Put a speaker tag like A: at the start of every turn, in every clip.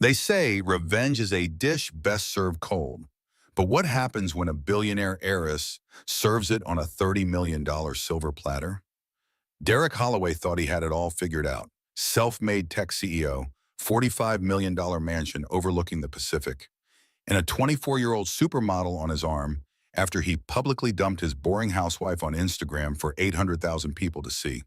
A: They say revenge is a dish best served cold. But what happens when a billionaire heiress serves it on a $30 million silver platter? Derek Holloway thought he had it all figured out. Self-made tech CEO, $45 million mansion overlooking the Pacific, and a 24-year-old supermodel on his arm after he publicly dumped his boring housewife on Instagram for 800,000 people to see.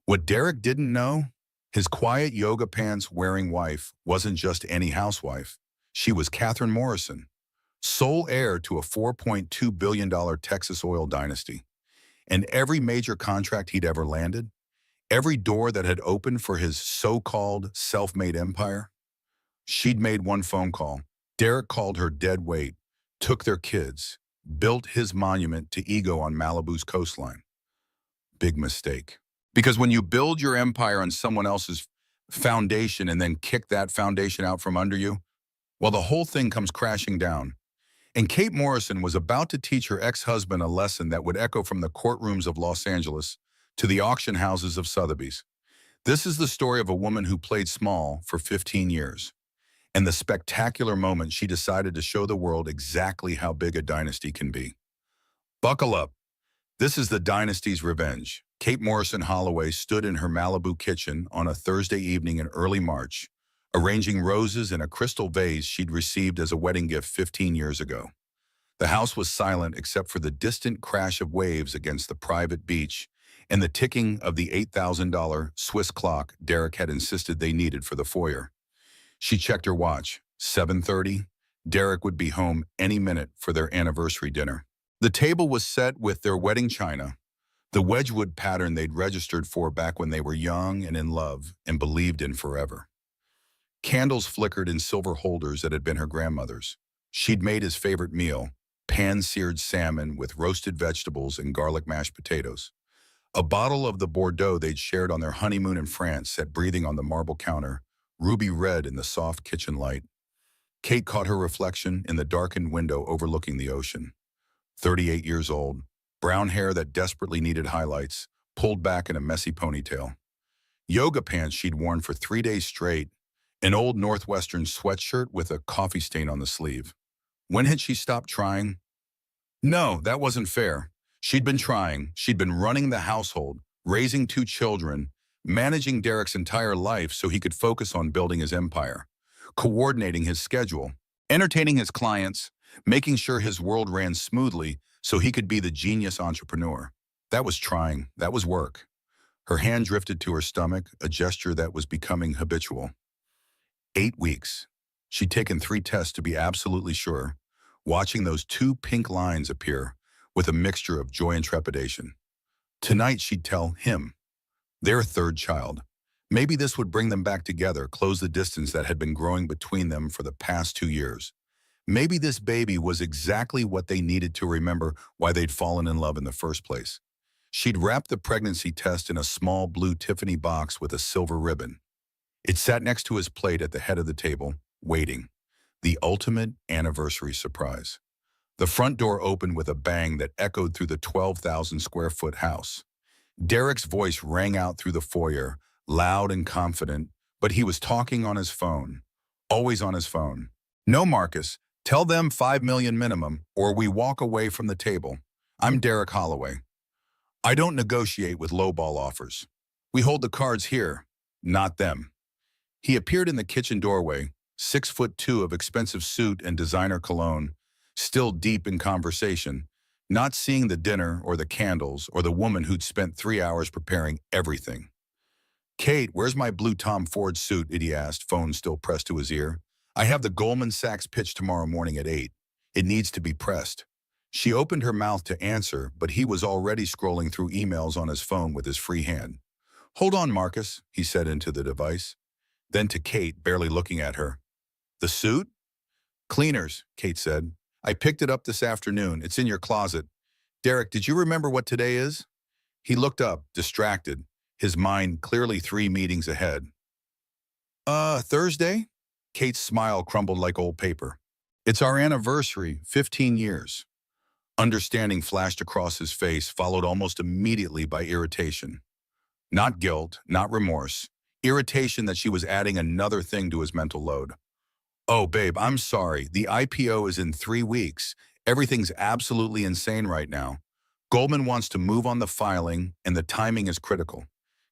A: What Derek didn't know? His quiet yoga pants wearing wife wasn't just any housewife. She was Catherine Morrison, sole heir to a $4.2 billion Texas oil dynasty. And every major contract he'd ever landed, every door that had opened for his so-called self-made empire, she'd made one phone call. Derek called her dead weight, took their kids, built his monument to ego on Malibu's coastline. Big mistake. Because when you build your empire on someone else's foundation and then kick that foundation out from under you, well, the whole thing comes crashing down. And Kate Morrison was about to teach her ex-husband a lesson that would echo from the courtrooms of Los Angeles to the auction houses of Sotheby's. This is the story of a woman who played small for 15 years. And the spectacular moment she decided to show the world exactly how big a dynasty can be. Buckle up. This is the dynasty's revenge. Kate Morrison Holloway stood in her Malibu kitchen on a Thursday evening in early March, arranging roses in a crystal vase she'd received as a wedding gift 15 years ago. The house was silent except for the distant crash of waves against the private beach and the ticking of the $8,000 Swiss clock Derek had insisted they needed for the foyer. She checked her watch. 7:30. Derek would be home any minute for their anniversary dinner. The table was set with their wedding china, the Wedgwood pattern they'd registered for back when they were young and in love and believed in forever. Candles flickered in silver holders that had been her grandmother's. She'd made his favorite meal, pan-seared salmon with roasted vegetables and garlic mashed potatoes. A bottle of the Bordeaux they'd shared on their honeymoon in France sat breathing on the marble counter, ruby red in the soft kitchen light. Kate caught her reflection in the darkened window overlooking the ocean. 38 years old, brown hair that desperately needed highlights, pulled back in a messy ponytail. Yoga pants she'd worn for 3 days straight, an old Northwestern sweatshirt with a coffee stain on the sleeve. When had she stopped trying? No, that wasn't fair. She'd been trying. She'd been running the household, raising 2 children, managing Derek's entire life so he could focus on building his empire, coordinating his schedule, entertaining his clients, making sure his world ran smoothly so he could be the genius entrepreneur. That was trying. That was work. Her hand drifted to her stomach, a gesture that was becoming habitual. 8 weeks. She'd taken 3 tests to be absolutely sure, watching those 2 pink lines appear with a mixture of joy and trepidation. Tonight she'd tell him, their 3rd child. Maybe this would bring them back together, close the distance that had been growing between them for the past 2 years. Maybe this baby was exactly what they needed to remember why they'd fallen in love in the first place. She'd wrapped the pregnancy test in a small blue Tiffany box with a silver ribbon. It sat next to his plate at the head of the table, waiting. The ultimate anniversary surprise. The front door opened with a bang that echoed through the 12,000 square foot house. Derek's voice rang out through the foyer, loud and confident, but he was talking on his phone. Always on his phone. No, Marcus, tell them 5 million minimum, or we walk away from the table. I'm Derek Holloway. I don't negotiate with lowball offers. We hold the cards here, not them. He appeared in the kitchen doorway, 6'2" of expensive suit and designer cologne, still deep in conversation, not seeing the dinner or the candles or the woman who'd spent 3 hours preparing everything. Kate, where's my blue Tom Ford suit? He asked, phone still pressed to his ear. I have the Goldman Sachs pitch tomorrow morning at 8. It needs to be pressed. She opened her mouth to answer, but he was already scrolling through emails on his phone with his free hand. Hold on, Marcus, he said into the device. Then to Kate, barely looking at her. The suit? Cleaners, Kate said. I picked it up this afternoon. It's in your closet. Derek, did you remember what today is? He looked up, distracted, his mind clearly 3 meetings ahead. Thursday? Kate's smile crumbled like old paper. It's our anniversary, 15 years. Understanding flashed across his face, followed almost immediately by irritation. Not guilt, not remorse. Irritation that she was adding another thing to his mental load. Oh, babe, I'm sorry. The IPO is in 3 weeks. Everything's absolutely insane right now. Goldman wants to move on the filing, and the timing is critical.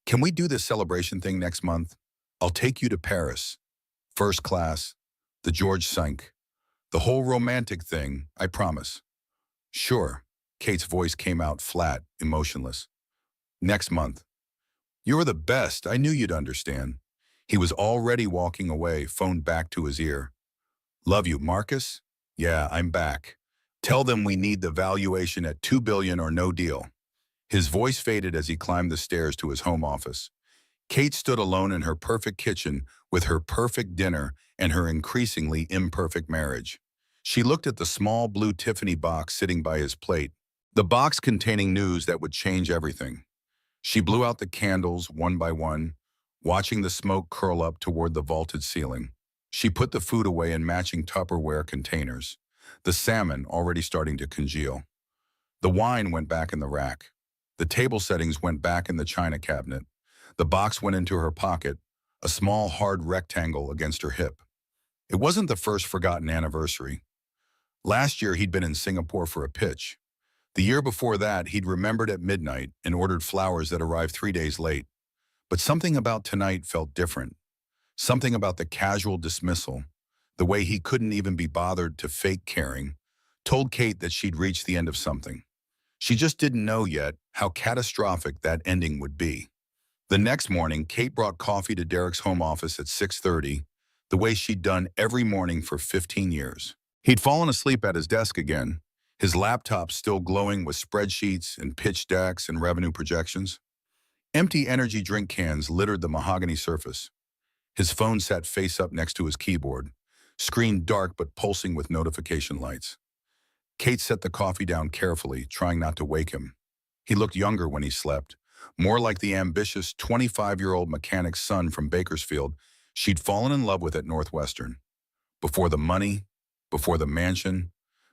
A: Can we do this celebration thing next month? I'll take you to Paris. First class. The George Cinq. The whole romantic thing, I promise. Sure. Kate's voice came out flat, emotionless. Next month. You're the best. I knew you'd understand. He was already walking away, phone back to his ear. Love you, Marcus? Yeah, I'm back. Tell them we need the valuation at 2 billion or no deal. His voice faded as he climbed the stairs to his home office. Kate stood alone in her perfect kitchen with her perfect dinner and her increasingly imperfect marriage. She looked at the small blue Tiffany box sitting by his plate, the box containing news that would change everything. She blew out the candles one by one, watching the smoke curl up toward the vaulted ceiling. She put the food away in matching Tupperware containers, the salmon already starting to congeal. The wine went back in the rack. The table settings went back in the china cabinet. The box went into her pocket, a small hard rectangle against her hip. It wasn't the first forgotten anniversary. Last year he'd been in Singapore for a pitch. The year before that he'd remembered at midnight and ordered flowers that arrived 3 days late. But something about tonight felt different. Something about the casual dismissal, the way he couldn't even be bothered to fake caring, told Kate that she'd reached the end of something. She just didn't know yet how catastrophic that ending would be. The next morning, Kate brought coffee to Derek's home office at 6:30, the way she'd done every morning for 15 years. He'd fallen asleep at his desk again, his laptop still glowing with spreadsheets and pitch decks and revenue projections. Empty energy drink cans littered the mahogany surface. His phone sat face up next to his keyboard, screen dark but pulsing with notification lights. Kate set the coffee down carefully, trying not to wake him. He looked younger when he slept, more like the ambitious 25-year-old mechanic's son from Bakersfield she'd fallen in love with at Northwestern. Before the money, before the mansion,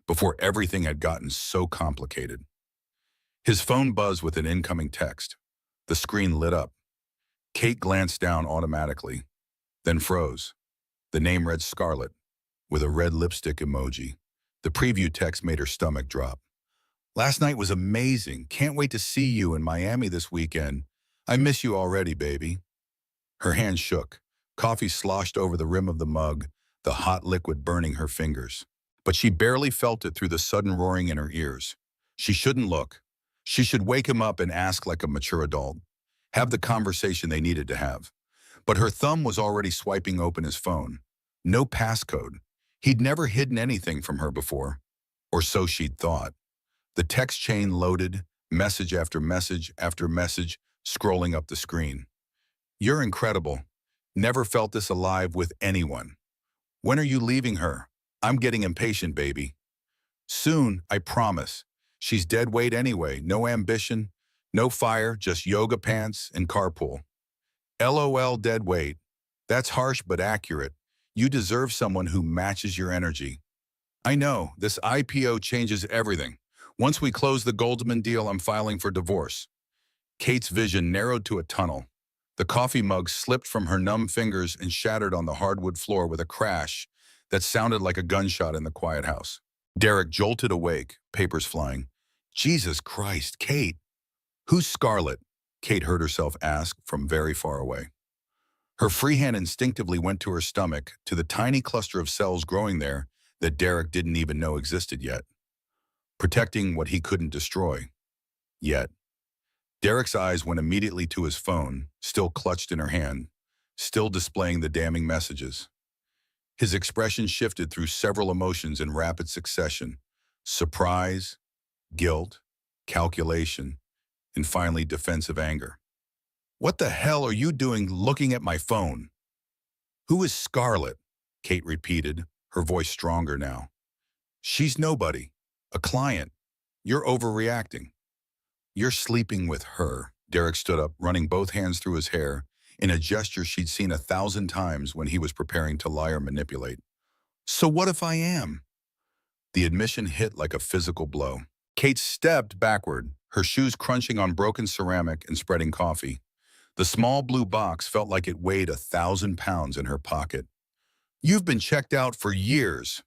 A: before everything had gotten so complicated. His phone buzzed with an incoming text. The screen lit up. Kate glanced down automatically, then froze. The name read Scarlett, with a red lipstick emoji. The preview text made her stomach drop. Last night was amazing. Can't wait to see you in Miami this weekend. I miss you already, baby. Her hand shook. Coffee sloshed over the rim of the mug, the hot liquid burning her fingers. But she barely felt it through the sudden roaring in her ears. She shouldn't look. She should wake him up and ask like a mature adult. Have the conversation they needed to have. But her thumb was already swiping open his phone. No passcode. He'd never hidden anything from her before. Or so she'd thought. The text chain loaded, message after message after message, scrolling up the screen. You're incredible. Never felt this alive with anyone. When are you leaving her? I'm getting impatient, baby. Soon, I promise. She's dead weight anyway, no ambition, no fire, just yoga pants and carpool. LOL dead weight. That's harsh but accurate. You deserve someone who matches your energy. I know, this IPO changes everything. Once we close the Goldman deal, I'm filing for divorce. Kate's vision narrowed to a tunnel. The coffee mug slipped from her numb fingers and shattered on the hardwood floor with a crash that sounded like a gunshot in the quiet house. Derek jolted awake, papers flying. Jesus Christ, Kate! Who's Scarlett? Kate heard herself ask from very far away. Her free hand instinctively went to her stomach, to the tiny cluster of cells growing there that Derek didn't even know existed yet. Protecting what he couldn't destroy. Yet. Derek's eyes went immediately to his phone, still clutched in her hand, still displaying the damning messages. His expression shifted through several emotions in rapid succession. Surprise, guilt, calculation, and finally defensive anger. What the hell are you doing looking at my phone? Who is Scarlett? Kate repeated, her voice stronger now. She's nobody. A client. You're overreacting. You're sleeping with her. Derek stood up, running both hands through his hair, in a gesture she'd seen 1,000 times when he was preparing to lie or manipulate. So what if I am? The admission hit like a physical blow. Kate stepped backward, her shoes crunching on broken ceramic and spreading coffee. The small blue box felt like it weighed 1,000 pounds in her pocket. You've been checked out for years.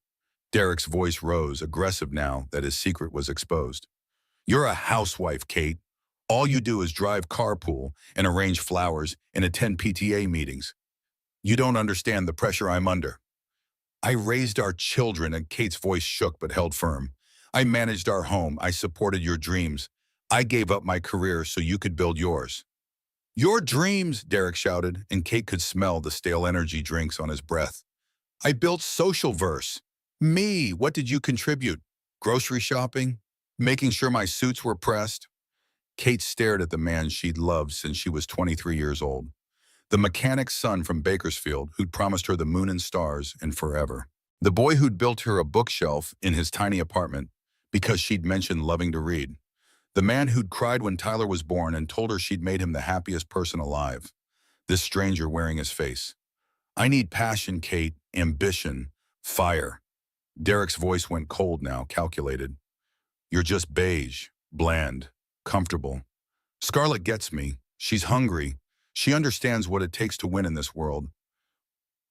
A: Derek's voice rose, aggressive now that his secret was exposed. You're a housewife, Kate. All you do is drive carpool and arrange flowers and attend PTA meetings. You don't understand the pressure I'm under. I raised our children, and Kate's voice shook but held firm. I managed our home. I supported your dreams. I gave up my career so you could build yours. Your dreams, Derek shouted, and Kate could smell the stale energy drinks on his breath. I built social verse. Me, what did you contribute? Grocery shopping? Making sure my suits were pressed? Kate stared at the man she'd loved since she was 23 years old. The mechanic's son from Bakersfield who'd promised her the moon and stars and forever. The boy who'd built her a bookshelf in his tiny apartment because she'd mentioned loving to read. The man who'd cried when Tyler was born and told her she'd made him the happiest person alive. This stranger wearing his face. I need passion, Kate, ambition, fire. Derek's voice went cold now, calculated. You're just beige, bland, comfortable. Scarlett gets me. She's hungry. She understands what it takes to win in this world.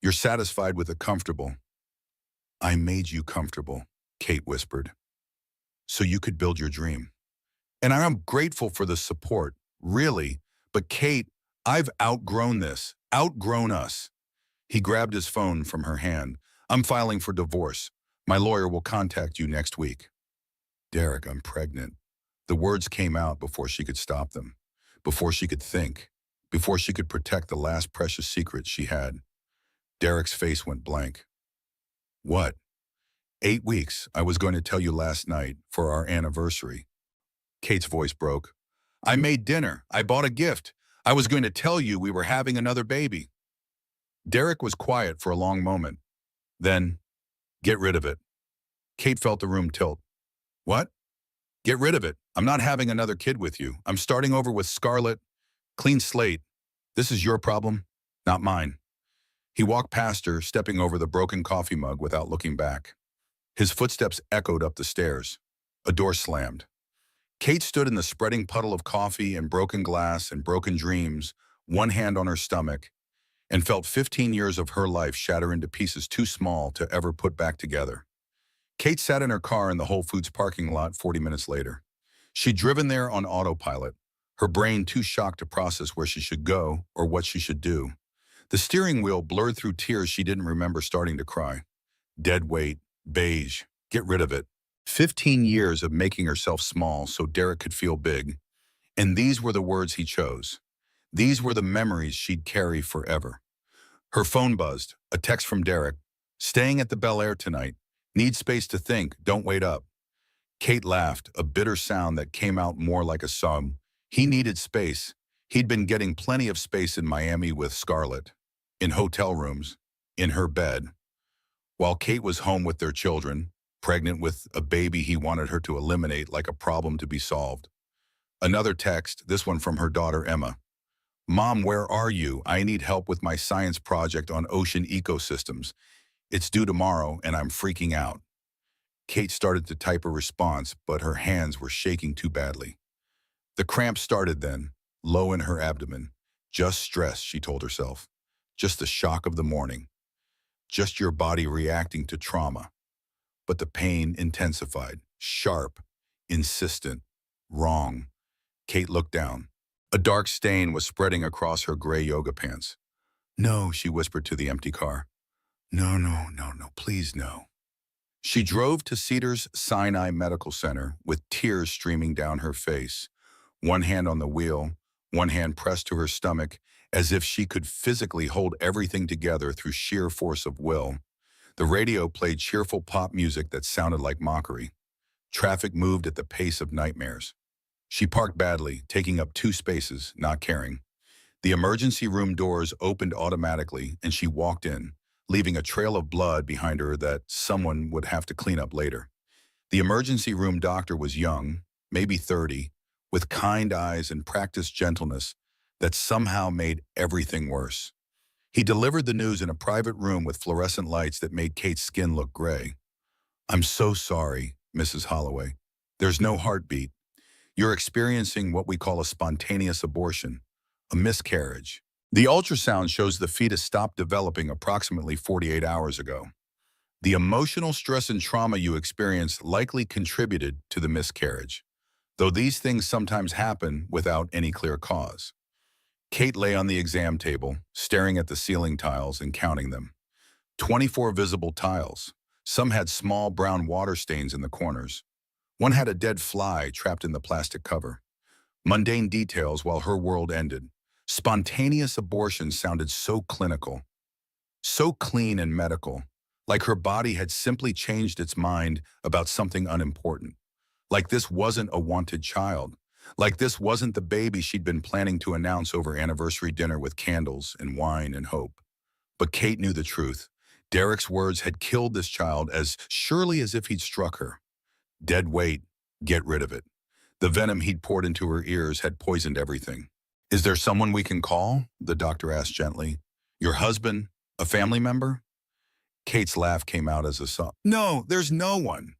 A: You're satisfied with the comfortable. I made you comfortable, Kate whispered, so you could build your dream. And I'm grateful for the support, really. But Kate, I've outgrown this, outgrown us. He grabbed his phone from her hand. I'm filing for divorce. My lawyer will contact you next week. Derek, I'm pregnant. The words came out before she could stop them, before she could think, before she could protect the last precious secret she had. Derek's face went blank. What? 8 weeks, I was going to tell you last night, for our anniversary. Kate's voice broke. I made dinner. I bought a gift. I was going to tell you we were having another baby. Derek was quiet for a long moment. Then, get rid of it. Kate felt the room tilt. What? Get rid of it. I'm not having another kid with you. I'm starting over with Scarlett. Clean slate. This is your problem, not mine. He walked past her, stepping over the broken coffee mug without looking back. His footsteps echoed up the stairs. A door slammed. Kate stood in the spreading puddle of coffee and broken glass and broken dreams, one hand on her stomach, and felt 15 years of her life shatter into pieces too small to ever put back together. Kate sat in her car in the Whole Foods parking lot 40 minutes later. She'd driven there on autopilot, her brain too shocked to process where she should go or what she should do. The steering wheel blurred through tears she didn't remember starting to cry. Dead weight, beige, get rid of it. 15 years of making herself small so Derek could feel big. And these were the words he chose. These were the memories she'd carry forever. Her phone buzzed, a text from Derek. Staying at the Bel Air tonight. Need space to think, don't wait up. Kate laughed, a bitter sound that came out more like a sob. He needed space. He'd been getting plenty of space in Miami with Scarlett. In hotel rooms. In her bed. While Kate was home with their children, pregnant with a baby he wanted her to eliminate like a problem to be solved. Another text, this one from her daughter Emma. Mom, where are you? I need help with my science project on ocean ecosystems. It's due tomorrow and I'm freaking out. Kate started to type a response, but her hands were shaking too badly. The cramp started then, low in her abdomen. Just stress, she told herself. Just the shock of the morning. Just your body reacting to trauma. But the pain intensified, sharp, insistent, wrong. Kate looked down. A dark stain was spreading across her gray yoga pants. No, she whispered to the empty car. No, no, no, no, please no. She drove to Cedars Sinai Medical Center with tears streaming down her face, one hand on the wheel, one hand pressed to her stomach, as if she could physically hold everything together through sheer force of will. The radio played cheerful pop music that sounded like mockery. Traffic moved at the pace of nightmares. She parked badly, taking up 2 spaces, not caring. The emergency room doors opened automatically, and she walked in, leaving a trail of blood behind her that someone would have to clean up later. The emergency room doctor was young, maybe 30, with kind eyes and practiced gentleness that somehow made everything worse. He delivered the news in a private room with fluorescent lights that made Kate's skin look gray. I'm so sorry, Mrs. Holloway. There's no heartbeat. You're experiencing what we call a spontaneous abortion, a miscarriage. The ultrasound shows the fetus stopped developing approximately 48 hours ago. The emotional stress and trauma you experienced likely contributed to the miscarriage, though these things sometimes happen without any clear cause. Kate lay on the exam table, staring at the ceiling tiles and counting them. 24 visible tiles. Some had small brown water stains in the corners. One had a dead fly trapped in the plastic cover. Mundane details while her world ended. Spontaneous abortion sounded so clinical, so clean and medical, like her body had simply changed its mind about something unimportant. Like this wasn't a wanted child. Like this wasn't the baby she'd been planning to announce over anniversary dinner with candles and wine and hope. But Kate knew the truth. Derek's words had killed this child as surely as if he'd struck her. Dead weight, get rid of it. The venom he'd poured into her ears had poisoned everything. Is there someone we can call? The doctor asked gently. Your husband? A family member? Kate's laugh came out as a sob. No, there's no one.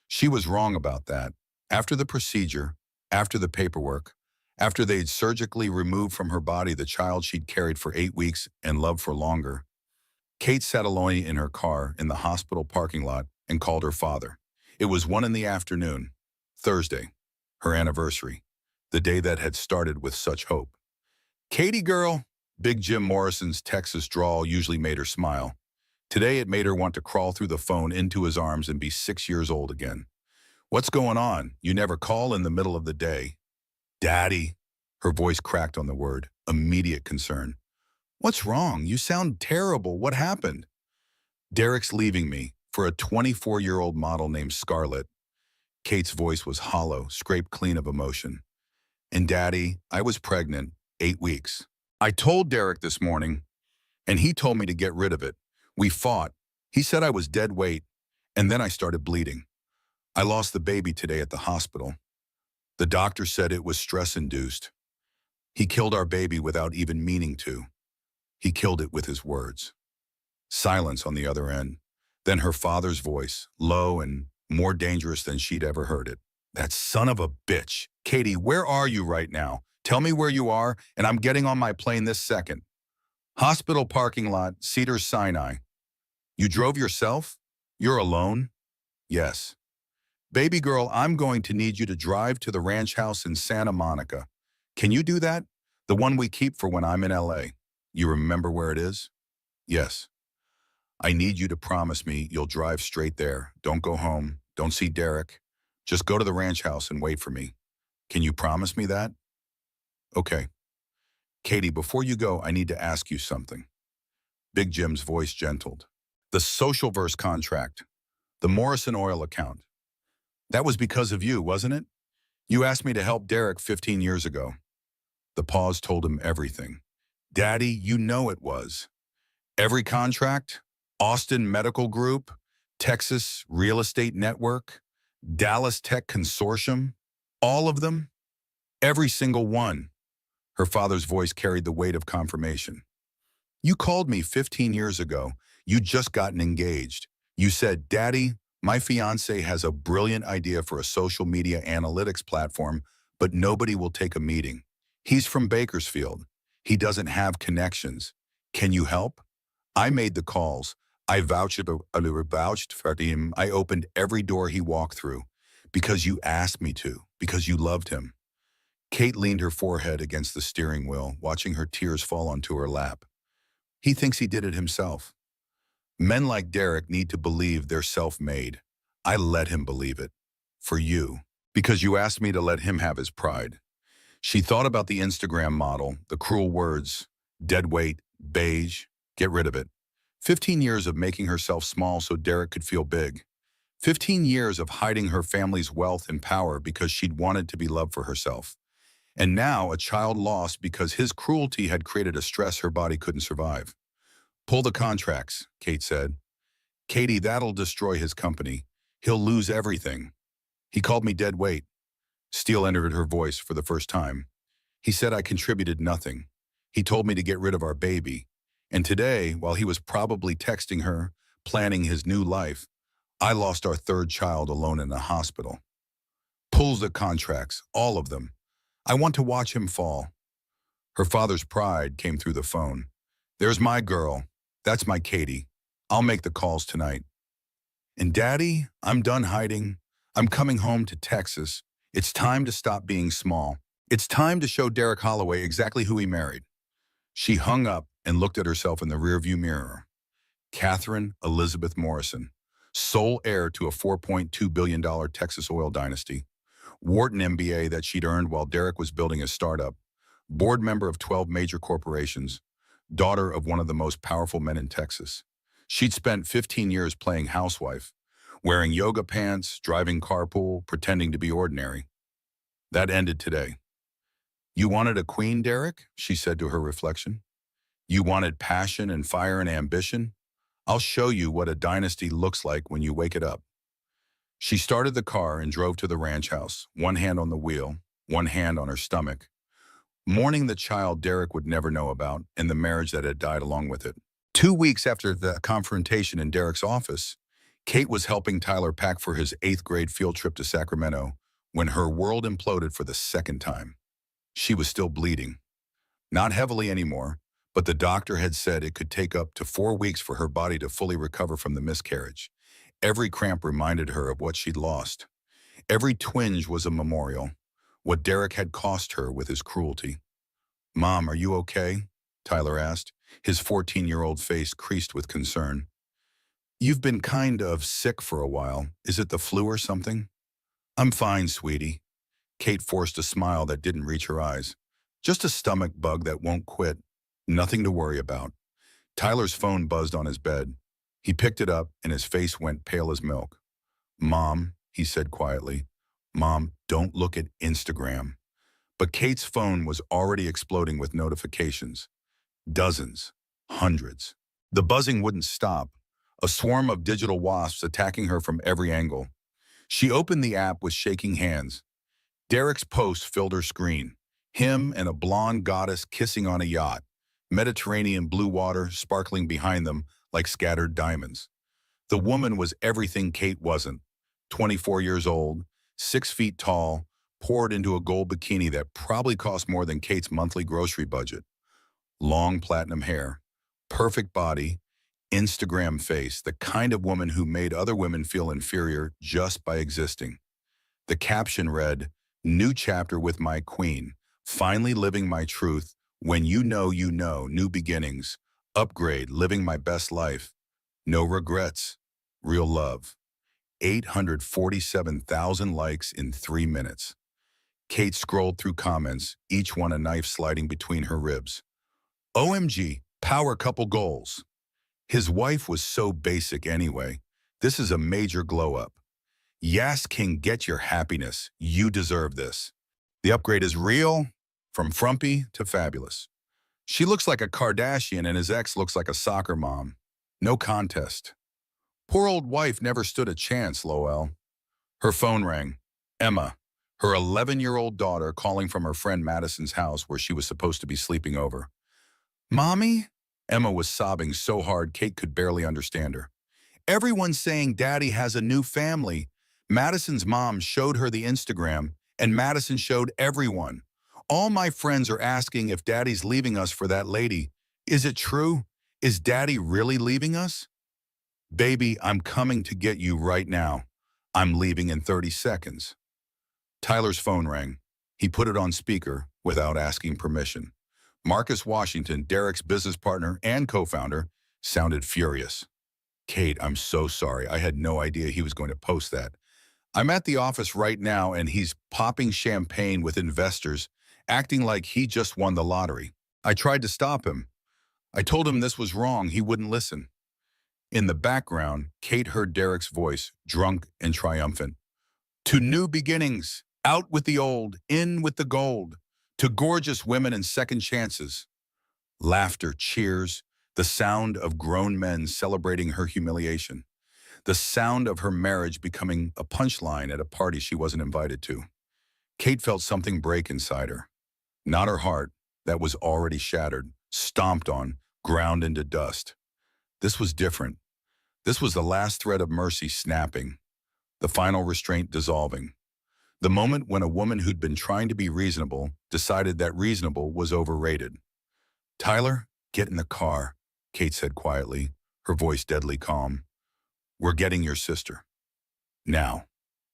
A: She was wrong about that. After the procedure, after the paperwork, after they'd surgically removed from her body the child she'd carried for 8 weeks and loved for longer, Kate sat alone in her car in the hospital parking lot and called her father. It was 1 in the afternoon, Thursday, her anniversary, the day that had started with such hope. Katie girl, Big Jim Morrison's Texas drawl usually made her smile. Today it made her want to crawl through the phone into his arms and be 6 years old again. What's going on? You never call in the middle of the day. Daddy, her voice cracked on the word, immediate concern. What's wrong? You sound terrible. What happened? Derek's leaving me for a 24-year-old model named Scarlett. Kate's voice was hollow, scraped clean of emotion. And Daddy, I was pregnant, 8 weeks. I told Derek this morning, and he told me to get rid of it. We fought. He said I was dead weight, and then I started bleeding. I lost the baby today at the hospital. The doctor said it was stress-induced. He killed our baby without even meaning to. He killed it with his words. Silence on the other end. Then her father's voice, low and more dangerous than she'd ever heard it. That son of a bitch. Katie, where are you right now? Tell me where you are, and I'm getting on my plane this second. Hospital parking lot, Cedars-Sinai. You drove yourself? You're alone? Yes. Baby girl, I'm going to need you to drive to the ranch house in Santa Monica. Can you do that? The one we keep for when I'm in LA. You remember where it is? Yes. I need you to promise me you'll drive straight there. Don't go home. Don't see Derek. Just go to the ranch house and wait for me. Can you promise me that? Okay. Katie, before you go, I need to ask you something. Big Jim's voice gentled. The social verse contract. The Morrison Oil account. That was because of you, wasn't it? You asked me to help Derek 15 years ago. The pause told him everything. Daddy, you know it was. Every contract, Austin Medical Group, Texas Real Estate Network, Dallas Tech Consortium, all of them, every single one. Her father's voice carried the weight of confirmation. You called me 15 years ago. You'd just gotten engaged. You said, Daddy, my fiance has a brilliant idea for a social media analytics platform, but nobody will take a meeting. He's from Bakersfield. He doesn't have connections. Can you help? I made the calls. I vouched for him. I opened every door he walked through because you asked me to, because you loved him. Kate leaned her forehead against the steering wheel, watching her tears fall onto her lap. He thinks he did it himself. Men like Derek need to believe they're self-made. I let him believe it. For you. Because you asked me to let him have his pride. She thought about the Instagram model, the cruel words, dead weight, beige, get rid of it. 15 years of making herself small so Derek could feel big. 15 years of hiding her family's wealth and power because she'd wanted to be loved for herself. And now a child lost because his cruelty had created a stress her body couldn't survive. Pull the contracts, Kate said. Katie, that'll destroy his company. He'll lose everything. He called me dead weight. Steel entered her voice for the first time. He said I contributed nothing. He told me to get rid of our baby. And today, while he was probably texting her, planning his new life, I lost our third child alone in a hospital. Pulls the contracts, all of them. I want to watch him fall. Her father's pride came through the phone. There's my girl. That's my Katie. I'll make the calls tonight. And Daddy, I'm done hiding. I'm coming home to Texas. It's time to stop being small. It's time to show Derek Holloway exactly who he married. She hung up and looked at herself in the rearview mirror. Catherine Elizabeth Morrison, sole heir to a $4.2 billion Texas oil dynasty, Wharton MBA that she'd earned while Derek was building his startup, board member of 12 major corporations, daughter of one of the most powerful men in Texas. She'd spent 15 years playing housewife, wearing yoga pants, driving carpool, pretending to be ordinary. That ended today. You wanted a queen, Derek? She said to her reflection. You wanted passion and fire and ambition? I'll show you what a dynasty looks like when you wake it up. She started the car and drove to the ranch house, one hand on the wheel, one hand on her stomach, mourning the child Derek would never know about and the marriage that had died along with it. 2 weeks after the confrontation in Derek's office, Kate was helping Tyler pack for his 8th grade field trip to Sacramento when her world imploded for the second time. She was still bleeding. Not heavily anymore, but the doctor had said it could take up to 4 weeks for her body to fully recover from the miscarriage. Every cramp reminded her of what she'd lost. Every twinge was a memorial, what Derek had cost her with his cruelty. Mom, are you okay? Tyler asked, his 14-year-old face creased with concern. You've been kind of sick for a while. Is it the flu or something? I'm fine, sweetie. Kate forced a smile that didn't reach her eyes. Just a stomach bug that won't quit. Nothing to worry about. Tyler's phone buzzed on his bed. He picked it up and his face went pale as milk. Mom, he said quietly. Mom, don't look at Instagram. But Kate's phone was already exploding with notifications. Dozens. Hundreds. The buzzing wouldn't stop. A swarm of digital wasps attacking her from every angle. She opened the app with shaking hands. Derek's post filled her screen. Him and a blonde goddess kissing on a yacht. Mediterranean blue water sparkling behind them like scattered diamonds. The woman was everything Kate wasn't. 24 years old, 6 feet tall, poured into a gold bikini that probably cost more than Kate's monthly grocery budget. Long platinum hair, perfect body, Instagram face, the kind of woman who made other women feel inferior just by existing. The caption read, New chapter with my queen, finally living my truth, when you know, new beginnings, upgrade, living my best life, no regrets, real love. 847,000 likes in 3 minutes. Kate scrolled through comments, each one a knife sliding between her ribs. OMG, power couple goals. His wife was so basic anyway. This is a major glow up. Yes, King, get your happiness. You deserve this. The upgrade is real, from frumpy to fabulous. She looks like a Kardashian and his ex looks like a soccer mom. No contest. Poor old wife never stood a chance, lol. Her phone rang. Emma, her 11-year-old daughter, calling from her friend Madison's house where she was supposed to be sleeping over. Mommy? Emma was sobbing so hard Kate could barely understand her. Everyone's saying Daddy has a new family. Madison's mom showed her the Instagram, and Madison showed everyone. All my friends are asking if Daddy's leaving us for that lady. Is it true? Is Daddy really leaving us? Baby, I'm coming to get you right now. I'm leaving in 30 seconds. Tyler's phone rang. He put it on speaker without asking permission. Marcus Washington, Derek's business partner and co-founder, sounded furious. Kate, I'm so sorry. I had no idea he was going to post that. I'm at the office right now and he's popping champagne with investors, acting like he just won the lottery. I tried to stop him. I told him this was wrong. He wouldn't listen. In the background, Kate heard Derek's voice, drunk and triumphant. To new beginnings, out with the old, in with the gold. To gorgeous women and second chances. Laughter, cheers, the sound of grown men celebrating her humiliation. The sound of her marriage becoming a punchline at a party she wasn't invited to. Kate felt something break inside her. Not her heart, that was already shattered, stomped on, ground into dust. This was different. This was the last thread of mercy snapping, the final restraint dissolving. The moment when a woman who'd been trying to be reasonable decided that reasonable was overrated. "Tyler, get in the car," Kate said quietly, her voice deadly calm. "We're getting your sister. Now."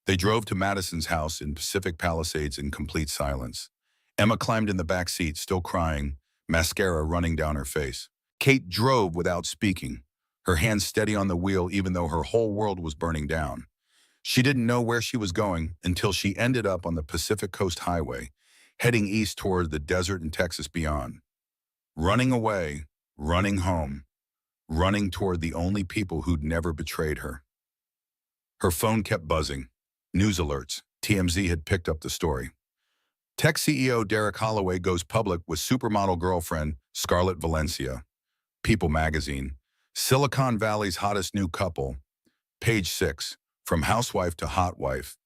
A: They drove to Madison's house in Pacific Palisades in complete silence. Emma climbed in the back seat, still crying, mascara running down her face. Kate drove without speaking, her hands steady on the wheel even though her whole world was burning down. She didn't know where she was going until she ended up on the Pacific Coast Highway, heading east toward the desert and Texas beyond. Running away, running home, running toward the only people who'd never betrayed her. Her phone kept buzzing. News alerts. TMZ had picked up the story. Tech CEO Derek Holloway goes public with supermodel girlfriend Scarlett Valencia. People magazine. Silicon Valley's hottest new couple. Page 6. From housewife to hot wife.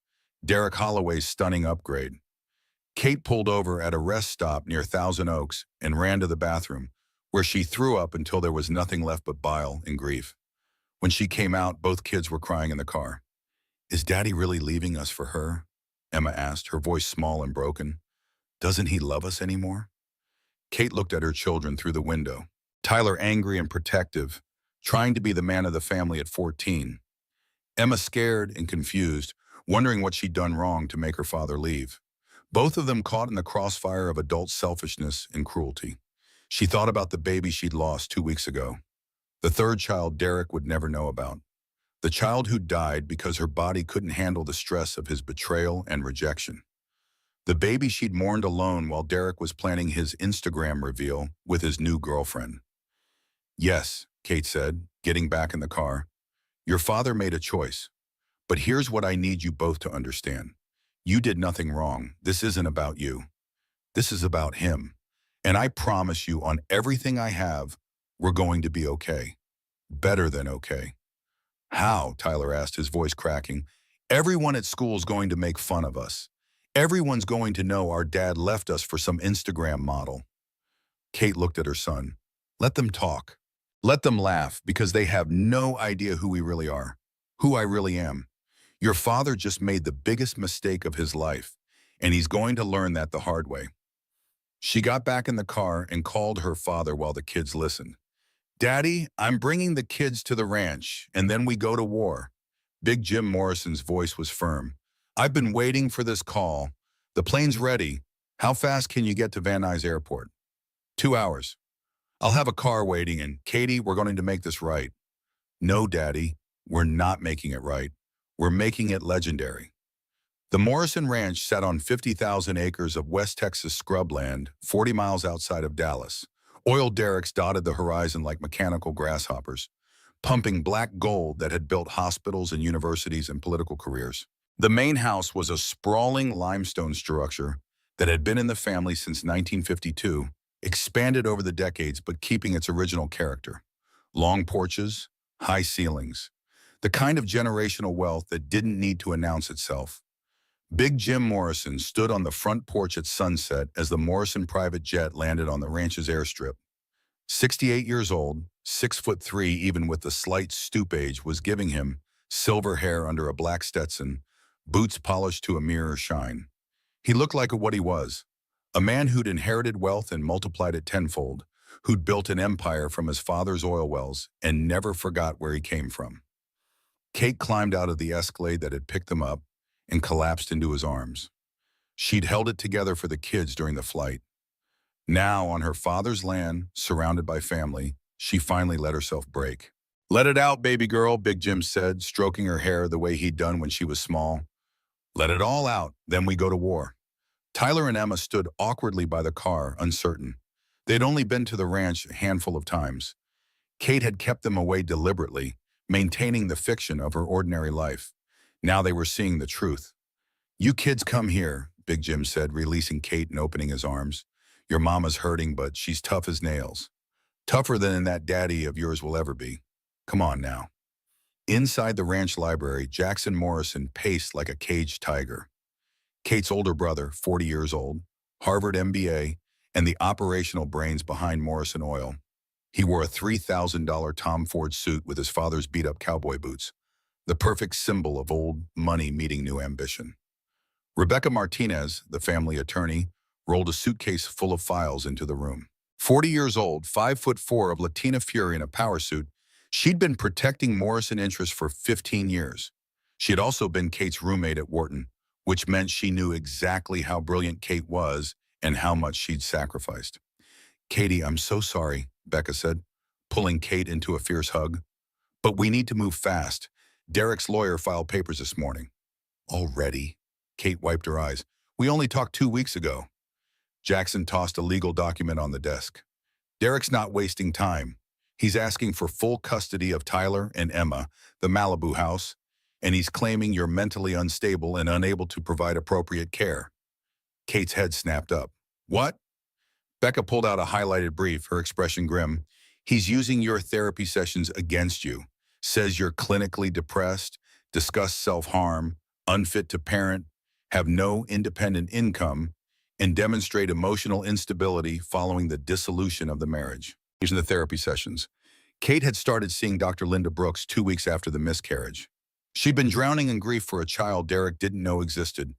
A: Derek Holloway's stunning upgrade. Kate pulled over at a rest stop near Thousand Oaks and ran to the bathroom, where she threw up until there was nothing left but bile and grief. When she came out, both kids were crying in the car. "Is Daddy really leaving us for her?" Emma asked, her voice small and broken. "Doesn't he love us anymore?" Kate looked at her children through the window. Tyler angry and protective, trying to be the man of the family at 14. Emma scared and confused, wondering what she'd done wrong to make her father leave. Both of them caught in the crossfire of adult selfishness and cruelty. She thought about the baby she'd lost 2 weeks ago. The third child Derek would never know about. The child who died because her body couldn't handle the stress of his betrayal and rejection. The baby she'd mourned alone while Derek was planning his Instagram reveal with his new girlfriend. "Yes," Kate said, getting back in the car. "Your father made a choice. But here's what I need you both to understand. You did nothing wrong. This isn't about you. This is about him. And I promise you on everything I have, we're going to be okay. Better than okay." "How?" Tyler asked, his voice cracking. "Everyone at school's going to make fun of us. Everyone's going to know our dad left us for some Instagram model." Kate looked at her son. "Let them talk. Let them laugh because they have no idea who we really are, who I really am. Your father just made the biggest mistake of his life, and he's going to learn that the hard way." She got back in the car and called her father while the kids listened. "Daddy, I'm bringing the kids to the ranch, and then we go to war." Big Jim Morrison's voice was firm. "I've been waiting for this call. The plane's ready. How fast can you get to Van Nuys Airport?" 2 hours. "I'll have a car waiting, and Katie, we're going to make this right." "No, Daddy, we're not making it right. We're making it legendary." The Morrison Ranch sat on 50,000 acres of West Texas scrubland, 40 miles outside of Dallas. Oil derricks dotted the horizon like mechanical grasshoppers, pumping black gold that had built hospitals and universities and political careers. The main house was a sprawling limestone structure that had been in the family since 1952, expanded over the decades but keeping its original character. Long porches, high ceilings, the kind of generational wealth that didn't need to announce itself. Big Jim Morrison stood on the front porch at sunset as the Morrison private jet landed on the ranch's airstrip. 68 years old, 6'3" even with the slight stoop age was giving him silver hair under a black Stetson, boots polished to a mirror shine. He looked like what he was, a man who'd inherited wealth and multiplied it tenfold, who'd built an empire from his father's oil wells and never forgot where he came from. Kate climbed out of the Escalade that had picked them up and collapsed into his arms. She'd held it together for the kids during the flight. Now, on her father's land, surrounded by family, she finally let herself break. "Let it out, baby girl," Big Jim said, stroking her hair the way he'd done when she was small. "Let it all out, then we go to war." Tyler and Emma stood awkwardly by the car, uncertain. They'd only been to the ranch a handful of times. Kate had kept them away deliberately, maintaining the fiction of her ordinary life. Now they were seeing the truth. "You kids come here," Big Jim said, releasing Kate and opening his arms. "Your mama's hurting, but she's tough as nails. Tougher than that daddy of yours will ever be. Come on now." Inside the ranch library, Jackson Morrison paced like a caged tiger. Kate's older brother, 40 years old, Harvard MBA, and the operational brains behind Morrison Oil. He wore a $3,000 Tom Ford suit with his father's beat-up cowboy boots, the perfect symbol of old money meeting new ambition. Rebecca Martinez, the family attorney, rolled a suitcase full of files into the room. 40 years old, 5'4" of Latina fury in a power suit, she'd been protecting Morrison interests for 15 years. She had also been Kate's roommate at Wharton, which meant she knew exactly how brilliant Kate was and how much she'd sacrificed. "Katie, I'm so sorry," Becca said, pulling Kate into a fierce hug. "But we need to move fast. Derek's lawyer filed papers this morning." "Already?" Kate wiped her eyes. "We only talked 2 weeks ago." Jackson tossed a legal document on the desk. "Derek's not wasting time. He's asking for full custody of Tyler and Emma, the Malibu house, and he's claiming you're mentally unstable and unable to provide appropriate care." Kate's head snapped up. "What?" Becca pulled out a highlighted brief, her expression grim. "He's using your therapy sessions against you. Says you're clinically depressed, discuss self-harm, unfit to parent, have no independent income, and demonstrate emotional instability following the dissolution of the marriage." In the therapy sessions, Kate had started seeing Dr. Linda Brooks 2 weeks after the miscarriage. She'd been drowning in grief for a child Derek didn't know existed,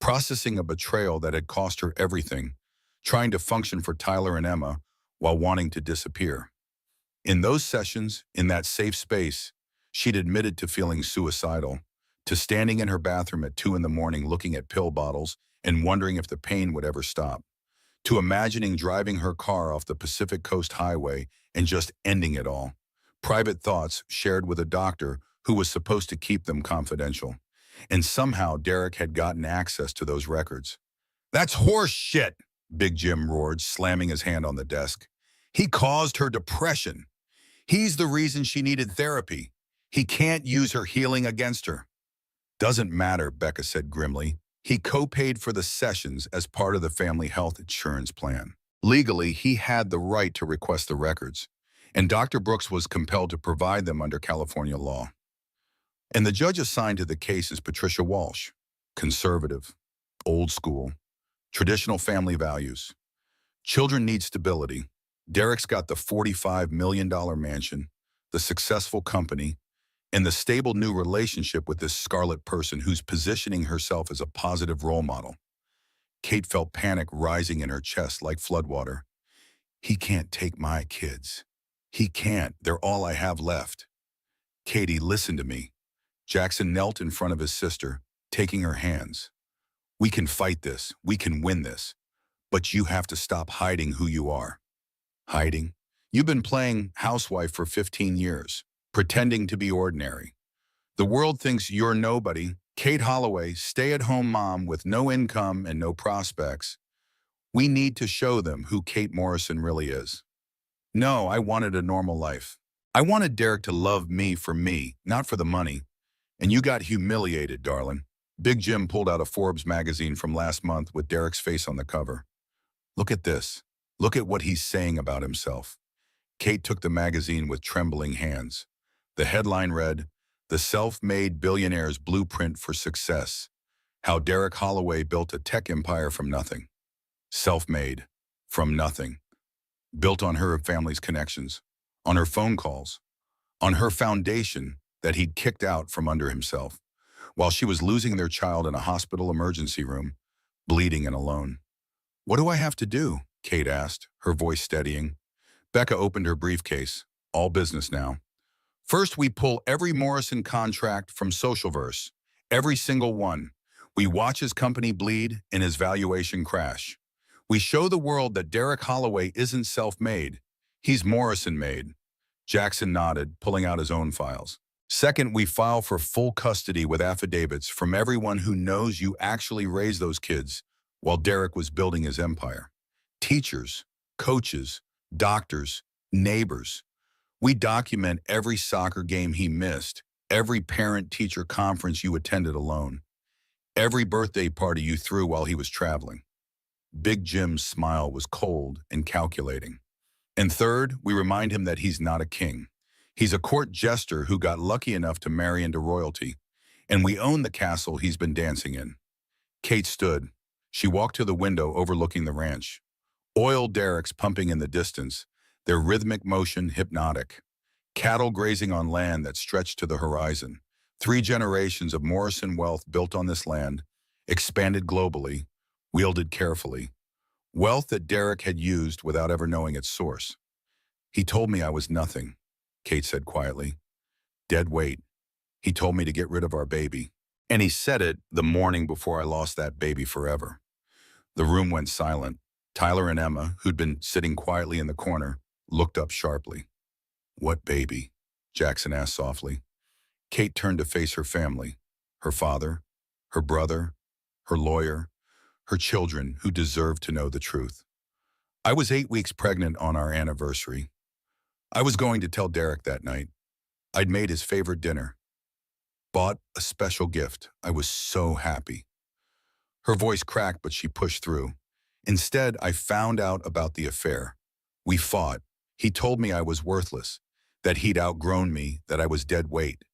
A: processing a betrayal that had cost her everything, trying to function for Tyler and Emma while wanting to disappear. In those sessions, in that safe space, she'd admitted to feeling suicidal, to standing in her bathroom at 2 in the morning looking at pill bottles and wondering if the pain would ever stop, to imagining driving her car off the Pacific Coast Highway and just ending it all. Private thoughts shared with a doctor who was supposed to keep them confidential. And somehow Derek had gotten access to those records. "That's horse shit," Big Jim roared, slamming his hand on the desk. "He caused her depression. He's the reason she needed therapy. He can't use her healing against her." "Doesn't matter," Becca said grimly. "He co-paid for the sessions as part of the family health insurance plan. Legally, he had the right to request the records, and Dr. Brooks was compelled to provide them under California law." And the judge assigned to the case is Patricia Walsh, conservative, old school, traditional family values. Children need stability. Derek's got the $45 million mansion, the successful company, and the stable new relationship with this scarlet person who's positioning herself as a positive role model. Kate felt panic rising in her chest like floodwater. "He can't take my kids. He can't. They're all I have left." "Katie, listen to me." Jackson knelt in front of his sister, taking her hands. "We can fight this. We can win this. But you have to stop hiding who you are." "Hiding? You've been playing housewife for 15 years, pretending to be ordinary. The world thinks you're nobody. Kate Holloway, stay-at-home mom with no income and no prospects. We need to show them who Kate Morrison really is." "No, I wanted a normal life. I wanted Derek to love me for me, not for the money. And you got humiliated, darling." Big Jim pulled out a Forbes magazine from last month with Derek's face on the cover. "Look at this. Look at what he's saying about himself." Kate took the magazine with trembling hands. The headline read, "The Self-Made Billionaire's Blueprint for Success. How Derek Holloway Built a Tech Empire from Nothing." Self-made, from nothing. Built on her family's connections, on her phone calls, on her foundation that he'd kicked out from under himself, while she was losing their child in a hospital emergency room, bleeding and alone. "What do I have to do?" Kate asked, her voice steadying. Becca opened her briefcase. All business now. "First, we pull every Morrison contract from Socialverse. Every single one. We watch his company bleed and his valuation crash. We show the world that Derek Holloway isn't self-made. He's Morrison-made." Jackson nodded, pulling out his own files. "Second, we file for full custody with affidavits from everyone who knows you actually raised those kids while Derek was building his empire. Teachers, coaches, doctors, neighbors. We document every soccer game he missed, every parent-teacher conference you attended alone, every birthday party you threw while he was traveling." Big Jim's smile was cold and calculating. "And third, we remind him that he's not a king. He's a court jester who got lucky enough to marry into royalty, and we own the castle he's been dancing in." Kate stood. She walked to the window overlooking the ranch. Oil derricks pumping in the distance, their rhythmic motion hypnotic. Cattle grazing on land that stretched to the horizon. 3 generations of Morrison wealth built on this land, expanded globally, wielded carefully. Wealth that Derek had used without ever knowing its source. He told me I was nothing, Kate said quietly. Dead weight. He told me to get rid of our baby. And he said it the morning before I lost that baby forever. The room went silent. Tyler and Emma, who'd been sitting quietly in the corner, looked up sharply. What baby? Jackson asked softly. Kate turned to face her family, her father, her brother, her lawyer, her children who deserved to know the truth. I was 8 weeks pregnant on our anniversary. I was going to tell Derek that night. I'd made his favorite dinner. Bought a special gift. I was so happy. Her voice cracked, but she pushed through. Instead, I found out about the affair. We fought. He told me I was worthless, that he'd outgrown me, that I was dead weight.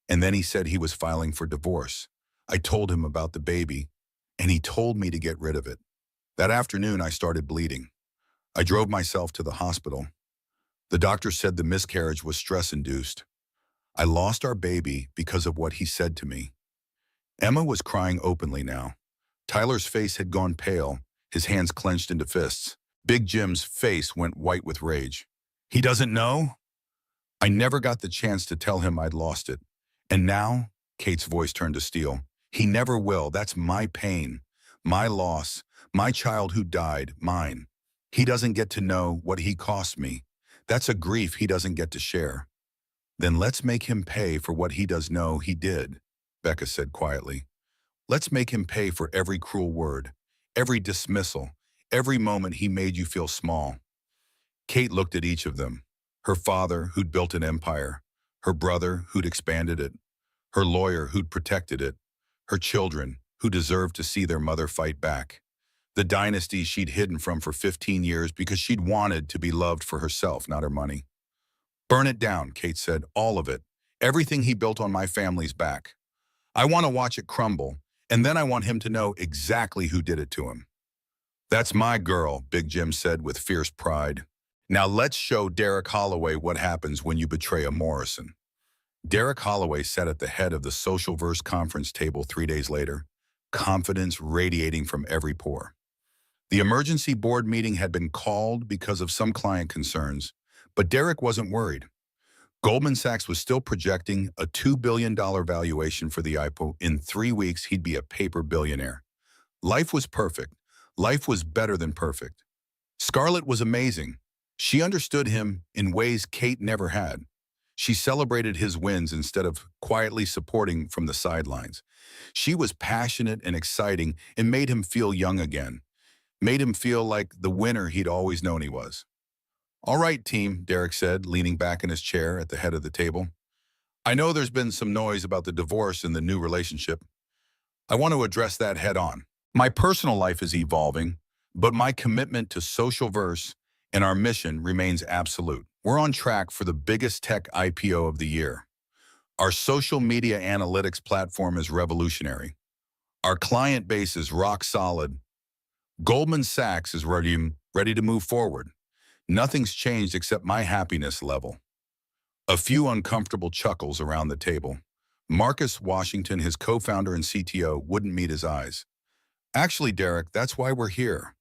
A: And then he said he was filing for divorce. I told him about the baby, and he told me to get rid of it. That afternoon, I started bleeding. I drove myself to the hospital. The doctor said the miscarriage was stress-induced. I lost our baby because of what he said to me. Emma was crying openly now. Tyler's face had gone pale, his hands clenched into fists. Big Jim's face went white with rage. He doesn't know? I never got the chance to tell him I'd lost it. And now, Kate's voice turned to steel. He never will. That's my pain, my loss, my child who died, mine. He doesn't get to know what he cost me. That's a grief he doesn't get to share. Then let's make him pay for what he does know he did, Becca said quietly. Let's make him pay for every cruel word, every dismissal, every moment he made you feel small. Kate looked at each of them. Her father, who'd built an empire. Her brother, who'd expanded it. Her lawyer, who'd protected it. Her children, who deserved to see their mother fight back. The dynasty she'd hidden from for 15 years because she'd wanted to be loved for herself, not her money. Burn it down, Kate said, all of it. Everything he built on my family's back. I want to watch it crumble, and then I want him to know exactly who did it to him. That's my girl, Big Jim said with fierce pride. Now let's show Derek Holloway what happens when you betray a Morrison. Derek Holloway sat at the head of the Social Verse conference table 3 days later, confidence radiating from every pore. The emergency board meeting had been called because of some client concerns, but Derek wasn't worried. Goldman Sachs was still projecting a $2 billion valuation for the IPO. In 3 weeks, he'd be a paper billionaire. Life was perfect. Life was better than perfect. Scarlett was amazing. She understood him in ways Kate never had. She celebrated his wins instead of quietly supporting from the sidelines. She was passionate and exciting and made him feel young again. Made him feel like the winner he'd always known he was. All right, team, Derek said, leaning back in his chair at the head of the table. I know there's been some noise about the divorce and the new relationship. I want to address that head on. My personal life is evolving, but my commitment to social verse and our mission remains absolute. We're on track for the biggest tech IPO of the year. Our social media analytics platform is revolutionary. Our client base is rock solid. Goldman Sachs is ready to move forward. Nothing's changed except my happiness level. A few uncomfortable chuckles around the table. Marcus Washington, his co-founder and CTO, wouldn't meet his eyes. Actually, Derek, that's why we're here,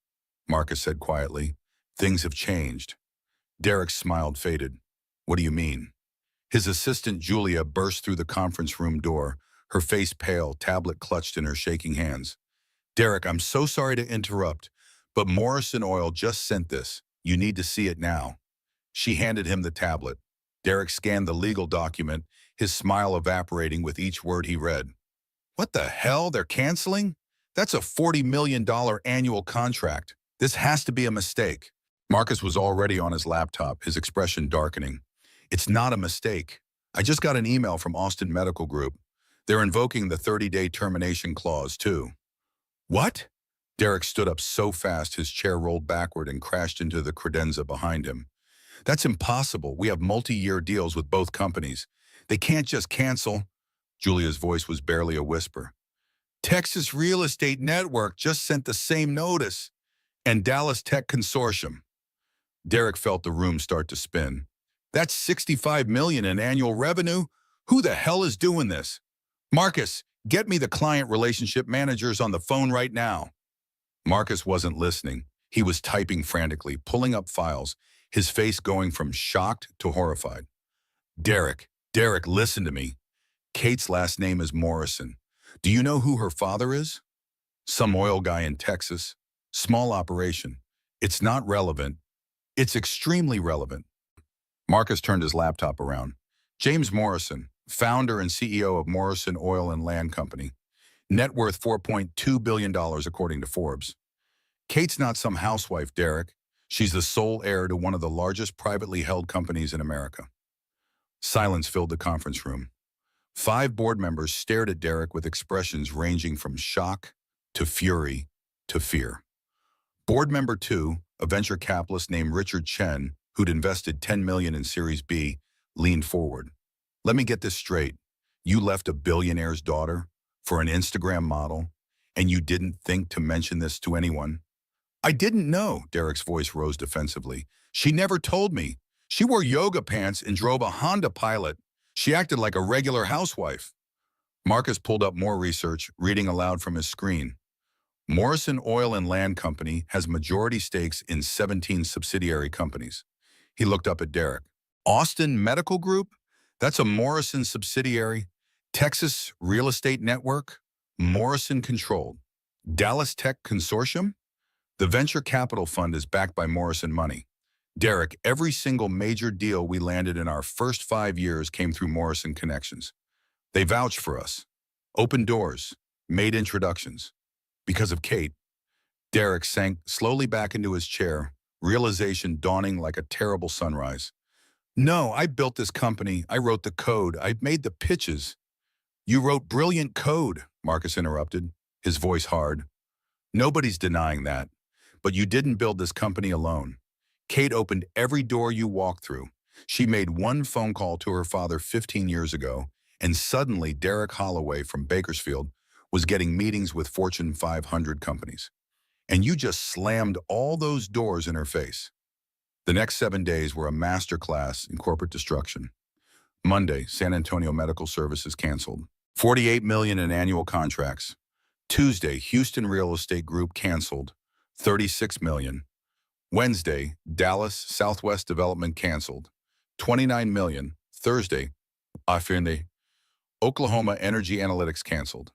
A: Marcus said quietly. Things have changed. Derek's smile faded. What do you mean? His assistant, Julia, burst through the conference room door, her face pale, tablet clutched in her shaking hands. Derek, I'm so sorry to interrupt, but Morrison Oil just sent this. You need to see it now. She handed him the tablet. Derek scanned the legal document, his smile evaporating with each word he read. What the hell? They're canceling? That's a $40 million annual contract. This has to be a mistake. Marcus was already on his laptop, his expression darkening. It's not a mistake. I just got an email from Austin Medical Group. They're invoking the 30-day termination clause, too. What? Derek stood up so fast his chair rolled backward and crashed into the credenza behind him. That's impossible. We have multi-year deals with both companies. They can't just cancel. Julia's voice was barely a whisper. Texas Real Estate Network just sent the same notice. And Dallas Tech Consortium. Derek felt the room start to spin. That's $65 million in annual revenue? Who the hell is doing this? Marcus, Get me the client relationship managers on the phone right now. Marcus wasn't listening. He was typing frantically, pulling up files, his face going from shocked to horrified. Derek, listen to me. Kate's last name is Morrison. Do you know who her father is? Some oil guy in Texas. Small operation. It's not relevant. It's extremely relevant. Marcus turned his laptop around. James Morrison, founder and CEO of Morrison Oil and Land Company. Net worth $4.2 billion according to Forbes. Kate's not some housewife, Derek. She's the sole heir to one of the largest privately held companies in America. Silence filled the conference room. 5 board members stared at Derek with expressions ranging from shock to fury to fear. Board member 2, a venture capitalist named Richard Chen, who'd invested $10 million in Series B, leaned forward. Let me get this straight. You left a billionaire's daughter for an Instagram model, and you didn't think to mention this to anyone? I didn't know, Derek's voice rose defensively. She never told me. She wore yoga pants and drove a Honda Pilot. She acted like a regular housewife. Marcus pulled up more research, reading aloud from his screen. Morrison Oil and Land Company has majority stakes in 17 subsidiary companies. He looked up at Derek. Austin Medical Group? That's a Morrison subsidiary. Texas Real Estate Network? Morrison controlled. Dallas Tech Consortium? The venture capital fund is backed by Morrison money. Derek, every single major deal we landed in our first 5 years came through Morrison connections. They vouched for us, opened doors, made introductions. Because of Kate, Derek sank slowly back into his chair, realization dawning like a terrible sunrise. No, I built this company. I wrote the code. I made the pitches. You wrote brilliant code, Marcus interrupted, his voice hard. Nobody's denying that. But you didn't build this company alone. Kate opened every door you walked through. She made one phone call to her father 15 years ago, and suddenly Derek Holloway from Bakersfield was getting meetings with Fortune 500 companies. And you just slammed all those doors in her face. The next 7 days were a masterclass in corporate destruction. Monday, San Antonio Medical Services canceled. $48 million in annual contracts. Tuesday, Houston Real Estate Group canceled. $36 million. Wednesday, Dallas Southwest Development canceled. $29 million. Thursday, Oklahoma Energy Analytics canceled.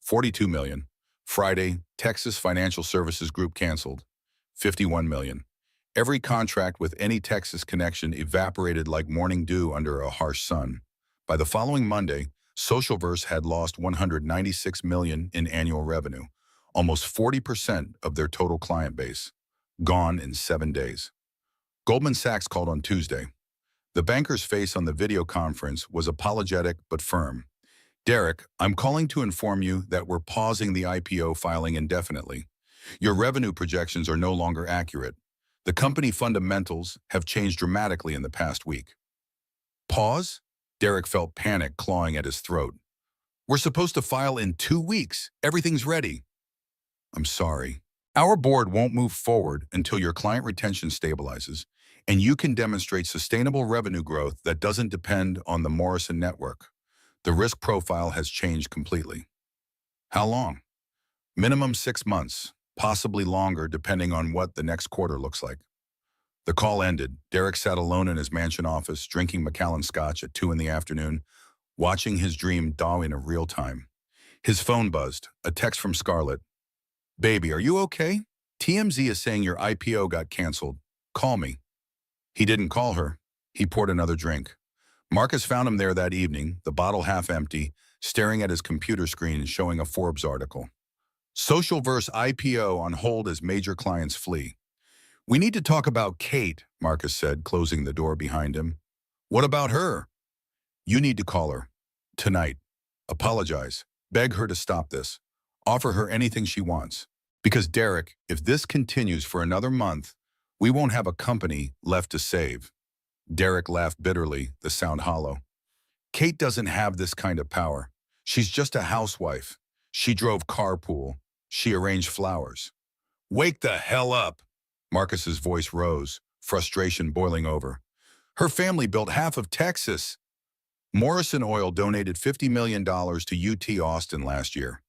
A: $42 million. Friday, Texas Financial Services Group canceled. $51 million. Every contract with any Texas connection evaporated like morning dew under a harsh sun. By the following Monday, Socialverse had lost $196 million in annual revenue, almost 40% of their total client base, gone in 7 days. Goldman Sachs called on Tuesday. The banker's face on the video conference was apologetic but firm. Derek, I'm calling to inform you that we're pausing the IPO filing indefinitely. Your revenue projections are no longer accurate. The company fundamentals have changed dramatically in the past week. Pause? Derek felt panic clawing at his throat. We're supposed to file in 2 weeks. Everything's ready. I'm sorry. Our board won't move forward until your client retention stabilizes and you can demonstrate sustainable revenue growth that doesn't depend on the Morrison network. The risk profile has changed completely. How long? Minimum 6 months, possibly longer depending on what the next quarter looks like. The call ended. Derek sat alone in his mansion office, drinking Macallan scotch at 2 in the afternoon, watching his dream dawn in real time. His phone buzzed, a text from Scarlett. Baby, are you okay? TMZ is saying your IPO got canceled. Call me. He didn't call her. He poured another drink. Marcus found him there that evening, the bottle half empty, staring at his computer screen showing a Forbes article. Socialverse IPO on hold as major clients flee. We need to talk about Kate, Marcus said, closing the door behind him. What about her? You need to call her. Tonight. Apologize. Beg her to stop this. Offer her anything she wants. Because Derek, if this continues for another month, we won't have a company left to save. Derek laughed bitterly, the sound hollow. Kate doesn't have this kind of power. She's just a housewife. She drove carpool. She arranged flowers. Wake the hell up! Marcus's voice rose, frustration boiling over. Her family built half of Texas. Morrison Oil donated $50 million to UT Austin last year.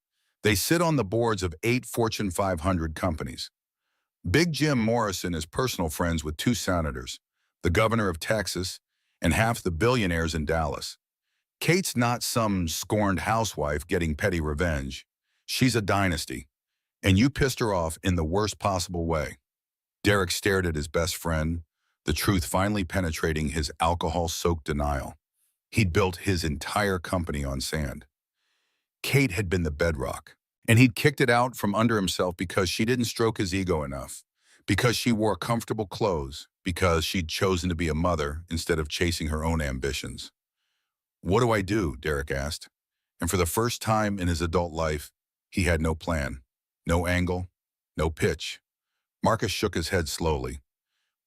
A: They sit on the boards of 8 Fortune 500 companies. Big Jim Morrison is personal friends with 2 senators, the governor of Texas, and half the billionaires in Dallas. Kate's not some scorned housewife getting petty revenge. She's a dynasty, and you pissed her off in the worst possible way. Derek stared at his best friend, the truth finally penetrating his alcohol-soaked denial. He'd built his entire company on sand. Kate had been the bedrock, and he'd kicked it out from under himself because she didn't stroke his ego enough, because she wore comfortable clothes, because she'd chosen to be a mother instead of chasing her own ambitions. "What do I do?" Derek asked. And for the first time in his adult life, he had no plan, no angle, no pitch. Marcus shook his head slowly.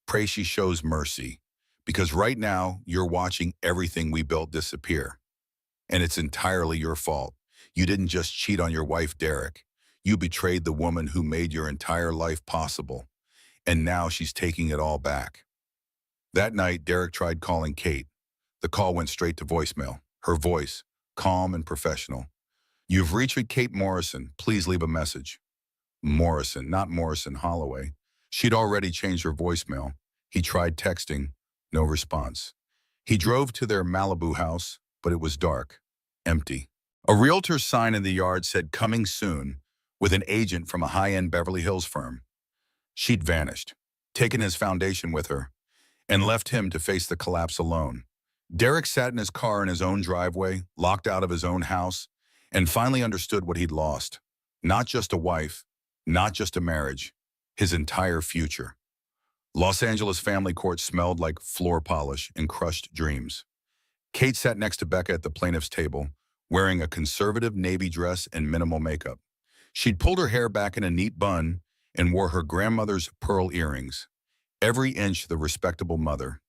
A: "Pray she shows mercy, because right now you're watching everything we built disappear. And it's entirely your fault. You didn't just cheat on your wife, Derek. You betrayed the woman who made your entire life possible. And now she's taking it all back." That night, Derek tried calling Kate. The call went straight to voicemail. Her voice, calm and professional. "You've reached Kate Morrison. Please leave a message." Morrison, not Morrison Holloway. She'd already changed her voicemail. He tried texting. No response. He drove to their Malibu house, but it was dark, empty. A realtor's sign in the yard said "coming soon" with an agent from a high-end Beverly Hills firm. She'd vanished, taken his foundation with her, and left him to face the collapse alone. Derek sat in his car in his own driveway, locked out of his own house, and finally understood what he'd lost. Not just a wife, not just a marriage, his entire future. Los Angeles family court smelled like floor polish and crushed dreams. Kate sat next to Becca at the plaintiff's table, wearing a conservative navy dress and minimal makeup. She'd pulled her hair back in a neat bun and wore her grandmother's pearl earrings. Every inch the respectable mother.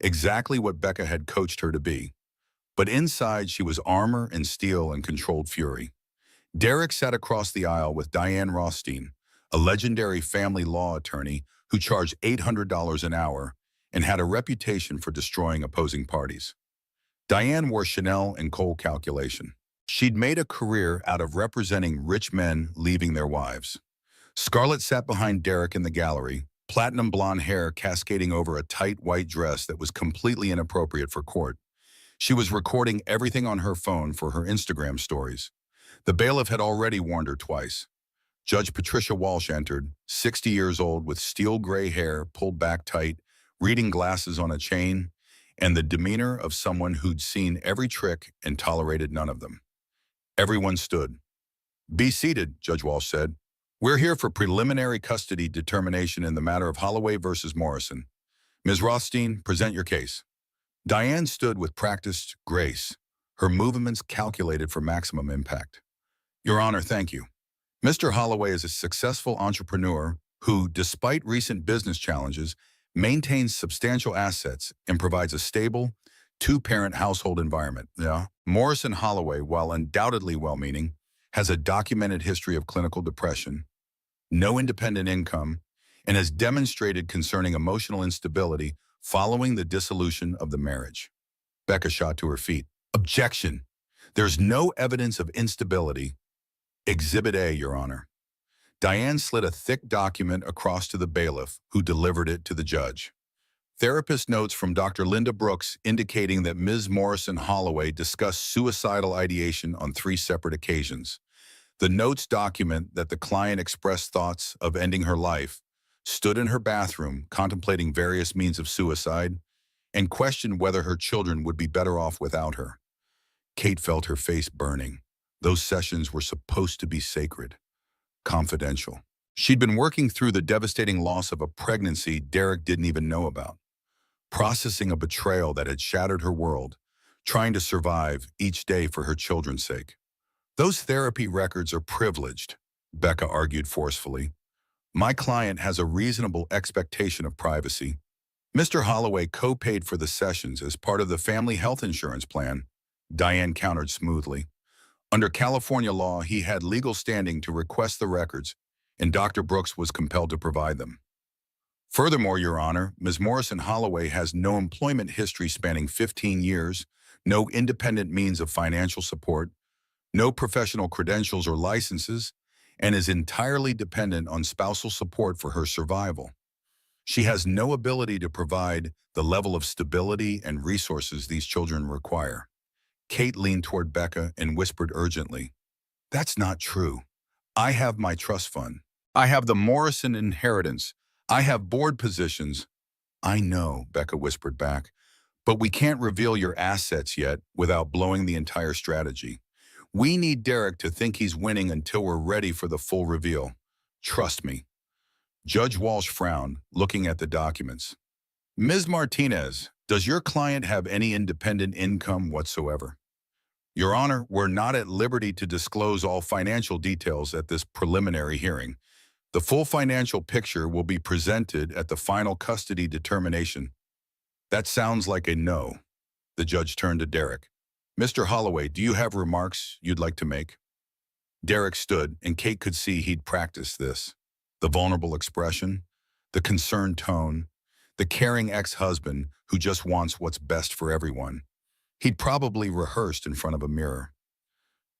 A: Exactly what Becca had coached her to be. But inside she was armor and steel and controlled fury. Derek sat across the aisle with Diane Rothstein, a legendary family law attorney who charged $800 an hour and had a reputation for destroying opposing parties. Diane wore Chanel and Cole calculation. She'd made a career out of representing rich men leaving their wives. Scarlett sat behind Derek in the gallery, platinum blonde hair cascading over a tight white dress that was completely inappropriate for court. She was recording everything on her phone for her Instagram stories. The bailiff had already warned her twice. Judge Patricia Walsh entered, 60 years old with steel gray hair pulled back tight, reading glasses on a chain, and the demeanor of someone who'd seen every trick and tolerated none of them. Everyone stood. "Be seated," Judge Walsh said. "We're here for preliminary custody determination in the matter of Holloway versus Morrison. Ms. Rothstein, present your case." Diane stood with practiced grace, her movements calculated for maximum impact. "Your Honor, thank you. Mr. Holloway is a successful entrepreneur who, despite recent business challenges, maintains substantial assets and provides a stable, 2-parent household environment." Yeah. Morrison Holloway, while undoubtedly well-meaning, has a documented history of clinical depression, no independent income, and has demonstrated concerning emotional instability following the dissolution of the marriage. Becca shot to her feet. "Objection. There's no evidence of instability. Exhibit A, Your Honor." Diane slid a thick document across to the bailiff, who delivered it to the judge. Therapist notes from Dr. Linda Brooks indicating that Ms. Morrison Holloway discussed suicidal ideation on 3 separate occasions. The notes document that the client expressed thoughts of ending her life, stood in her bathroom contemplating various means of suicide, and questioned whether her children would be better off without her. Kate felt her face burning. Those sessions were supposed to be sacred, confidential. She'd been working through the devastating loss of a pregnancy Derek didn't even know about, processing a betrayal that had shattered her world, trying to survive each day for her children's sake. "Those therapy records are privileged," Becca argued forcefully. "My client has a reasonable expectation of privacy. Mr. Holloway co-paid for the sessions as part of the family health insurance plan," Diane countered smoothly. "Under California law, he had legal standing to request the records, and Dr. Brooks was compelled to provide them. Furthermore, Your Honor, Ms. Morrison Holloway has no employment history spanning 15 years, no independent means of financial support, no professional credentials or licenses, and is entirely dependent on spousal support for her survival. She has no ability to provide the level of stability and resources these children require. Kate leaned toward Becca and whispered urgently, "That's not true. I have my trust fund. I have the Morrison inheritance. I have board positions." "I know," Becca whispered back, "but we can't reveal your assets yet without blowing the entire strategy. We need Derek to think he's winning until we're ready for the full reveal. Trust me." Judge Walsh frowned, looking at the documents. "Ms. Martinez, does your client have any independent income whatsoever?" "Your Honor, we're not at liberty to disclose all financial details at this preliminary hearing. The full financial picture will be presented at the final custody determination." "That sounds like a no." The judge turned to Derek. "Mr. Holloway, do you have remarks you'd like to make?" Derek stood, and Kate could see he'd practiced this. The vulnerable expression, the concerned tone, the caring ex-husband who just wants what's best for everyone. He'd probably rehearsed in front of a mirror.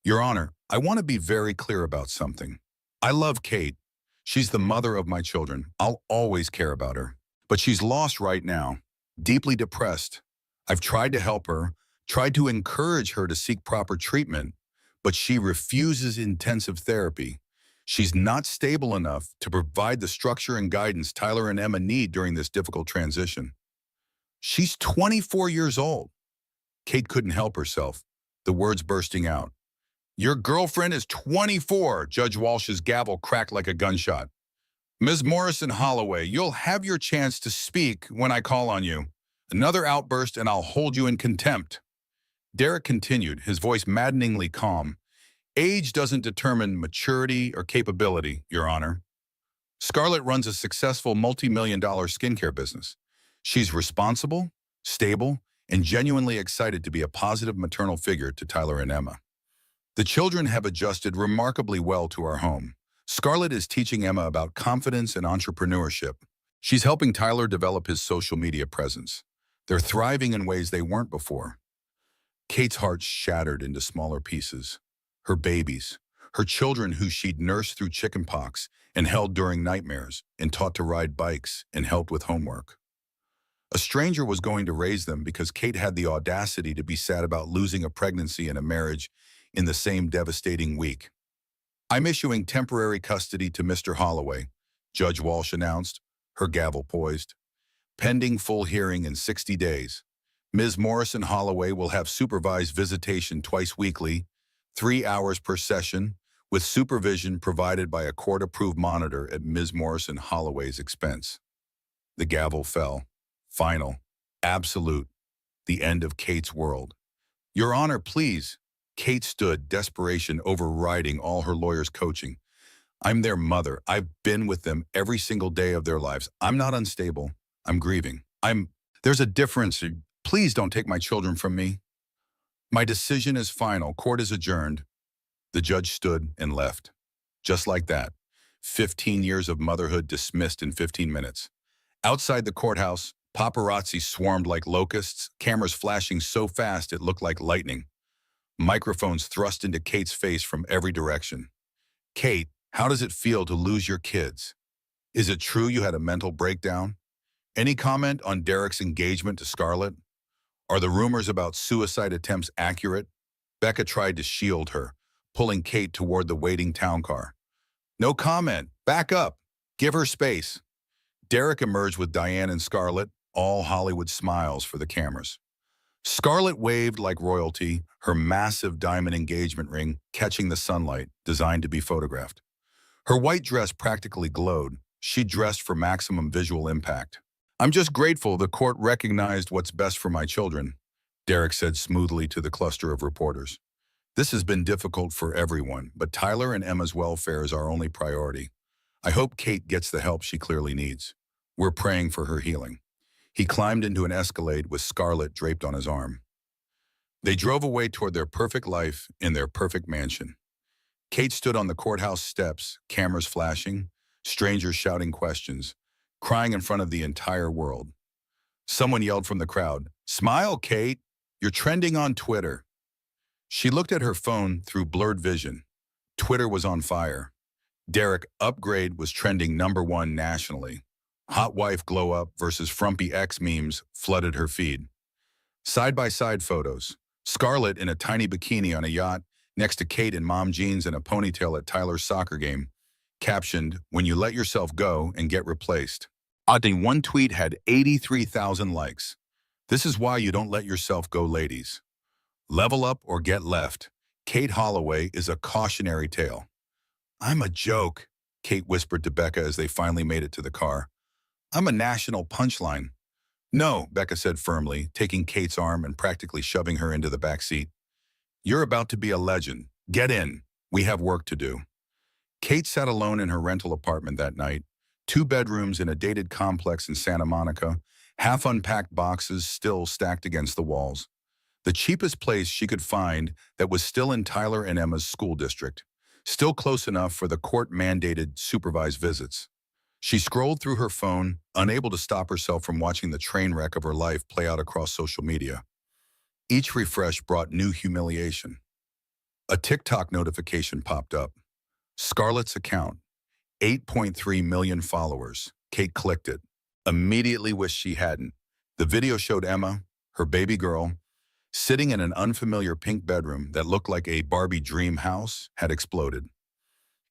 A: "Your Honor, I want to be very clear about something. I love Kate. She's the mother of my children. I'll always care about her. But she's lost right now, deeply depressed. I've tried to help her, tried to encourage her to seek proper treatment, but she refuses intensive therapy. She's not stable enough to provide the structure and guidance Tyler and Emma need during this difficult transition." "She's 24 years old." Kate couldn't help herself, the words bursting out. "Your girlfriend is 24, Judge Walsh's gavel cracked like a gunshot. "Ms. Morrison Holloway, you'll have your chance to speak when I call on you. Another outburst and I'll hold you in contempt." Derek continued, his voice maddeningly calm. "Age doesn't determine maturity or capability, Your Honor. Scarlett runs a successful multi-million-dollar skincare business. She's responsible, stable, and genuinely excited to be a positive maternal figure to Tyler and Emma. The children have adjusted remarkably well to our home. Scarlett is teaching Emma about confidence and entrepreneurship. She's helping Tyler develop his social media presence. They're thriving in ways they weren't before." Kate's heart shattered into smaller pieces. Her babies, her children who she'd nursed through chickenpox and held during nightmares and taught to ride bikes and helped with homework. A stranger was going to raise them because Kate had the audacity to be sad about losing a pregnancy and a marriage in the same devastating week. "I'm issuing temporary custody to Mr. Holloway," Judge Walsh announced, her gavel poised. "Pending full hearing in 60 days. Ms. Morrison Holloway will have supervised visitation twice weekly, 3 hours per session, with supervision provided by a court-approved monitor at Ms. Morrison Holloway's expense." The gavel fell. Final. Absolute. The end of Kate's world. "Your Honor, please." Kate stood, desperation overriding all her lawyer's coaching. "I'm their mother. I've been with them every single day of their lives. I'm not unstable. I'm grieving. There's a difference. Please don't take my children from me." "My decision is final. Court is adjourned." The judge stood and left. Just like that. 15 years of motherhood dismissed in 15 minutes. Outside the courthouse, paparazzi swarmed like locusts, cameras flashing so fast it looked like lightning. Microphones thrust into Kate's face from every direction. "Kate, how does it feel to lose your kids? Is it true you had a mental breakdown? Any comment on Derek's engagement to Scarlett? Are the rumors about suicide attempts accurate?" Becca tried to shield her, pulling Kate toward the waiting town car. "No comment. Back up. Give her space." Derek emerged with Diane and Scarlett, all Hollywood smiles for the cameras. Scarlett waved like royalty, her massive diamond engagement ring catching the sunlight, designed to be photographed. Her white dress practically glowed. She dressed for maximum visual impact. "I'm just grateful the court recognized what's best for my children," Derek said smoothly to the cluster of reporters. "This has been difficult for everyone, but Tyler and Emma's welfare is our only priority. I hope Kate gets the help she clearly needs. We're praying for her healing." He climbed into an Escalade with Scarlett draped on his arm. They drove away toward their perfect life in their perfect mansion. Kate stood on the courthouse steps, cameras flashing, strangers shouting questions, crying in front of the entire world. Someone yelled from the crowd, "Smile, Kate!" You're trending on Twitter. She looked at her phone through blurred vision. Twitter was on fire. Derek Upgrade was trending #1 nationally. Hot wife glow up versus frumpy ex memes flooded her feed. Side-by-side photos. Scarlett in a tiny bikini on a yacht next to Kate in mom jeans and a ponytail at Tyler's soccer game. Captioned, "When you let yourself go and get replaced." Oddly, one tweet had 83,000 likes. This is why you don't let yourself go, ladies. Level up or get left. Kate Holloway is a cautionary tale. "I'm a joke," Kate whispered to Becca as they finally made it to the car. "I'm a national punchline." "No," Becca said firmly, taking Kate's arm and practically shoving her into the back seat. "You're about to be a legend. Get in. We have work to do." Kate sat alone in her rental apartment that night, 2 bedrooms in a dated complex in Santa Monica, half-unpacked boxes still stacked against the walls. The cheapest place she could find that was still in Tyler and Emma's school district, still close enough for the court-mandated supervised visits. She scrolled through her phone, unable to stop herself from watching the train wreck of her life play out across social media. Each refresh brought new humiliation. A TikTok notification popped up. Scarlett's account, 8.3 million followers. Kate clicked it. Immediately wished she hadn't. The video showed Emma, her baby girl, sitting in an unfamiliar pink bedroom that looked like a Barbie dream house had exploded.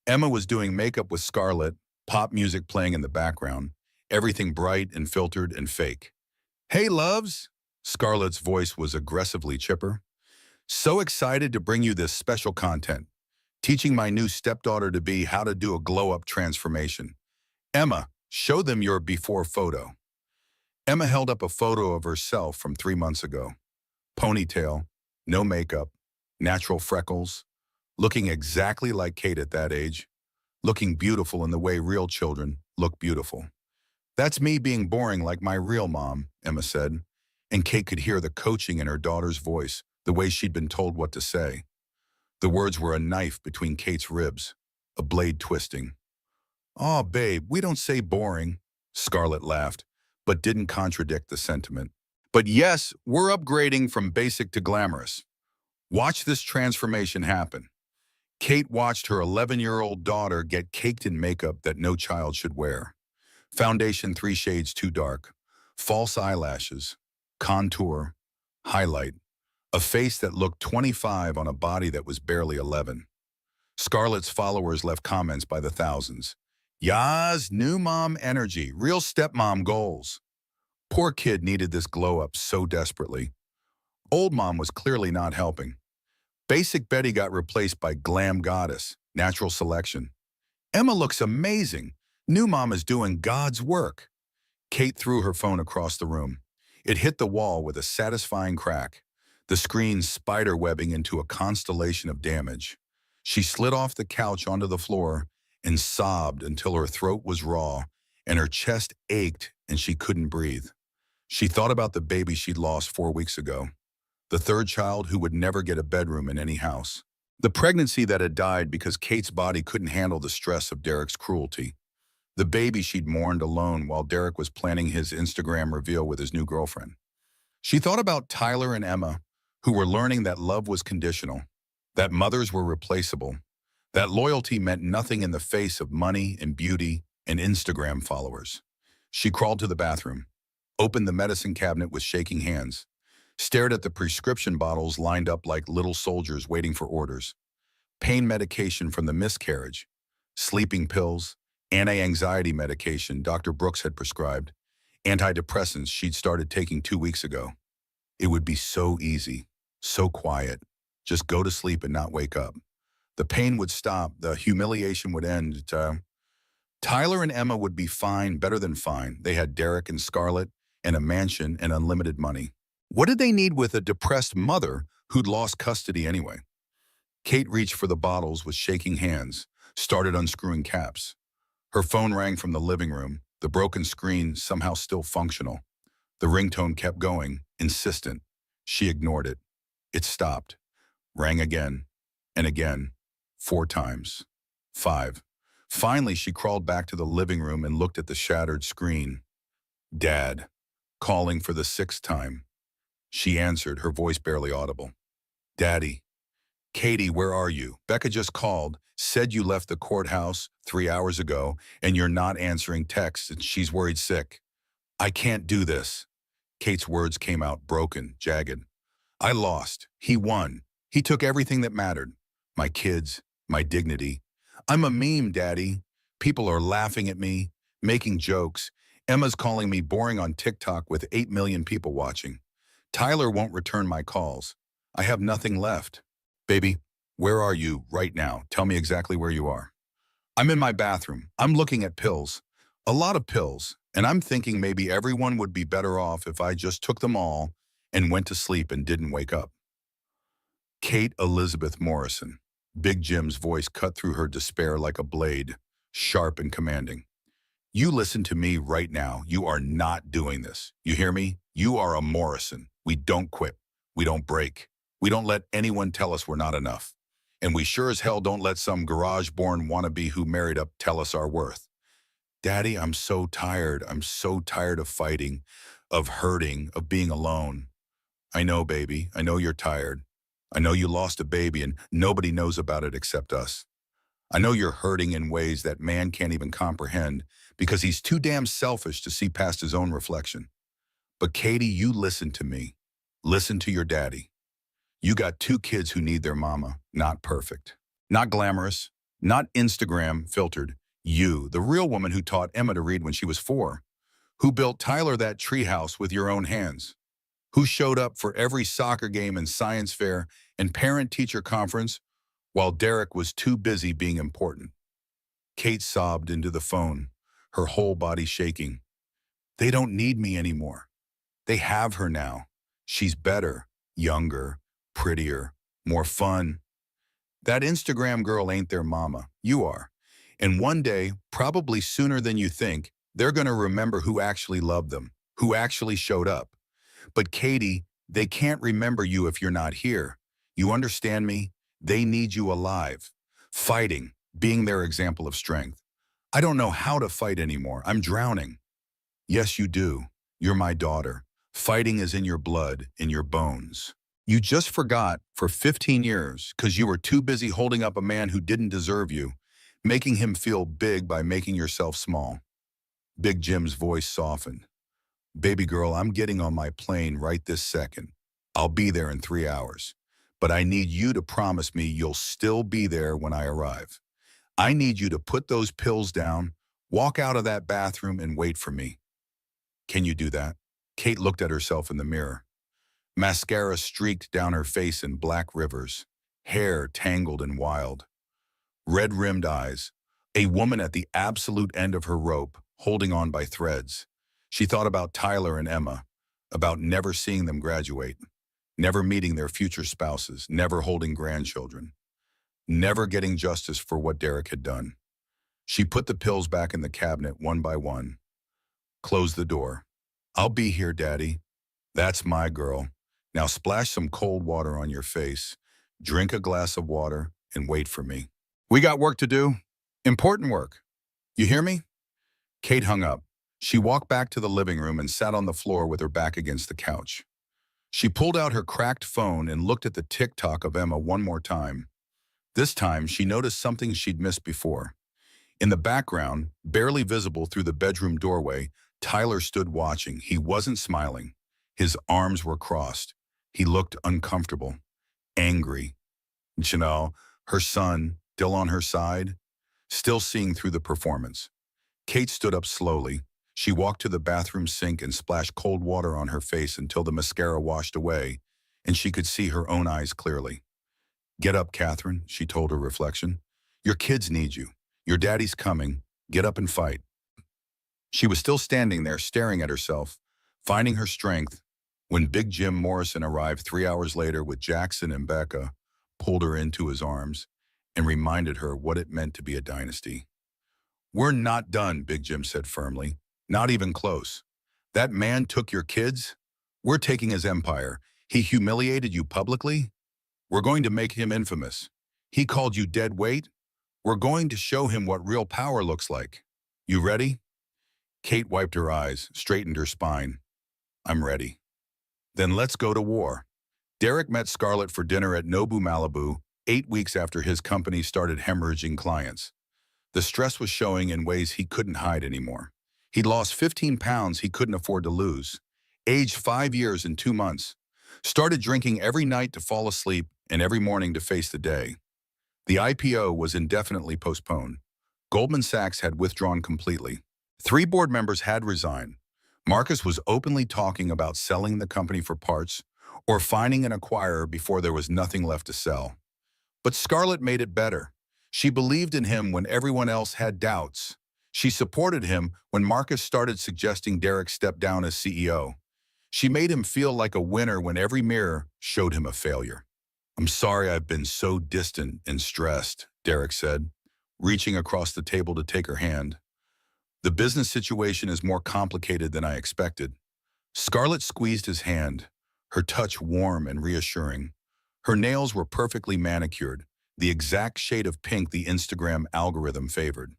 A: Emma was doing makeup with Scarlett, pop music playing in the background, everything bright and filtered and fake. "Hey, loves!" Scarlett's voice was aggressively chipper. "So excited to bring you this special content. Teaching my new stepdaughter-to-be how to do a glow-up transformation. Emma, show them your before photo." Emma held up a photo of herself from 3 months ago. Ponytail, no makeup, natural freckles, looking exactly like Kate at that age, looking beautiful in the way real children look beautiful. "That's me being boring like my real mom," Emma said, and Kate could hear the coaching in her daughter's voice, the way she'd been told what to say. The words were a knife between Kate's ribs, a blade twisting. "Aw, babe, we don't say boring," Scarlett laughed, but didn't contradict the sentiment. "But yes, we're upgrading from basic to glamorous. Watch this transformation happen." Kate watched her 11-year-old daughter get caked in makeup that no child should wear. Foundation 3 shades too dark, false eyelashes, contour, highlight, a face that looked 25 on a body that was barely 11. Scarlett's followers left comments by the thousands. "Yas, new mom energy, real stepmom goals." Poor kid needed this glow-up so desperately. Old mom was clearly not helping. Basic Betty got replaced by glam goddess, natural selection. "Emma looks amazing. New mom is doing God's work." Kate threw her phone across the room. It hit the wall with a satisfying crack, the screen spider-webbing into a constellation of damage. She slid off the couch onto the floor and sobbed until her throat was raw and her chest ached and she couldn't breathe. She thought about the baby she'd lost 4 weeks ago, the third child who would never get a bedroom in any house. The pregnancy that had died because Kate's body couldn't handle the stress of Derek's cruelty. The baby she'd mourned alone while Derek was planning his Instagram reveal with his new girlfriend. She thought about Tyler and Emma, who were learning that love was conditional, that mothers were replaceable, that loyalty meant nothing in the face of money and beauty and Instagram followers. She crawled to the bathroom, opened the medicine cabinet with shaking hands, stared at the prescription bottles lined up like little soldiers waiting for orders. Pain medication from the miscarriage, sleeping pills, anti-anxiety medication Dr. Brooks had prescribed, antidepressants she'd started taking 2 weeks ago. It would be so easy, so quiet. Just go to sleep and not wake up. The pain would stop, the humiliation would end. Tyler and Emma would be fine, better than fine. They had Derek and Scarlett and a mansion and unlimited money. What did they need with a depressed mother who'd lost custody anyway? Kate reached for the bottles with shaking hands, started unscrewing caps. Her phone rang from the living room, the broken screen somehow still functional. The ringtone kept going, insistent. She ignored it. It stopped. Rang again, and again, 4 times. 5. Finally, she crawled back to the living room and looked at the shattered screen. Dad, calling for the 6th time. She answered, her voice barely audible. Daddy. Katie, where are you? Becca just called, said you left the courthouse 3 hours ago, and you're not answering texts, and she's worried sick. I can't do this. Kate's words came out broken, jagged. I lost. He won. He took everything that mattered. My kids, my dignity. I'm a meme, Daddy. People are laughing at me, making jokes. Emma's calling me boring on TikTok with 8 million people watching. Tyler won't return my calls. I have nothing left. Baby, where are you right now? Tell me exactly where you are. I'm in my bathroom. I'm looking at pills. A lot of pills. And I'm thinking maybe everyone would be better off if I just took them all and went to sleep and didn't wake up. Kate Elizabeth Morrison. Big Jim's voice cut through her despair like a blade, sharp and commanding. You listen to me right now. You are not doing this. You hear me? You are a Morrison. We don't quit. We don't break. We don't let anyone tell us we're not enough. And we sure as hell don't let some garage-born wannabe who married up tell us our worth. Daddy, I'm so tired. I'm so tired of fighting, of hurting, of being alone. I know, baby. I know you're tired. I know you lost a baby and nobody knows about it except us. I know you're hurting in ways that man can't even comprehend because he's too damn selfish to see past his own reflection. But Katie, you listen to me. Listen to your daddy. You got 2 kids who need their mama, not perfect, not glamorous, not Instagram filtered. You, the real woman who taught Emma to read when she was 4, who built Tyler that treehouse with your own hands, who showed up for every soccer game and science fair and parent-teacher conference while Derek was too busy being important. Kate sobbed into the phone, her whole body shaking. They don't need me anymore. They have her now. She's better, younger, prettier, more fun. That Instagram girl ain't their mama. You are. And one day, probably sooner than you think, they're going to remember who actually loved them, who actually showed up. But Katie, they can't remember you if you're not here. You understand me? They need you alive, fighting, being their example of strength. I don't know how to fight anymore. I'm drowning. Yes, you do. You're my daughter. Fighting is in your blood, in your bones. You just forgot for 15 years because you were too busy holding up a man who didn't deserve you, making him feel big by making yourself small. Big Jim's voice softened. Baby girl, I'm getting on my plane right this second. I'll be there in 3 hours. But I need you to promise me you'll still be there when I arrive. I need you to put those pills down, walk out of that bathroom and wait for me. Can you do that? Kate looked at herself in the mirror. Mascara streaked down her face in black rivers, hair tangled and wild. Red-rimmed eyes, a woman at the absolute end of her rope, holding on by threads. She thought about Tyler and Emma, about never seeing them graduate, never meeting their future spouses, never holding grandchildren, never getting justice for what Derek had done. She put the pills back in the cabinet one by one, closed the door. I'll be here, Daddy. That's my girl. Now splash some cold water on your face, drink a glass of water, and wait for me. We got work to do. Important work. You hear me? Kate hung up. She walked back to the living room and sat on the floor with her back against the couch. She pulled out her cracked phone and looked at the TikTok of Emma one more time. This time, she noticed something she'd missed before. In the background, barely visible through the bedroom doorway, Tyler stood watching. He wasn't smiling. His arms were crossed. He looked uncomfortable, angry. You know, her son, still on her side, still seeing through the performance. Kate stood up slowly. She walked to the bathroom sink and splashed cold water on her face until the mascara washed away, and she could see her own eyes clearly. Get up, Catherine, she told her reflection. Your kids need you. Your daddy's coming. Get up and fight. She was still standing there staring at herself, finding her strength, when Big Jim Morrison arrived 3 hours later with Jackson and Becca, pulled her into his arms, and reminded her what it meant to be a dynasty. We're not done, Big Jim said firmly. Not even close. That man took your kids? We're taking his empire. He humiliated you publicly? We're going to make him infamous. He called you dead weight? We're going to show him what real power looks like. You ready? Kate wiped her eyes, straightened her spine. I'm ready. Then let's go to war. Derek met Scarlett for dinner at Nobu Malibu 8 weeks after his company started hemorrhaging clients. The stress was showing in ways he couldn't hide anymore. He'd lost 15 pounds he couldn't afford to lose. Aged 5 years and 2 months. Started drinking every night to fall asleep and every morning to face the day. The IPO was indefinitely postponed. Goldman Sachs had withdrawn completely. 3 board members had resigned. Marcus was openly talking about selling the company for parts or finding an acquirer before there was nothing left to sell. But Scarlett made it better. She believed in him when everyone else had doubts. She supported him when Marcus started suggesting Derek step down as CEO. She made him feel like a winner when every mirror showed him a failure. "I'm sorry I've been so distant and stressed," Derek said, reaching across the table to take her hand. "The business situation is more complicated than I expected." Scarlett squeezed his hand, her touch warm and reassuring. Her nails were perfectly manicured, the exact shade of pink the Instagram algorithm favored.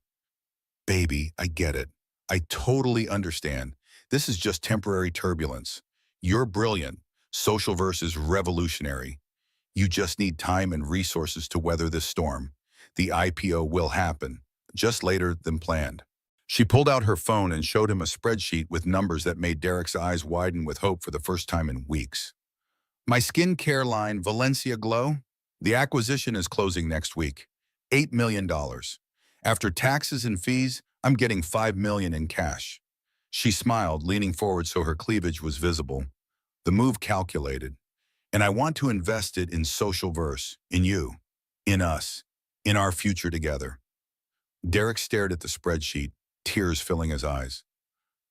A: "Baby, I get it. I totally understand. This is just temporary turbulence. You're brilliant. Social versus revolutionary. You just need time and resources to weather this storm. The IPO will happen, just later than planned." She pulled out her phone and showed him a spreadsheet with numbers that made Derek's eyes widen with hope for the first time in weeks. "My skincare line, Valencia Glow? The acquisition is closing next week. $8 million. After taxes and fees, I'm getting $5 million in cash." She smiled, leaning forward so her cleavage was visible. "The move calculated. And I want to invest it in social verse, in you, in us, in our future together." Derek stared at the spreadsheet, tears filling his eyes.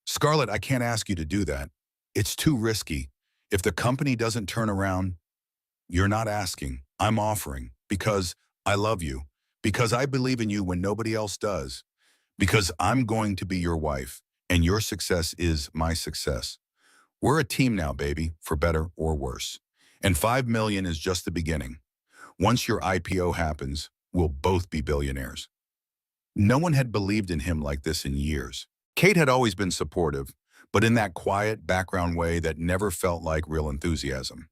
A: "Scarlett, I can't ask you to do that. It's too risky. If the company doesn't turn around..." "You're not asking. I'm offering. Because I love you. Because I believe in you when nobody else does. Because I'm going to be your wife, and your success is my success. We're a team now, baby, for better or worse. And $5 million is just the beginning. Once your IPO happens, we'll both be billionaires." No one had believed in him like this in years. Kate had always been supportive, but in that quiet, background way that never felt like real enthusiasm.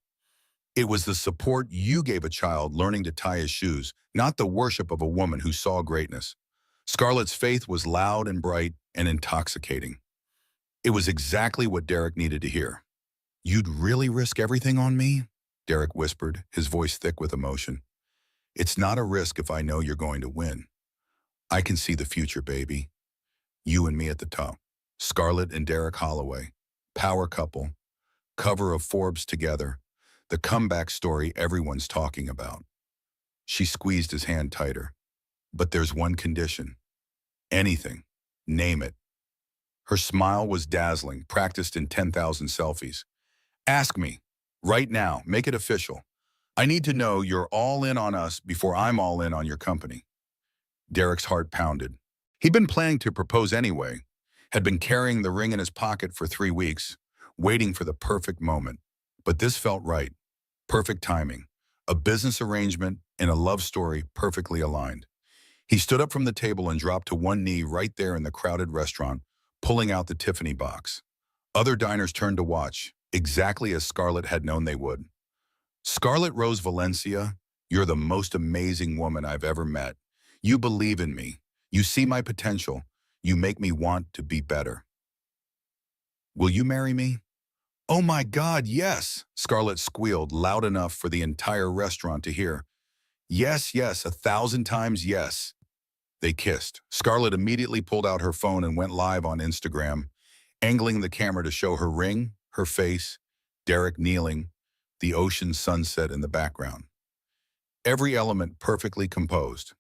A: It was the support you gave a child learning to tie his shoes, not the worship of a woman who saw greatness. Scarlett's faith was loud and bright and intoxicating. It was exactly what Derek needed to hear. "You'd really risk everything on me?" Derek whispered, his voice thick with emotion. "It's not a risk if I know you're going to win. I can see the future, baby. You and me at the top. Scarlett and Derek Holloway. Power couple. Cover of Forbes together. The comeback story everyone's talking about." She squeezed his hand tighter. "But there's one condition. Anything. Name it." Her smile was dazzling, practiced in 10,000 selfies. "Ask me. Right now. Make it official. I need to know you're all in on us before I'm all in on your company." Derek's heart pounded. He'd been planning to propose anyway, had been carrying the ring in his pocket for 3 weeks, waiting for the perfect moment. But this felt right. Perfect timing. A business arrangement and a love story perfectly aligned. He stood up from the table and dropped to one knee right there in the crowded restaurant, pulling out the Tiffany box. Other diners turned to watch, exactly as Scarlett had known they would. "Scarlett Rose Valencia, you're the most amazing woman I've ever met. You believe in me. You see my potential. You make me want to be better. Will you marry me?" "Oh my God, yes!" Scarlett squealed loud enough for the entire restaurant to hear. "Yes, yes, 1,000 times yes." They kissed. Scarlett immediately pulled out her phone and went live on Instagram, angling the camera to show her ring, her face, Derek kneeling, the ocean sunset in the background. Every element perfectly composed.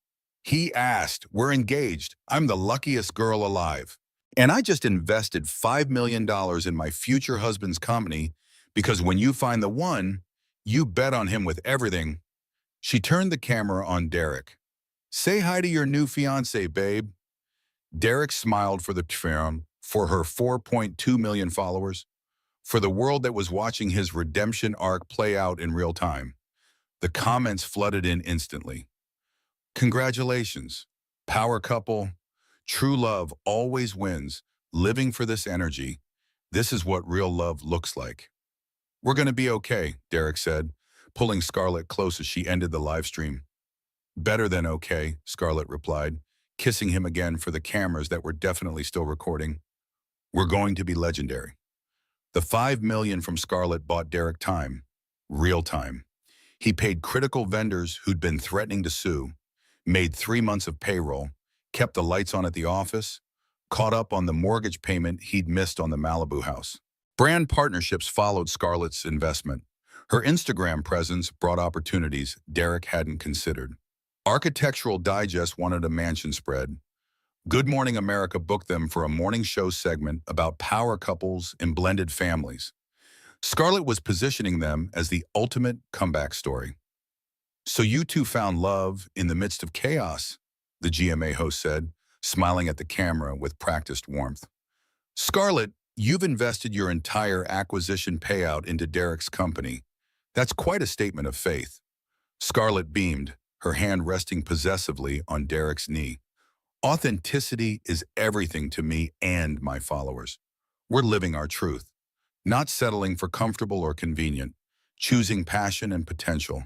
A: "He asked, we're engaged. I'm the luckiest girl alive. And I just invested $5 million in my future husband's company because when you find the one, you bet on him with everything." She turned the camera on Derek. "Say hi to your new fiancé, babe." Derek smiled for the throne, for her 4.2 million followers, for the world that was watching his redemption arc play out in real time. The comments flooded in instantly. "Congratulations. Power couple. True love always wins. Living for this energy. This is what real love looks like." We're going to be okay, Derek said, pulling Scarlett close as she ended the live stream. Better than okay, Scarlett replied, kissing him again for the cameras that were definitely still recording. We're going to be legendary. The $5 million from Scarlett bought Derek time. Real time. He paid critical vendors who'd been threatening to sue, made 3 months of payroll, kept the lights on at the office, caught up on the mortgage payment he'd missed on the Malibu house. Brand partnerships followed Scarlett's investment. Her Instagram presence brought opportunities Derek hadn't considered. Architectural Digest wanted a mansion spread. Good Morning America booked them for a morning show segment about power couples and blended families. Scarlett was positioning them as the ultimate comeback story. So you two found love in the midst of chaos, the GMA host said, smiling at the camera with practiced warmth. Scarlett, you've invested your entire acquisition payout into Derek's company. That's quite a statement of faith. Scarlett beamed, her hand resting possessively on Derek's knee. Authenticity is everything to me and my followers. We're living our truth, not settling for comfortable or convenient, choosing passion and potential.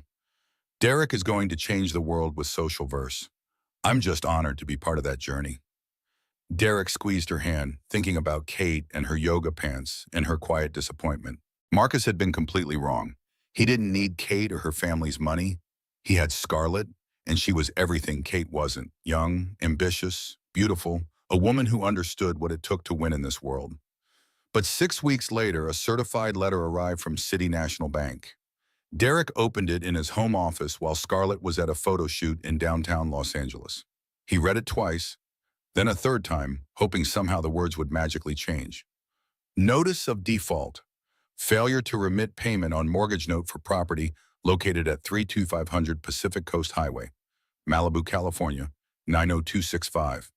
A: Derek is going to change the world with social verse. I'm just honored to be part of that journey. Derek squeezed her hand, thinking about Kate and her yoga pants and her quiet disappointment. Marcus had been completely wrong. He didn't need Kate or her family's money. He had Scarlett, and she was everything Kate wasn't. Young, ambitious, beautiful, a woman who understood what it took to win in this world. But 6 weeks later, a certified letter arrived from City National Bank. Derek opened it in his home office while Scarlett was at a photo shoot in downtown Los Angeles. He read it twice, then a third time, hoping somehow the words would magically change. Notice of default. Failure to remit payment on mortgage note for property located at 32500 Pacific Coast Highway, Malibu, California, 90265.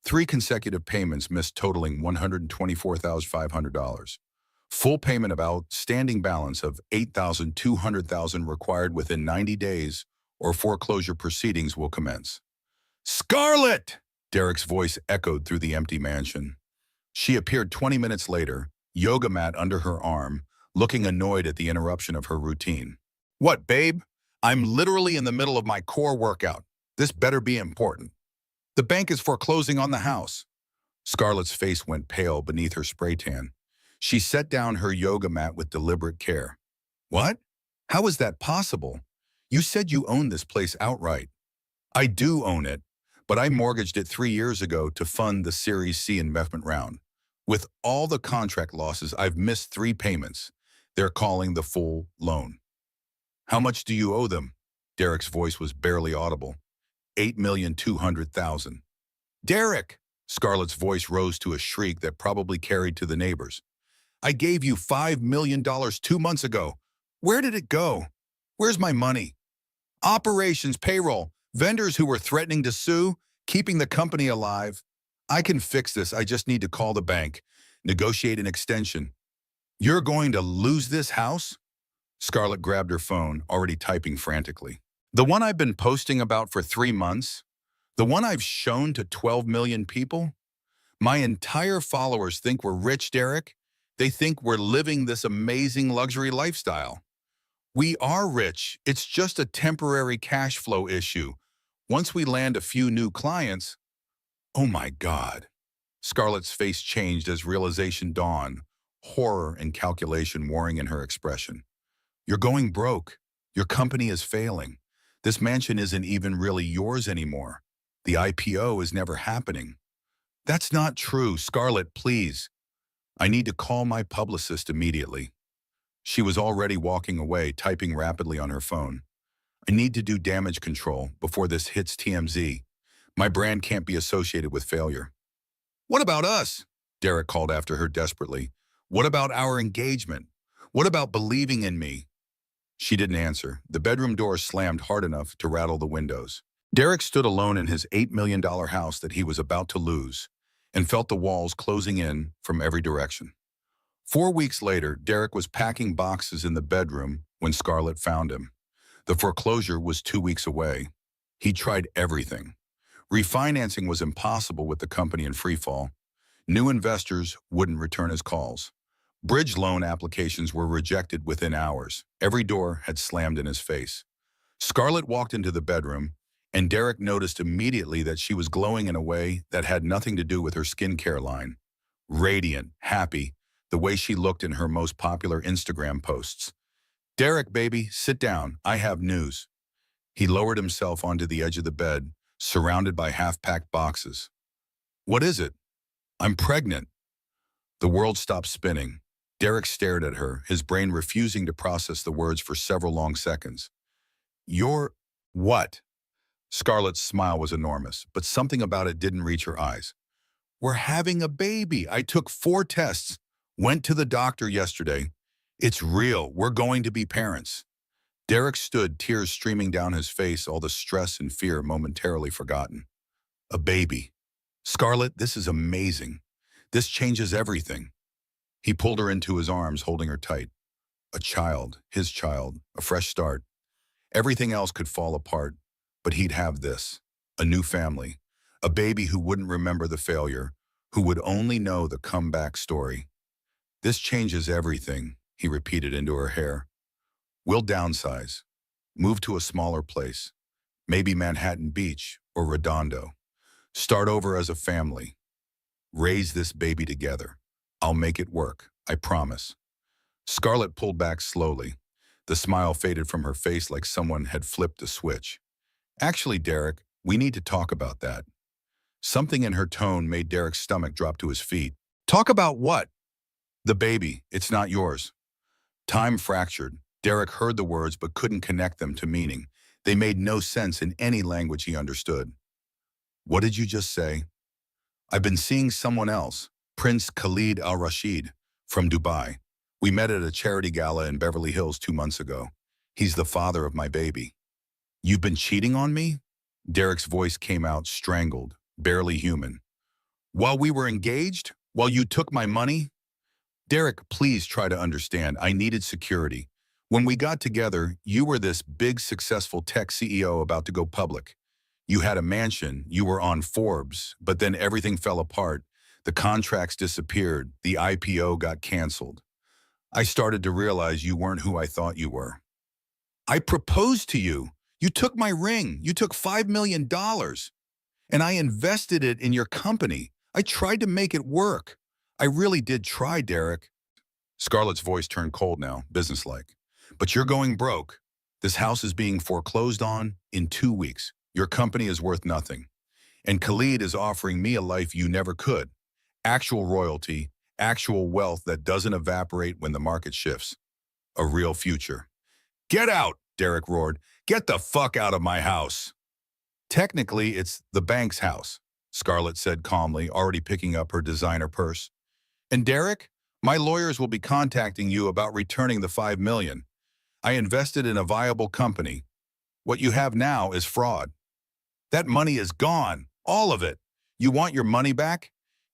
A: 3 consecutive payments missed totaling $124,500. Full payment of outstanding balance of $8,200 required within 90 days or foreclosure proceedings will commence. Scarlett! Derek's voice echoed through the empty mansion. She appeared 20 minutes later, yoga mat under her arm, looking annoyed at the interruption of her routine. What, babe? I'm literally in the middle of my core workout. This better be important. The bank is foreclosing on the house. Scarlett's face went pale beneath her spray tan. She set down her yoga mat with deliberate care. What? How is that possible? You said you own this place outright. I do own it, but I mortgaged it 3 years ago to fund the Series C investment round. With all the contract losses, I've missed 3 payments. They're calling the full loan. How much do you owe them? Derek's voice was barely audible. $8,200,000. Derek! Scarlett's voice rose to a shriek that probably carried to the neighbors. I gave you $5 million 2 months ago. Where did it go? Where's my money? Operations, payroll, vendors who were threatening to sue, keeping the company alive. I can fix this. I just need to call the bank, negotiate an extension. You're going to lose this house? Scarlett grabbed her phone, already typing frantically. The one I've been posting about for 3 months? The one I've shown to 12 million people? My entire followers think we're rich, Derek. They think we're living this amazing luxury lifestyle. We are rich. It's just a temporary cash flow issue. Once we land a few new clients, oh my God. Scarlett's face changed as realization dawned, horror and calculation warring in her expression. You're going broke. Your company is failing. This mansion isn't even really yours anymore. The IPO is never happening. That's not true. Scarlett, please. I need to call my publicist immediately. She was already walking away, typing rapidly on her phone. I need to do damage control before this hits TMZ. My brand can't be associated with failure. What about us? Derek called after her desperately. What about our engagement? What about believing in me? She didn't answer. The bedroom door slammed hard enough to rattle the windows. Derek stood alone in his $8 million house that he was about to lose and felt the walls closing in from every direction. 4 weeks later, Derek was packing boxes in the bedroom when Scarlett found him. The foreclosure was 2 weeks away. He tried everything. Refinancing was impossible with the company in freefall. New investors wouldn't return his calls. Bridge loan applications were rejected within hours. Every door had slammed in his face. Scarlett walked into the bedroom, and Derek noticed immediately that she was glowing in a way that had nothing to do with her skincare line. Radiant, happy, the way she looked in her most popular Instagram posts. "Derek, baby, sit down. I have news." He lowered himself onto the edge of the bed, surrounded by half-packed boxes. "What is it?" "I'm pregnant." The world stopped spinning. Derek stared at her, his brain refusing to process the words for several long seconds. "You're what?" Scarlett's smile was enormous, but something about it didn't reach her eyes. "We're having a baby. I took 4 tests, went to the doctor yesterday. It's real. We're going to be parents." Derek stood, tears streaming down his face, all the stress and fear momentarily forgotten. "A baby. Scarlett, this is amazing. This changes everything." He pulled her into his arms, holding her tight. A child, his child, a fresh start. Everything else could fall apart, but he'd have this. A new family. A baby who wouldn't remember the failure, who would only know the comeback story. "This changes everything," he repeated into her hair. "We'll downsize. Move to a smaller place. Maybe Manhattan Beach or Redondo. Start over as a family. Raise this baby together. I'll make it work, I promise." Scarlett pulled back slowly. The smile faded from her face like someone had flipped a switch. "Actually, Derek, we need to talk about that." Something in her tone made Derek's stomach drop to his feet. "Talk about what?" "The baby. It's not yours." Time fractured. Derek heard the words but couldn't connect them to meaning. They made no sense in any language he understood. "What did you just say?" "I've been seeing someone else, Prince Khalid al-Rashid, from Dubai. We met at a charity gala in Beverly Hills 2 months ago. He's the father of my baby." "You've been cheating on me?" Derek's voice came out strangled, barely human. "While we were engaged? While you took my money?" "Derek, please try to understand. I needed security. When we got together, you were this big, successful tech CEO about to go public. You had a mansion, you were on Forbes, but then everything fell apart. The contracts disappeared, the IPO got canceled. I started to realize you weren't who I thought you were. I proposed to you. You took my ring. You took $5 million. And I invested it in your company. I tried to make it work. I really did try, Derek." Scarlett's voice turned cold now, businesslike. "But you're going broke. This house is being foreclosed on in 2 weeks. Your company is worth nothing. And Khalid is offering me a life you never could. Actual royalty, actual wealth that doesn't evaporate when the market shifts. A real future." "Get out," Derek roared. "Get the fuck out of my house." "Technically, it's the bank's house," Scarlett said calmly, already picking up her designer purse. "And Derek, my lawyers will be contacting you about returning the $5 million. I invested in a viable company. What you have now is fraud. That money is gone, all of it. You want your money back?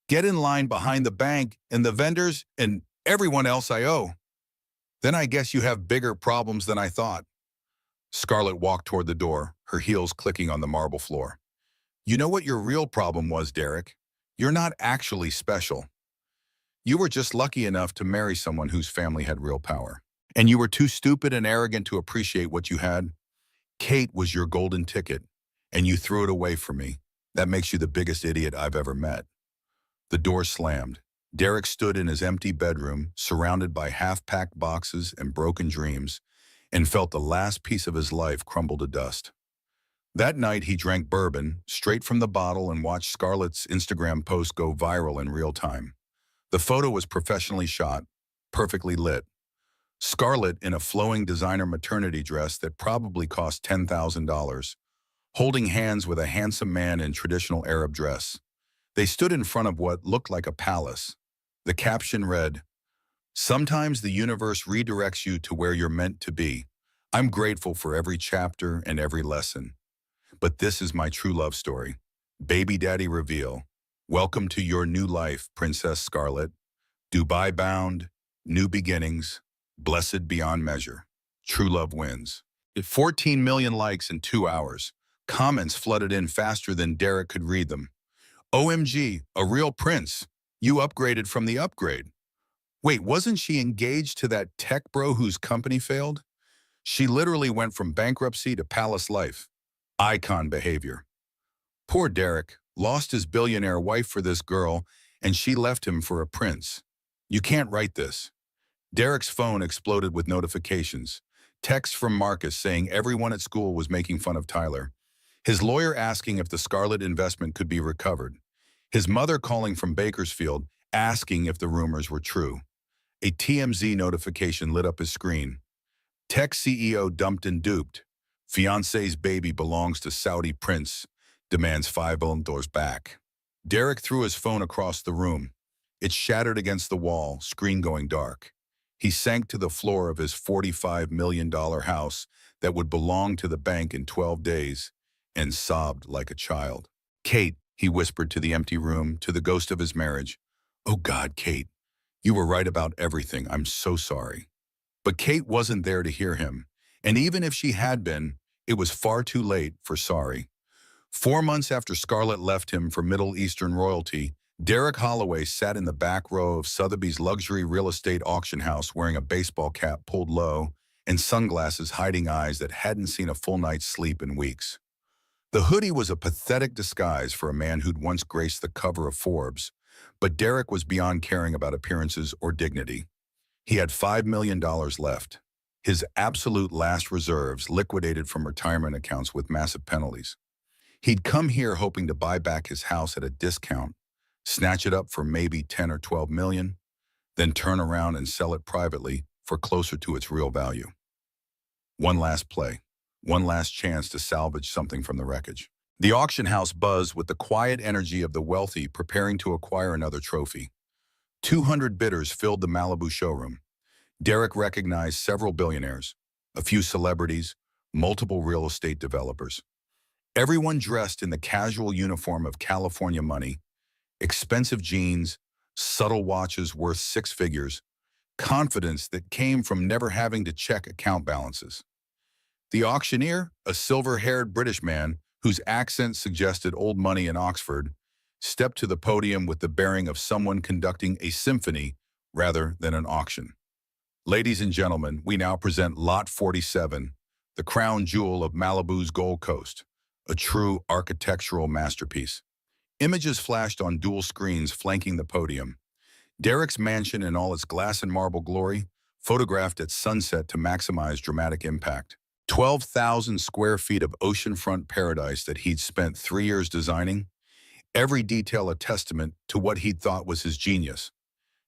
A: Get in line behind the bank and the vendors and everyone else I owe. Then I guess you have bigger problems than I thought." Scarlett walked toward the door, her heels clicking on the marble floor. "You know what your real problem was, Derek? You're not actually special. You were just lucky enough to marry someone whose family had real power. And you were too stupid and arrogant to appreciate what you had. Kate was your golden ticket, and you threw it away for me. That makes you the biggest idiot I've ever met." The door slammed. Derek stood in his empty bedroom, surrounded by half-packed boxes and broken dreams, and felt the last piece of his life crumble to dust. That night, he drank bourbon, straight from the bottle, and watched Scarlett's Instagram post go viral in real time. The photo was professionally shot, perfectly lit. Scarlett in a flowing designer maternity dress that probably cost $10,000, holding hands with a handsome man in traditional Arab dress. They stood in front of what looked like a palace. The caption read, "Sometimes the universe redirects you to where you're meant to be. I'm grateful for every chapter and every lesson. But this is my true love story. Baby daddy reveal. Welcome to your new life, Princess Scarlett. Dubai bound, new beginnings, blessed beyond measure. True love wins." 14 million likes in 2 hours. Comments flooded in faster than Derek could read them. "OMG, a real prince. You upgraded from the upgrade. Wait, wasn't she engaged to that tech bro whose company failed? She literally went from bankruptcy to palace life. Icon behavior. Poor Derek lost his billionaire wife for this girl, and she left him for a prince. You can't write this. Derek's phone exploded with notifications. Text from Marcus saying everyone at school was making fun of Tyler. His lawyer asking if the Scarlet investment could be recovered. His mother calling from Bakersfield, asking if the rumors were true. A TMZ notification lit up his screen. Tech CEO dumped and duped. Fiancé's baby belongs to Saudi prince. Demands $5 billion back. Derek threw his phone across the room. It shattered against the wall, screen going dark. He sank to the floor of his $45 million house that would belong to the bank in 12 days and sobbed like a child. Kate, he whispered to the empty room, to the ghost of his marriage. Oh God, Kate, you were right about everything. I'm so sorry. But Kate wasn't there to hear him. And even if she had been, it was far too late for sorry. 4 months after Scarlett left him for Middle Eastern royalty, Derek Holloway sat in the back row of Sotheby's luxury real estate auction house wearing a baseball cap pulled low and sunglasses hiding eyes that hadn't seen a full night's sleep in weeks. The hoodie was a pathetic disguise for a man who'd once graced the cover of Forbes, but Derek was beyond caring about appearances or dignity. He had $5 million left, his absolute last reserves liquidated from retirement accounts with massive penalties. He'd come here hoping to buy back his house at a discount, snatch it up for maybe 10 or 12 million, then turn around and sell it privately for closer to its real value. One last play, one last chance to salvage something from the wreckage. The auction house buzzed with the quiet energy of the wealthy preparing to acquire another trophy. 200 bidders filled the Malibu showroom. Derek recognized several billionaires, a few celebrities, multiple real estate developers. Everyone dressed in the casual uniform of California money, expensive jeans, subtle watches worth 6 figures, confidence that came from never having to check account balances. The auctioneer, a silver-haired British man whose accent suggested old money in Oxford, stepped to the podium with the bearing of someone conducting a symphony rather than an auction. Ladies and gentlemen, we now present Lot 47, the crown jewel of Malibu's Gold Coast, a true architectural masterpiece. Images flashed on dual screens flanking the podium. Derek's mansion in all its glass and marble glory, photographed at sunset to maximize dramatic impact. 12,000 square feet of oceanfront paradise that he'd spent 3 years designing, every detail a testament to what he'd thought was his genius.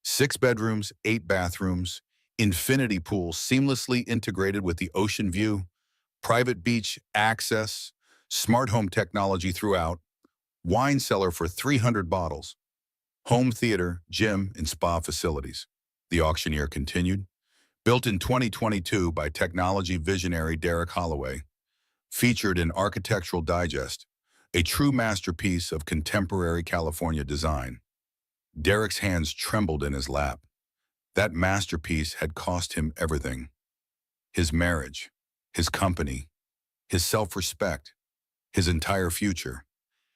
A: 6 bedrooms, 8 bathrooms, infinity pool seamlessly integrated with the ocean view, private beach access, smart home technology throughout, wine cellar for 300 bottles, home theater, gym, and spa facilities. The auctioneer continued. Built in 2022 by technology visionary Derek Holloway, featured in Architectural Digest, a true masterpiece of contemporary California design. Derek's hands trembled in his lap. That masterpiece had cost him everything. His marriage, his company, his self-respect, his entire future.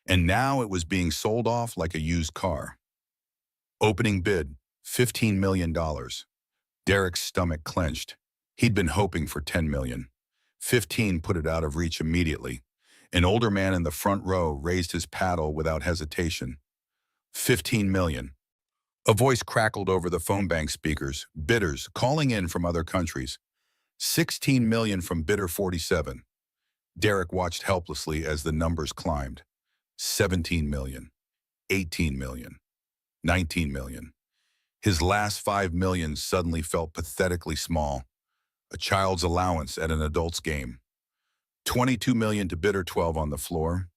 A: And now it was being sold off like a used car. Opening bid, $15 million. Derek's stomach clenched. He'd been hoping for 10 million. 15 put it out of reach immediately. An older man in the front row raised his paddle without hesitation. 15 million. A voice crackled over the phone bank speakers, bidders calling in from other countries. 16 million from bidder 47. Derek watched helplessly as the numbers climbed. 17 million, 18 million, 19 million. His last 5 million suddenly felt pathetically small, a child's allowance at an adult's game. 22 million to bidder 12 on the floor,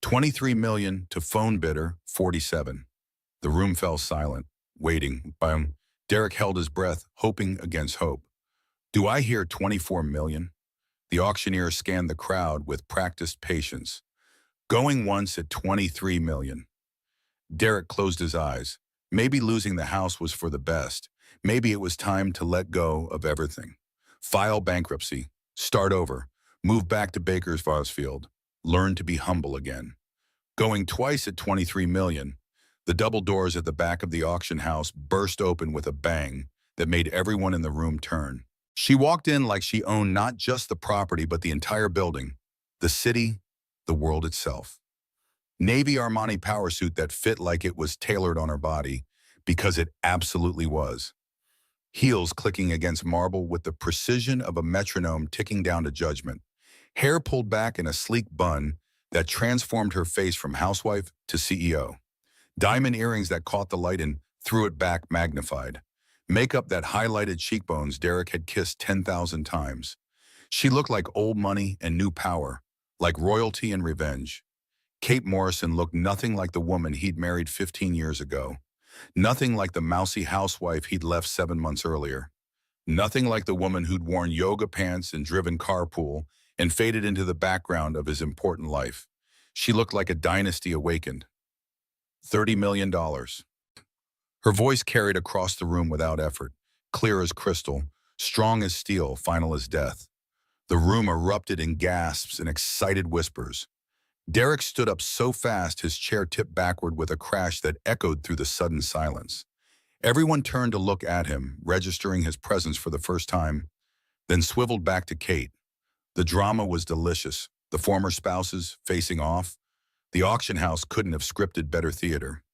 A: 23 million to phone bidder 47. The room fell silent, waiting. Derek held his breath, hoping against hope. Do I hear 24 million? The auctioneer scanned the crowd with practiced patience. Going once at 23 million. Derek closed his eyes. Maybe losing the house was for the best. Maybe it was time to let go of everything. File bankruptcy, start over, move back to Bakersfield, learn to be humble again. Going twice at 23 million. The double doors at the back of the auction house burst open with a bang that made everyone in the room turn. She walked in like she owned not just the property but the entire building, the city, the world itself. Navy Armani power suit that fit like it was tailored on her body, because it absolutely was. Heels clicking against marble with the precision of a metronome ticking down to judgment. Hair pulled back in a sleek bun that transformed her face from housewife to CEO. Diamond earrings that caught the light and threw it back magnified. Makeup that highlighted cheekbones Derek had kissed 10,000 times. She looked like old money and new power, like royalty and revenge. Kate Morrison looked nothing like the woman he'd married 15 years ago. Nothing like the mousy housewife he'd left 7 months earlier. Nothing like the woman who'd worn yoga pants and driven carpool and faded into the background of his important life. She looked like a dynasty awakened. $30 million. Her voice carried across the room without effort, clear as crystal, strong as steel, final as death. The room erupted in gasps and excited whispers. Derek stood up so fast his chair tipped backward with a crash that echoed through the sudden silence. Everyone turned to look at him, registering his presence for the first time, then swiveled back to Kate. The drama was delicious, the former spouses facing off. The auction house couldn't have scripted better theater.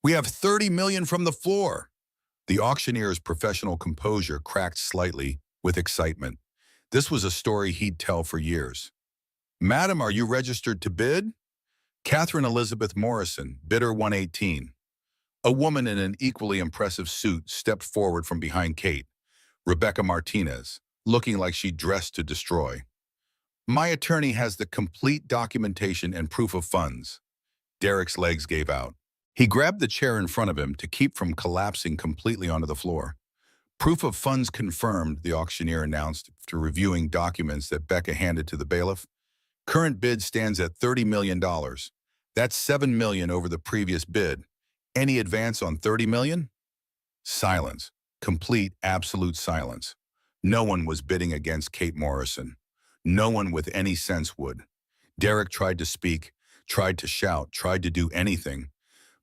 A: "We have 30 million from the floor." The auctioneer's professional composure cracked slightly with excitement. This was a story he'd tell for years. "Madam, are you registered to bid?" Catherine Elizabeth Morrison, bidder 118. A woman in an equally impressive suit stepped forward from behind Kate, Rebecca Martinez, looking like she dressed to destroy. "My attorney has the complete documentation and proof of funds." Derek's legs gave out. He grabbed the chair in front of him to keep from collapsing completely onto the floor. "Proof of funds confirmed," the auctioneer announced after reviewing documents that Becca handed to the bailiff. "Current bid stands at $30 million. That's $7 million over the previous bid. Any advance on $30 million?" Silence. Complete, absolute silence. No one was bidding against Kate Morrison. No one with any sense would. Derek tried to speak, tried to shout, tried to do anything,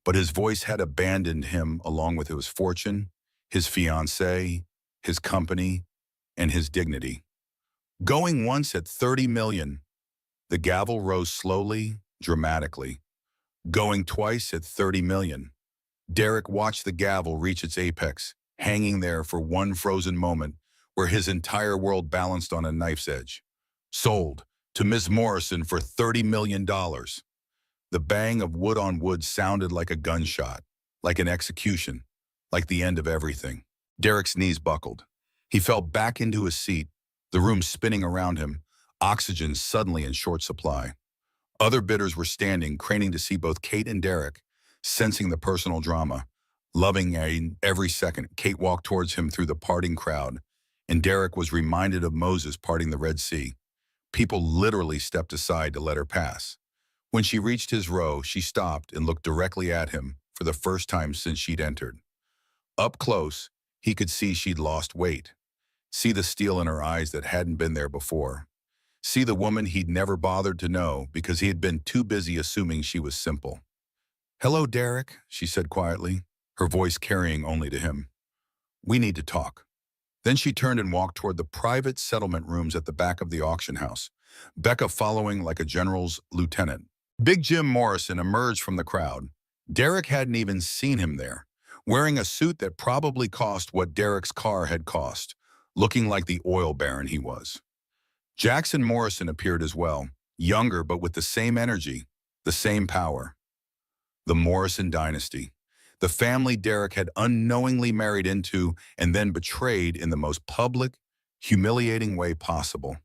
A: but his voice had abandoned him along with his fortune, his fiancée, his company, and his dignity. Going once at $30 million, the gavel rose slowly, dramatically. Going twice at $30 million. Derek watched the gavel reach its apex, hanging there for one frozen moment where his entire world balanced on a knife's edge. "Sold to Miss Morrison for $30 million. The bang of wood on wood sounded like a gunshot, like an execution, like the end of everything. Derek's knees buckled. He fell back into his seat, the room spinning around him, oxygen suddenly in short supply. Other bidders were standing, craning to see both Kate and Derek, sensing the personal drama. Loving every second, Kate walked towards him through the parting crowd, and Derek was reminded of Moses parting the Red Sea. People literally stepped aside to let her pass. When she reached his row, she stopped and looked directly at him for the first time since she'd entered. Up close, he could see she'd lost weight. See the steel in her eyes that hadn't been there before. See the woman he'd never bothered to know because he had been too busy assuming she was simple. "Hello, Derek," she said quietly, her voice carrying only to him. "We need to talk." Then she turned and walked toward the private settlement rooms at the back of the auction house, Becca following like a general's lieutenant. Big Jim Morrison emerged from the crowd. Derek hadn't even seen him there, wearing a suit that probably cost what Derek's car had cost, looking like the oil baron he was. Jackson Morrison appeared as well, younger but with the same energy, the same power. The Morrison dynasty. The family Derek had unknowingly married into and then betrayed in the most public, humiliating way possible.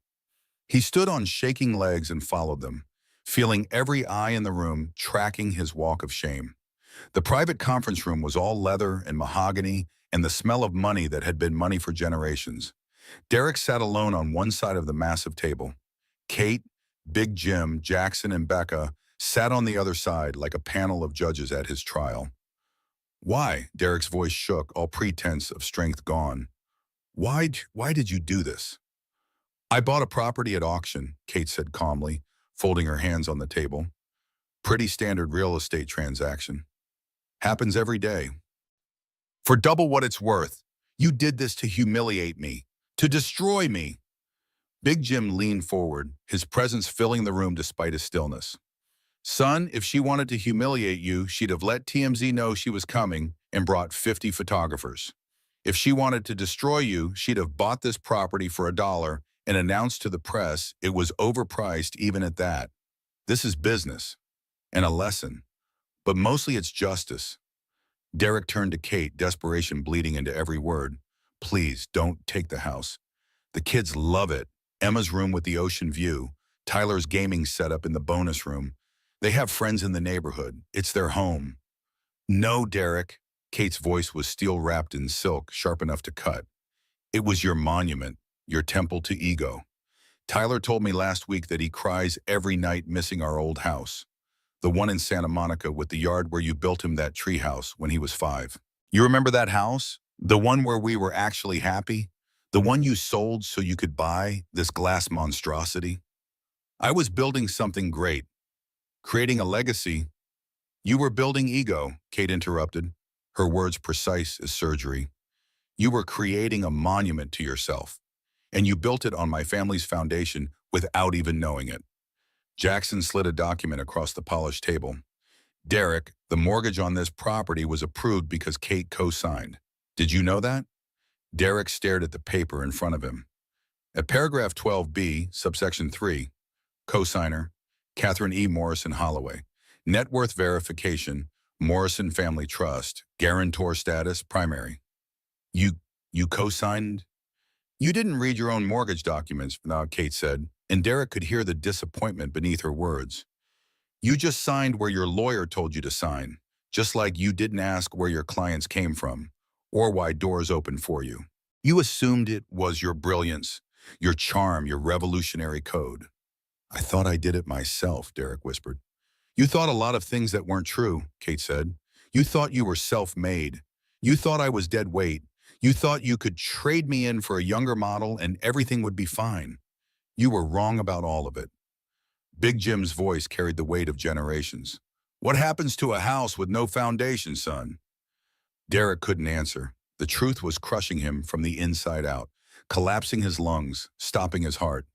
A: He stood on shaking legs and followed them, feeling every eye in the room tracking his walk of shame. The private conference room was all leather and mahogany and the smell of money that had been money for generations. Derek sat alone on one side of the massive table. Kate, Big Jim, Jackson, and Becca sat on the other side like a panel of judges at his trial. "Why?" Derek's voice shook, all pretense of strength gone. Why did you do this?" "I bought a property at auction," Kate said calmly, folding her hands on the table. "Pretty standard real estate transaction." Happens every day. For double what it's worth, you did this to humiliate me, to destroy me. Big Jim leaned forward, his presence filling the room despite his stillness. Son, if she wanted to humiliate you, she'd have let TMZ know she was coming and brought 50 photographers. If she wanted to destroy you, she'd have bought this property for $1 and announced to the press it was overpriced even at that. This is business and a lesson, but mostly it's justice. Derek turned to Kate, desperation bleeding into every word. Please, don't take the house. The kids love it. Emma's room with the ocean view, Tyler's gaming setup in the bonus room. They have friends in the neighborhood. It's their home. No, Derek. Kate's voice was steel-wrapped in silk, sharp enough to cut. It was your monument, your temple to ego. Tyler told me last week that he cries every night missing our old house. The one in Santa Monica with the yard where you built him that treehouse when he was 5. You remember that house? The one where we were actually happy? The one you sold so you could buy this glass monstrosity? I was building something great, creating a legacy. You were building ego, Kate interrupted, her words precise as surgery. You were creating a monument to yourself, and you built it on my family's foundation without even knowing it. Jackson slid a document across the polished table. Derek, the mortgage on this property was approved because Kate co-signed. Did you know that? Derek stared at the paper in front of him. At paragraph 12B, subsection 3, co-signer, Catherine E. Morrison Holloway. Net worth verification, Morrison Family Trust, guarantor status, primary. You co-signed? You didn't read your own mortgage documents, Kate said, and Derek could hear the disappointment beneath her words. You just signed where your lawyer told you to sign, just like you didn't ask where your clients came from, or why doors opened for you. You assumed it was your brilliance, your charm, your revolutionary code. I thought I did it myself, Derek whispered. You thought a lot of things that weren't true, Kate said. You thought you were self-made. You thought I was dead weight. You thought you could trade me in for a younger model and everything would be fine. You were wrong about all of it. Big Jim's voice carried the weight of generations. What happens to a house with no foundation, son? Derek couldn't answer. The truth was crushing him from the inside out, collapsing his lungs, stopping his heart.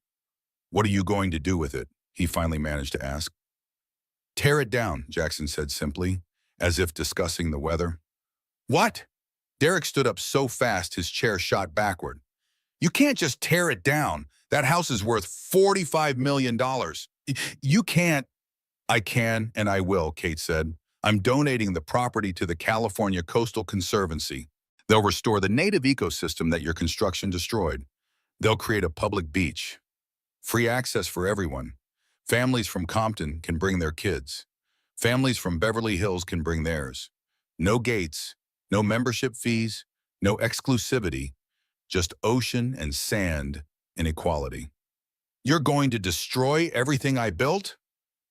A: What are you going to do with it? He finally managed to ask. Tear it down, Jackson said simply, as if discussing the weather. What? Derek stood up so fast his chair shot backward. You can't just tear it down. That house is worth $45 million. You can't. I can and I will, Kate said. I'm donating the property to the California Coastal Conservancy. They'll restore the native ecosystem that your construction destroyed. They'll create a public beach. Free access for everyone. Families from Compton can bring their kids. Families from Beverly Hills can bring theirs. No gates, no membership fees, no exclusivity, just ocean and sand and equality. You're going to destroy everything I built?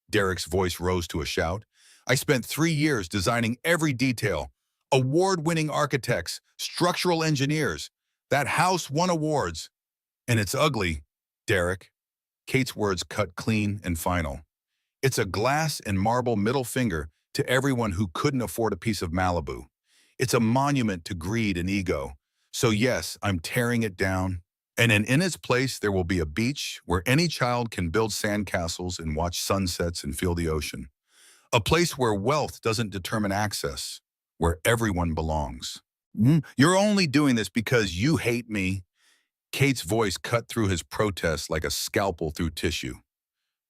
A: Derek's voice rose to a shout. I spent 3 years designing every detail. Award-winning architects, structural engineers. That house won awards. And it's ugly, Derek. Kate's words cut clean and final. It's a glass and marble middle finger to everyone who couldn't afford a piece of Malibu. It's a monument to greed and ego. So yes, I'm tearing it down. And in its place, there will be a beach where any child can build sandcastles and watch sunsets and feel the ocean. A place where wealth doesn't determine access, where everyone belongs. You're only doing this because you hate me. Kate's voice cut through his protest like a scalpel through tissue.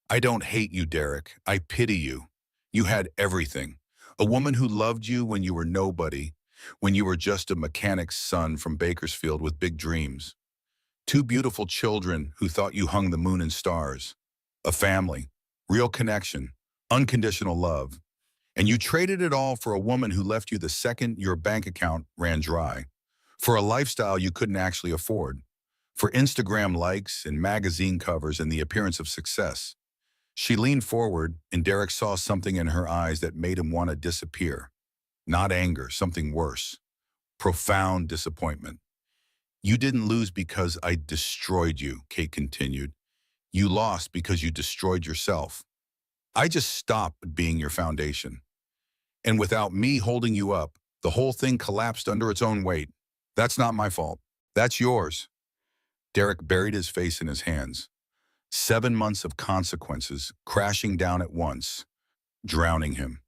A: I don't hate you, Derek. I pity you. You had everything. A woman who loved you when you were nobody, when you were just a mechanic's son from Bakersfield with big dreams. 2 beautiful children who thought you hung the moon and stars. A family, real connection, unconditional love. And you traded it all for a woman who left you the second your bank account ran dry. For a lifestyle you couldn't actually afford. For Instagram likes and magazine covers and the appearance of success. She leaned forward, and Derek saw something in her eyes that made him want to disappear. Not anger, something worse. Profound disappointment. You didn't lose because I destroyed you, Kate continued. You lost because you destroyed yourself. I just stopped being your foundation. And without me holding you up, the whole thing collapsed under its own weight. That's not my fault. That's yours. Derek buried his face in his hands. 7 months of consequences crashing down at once, drowning him.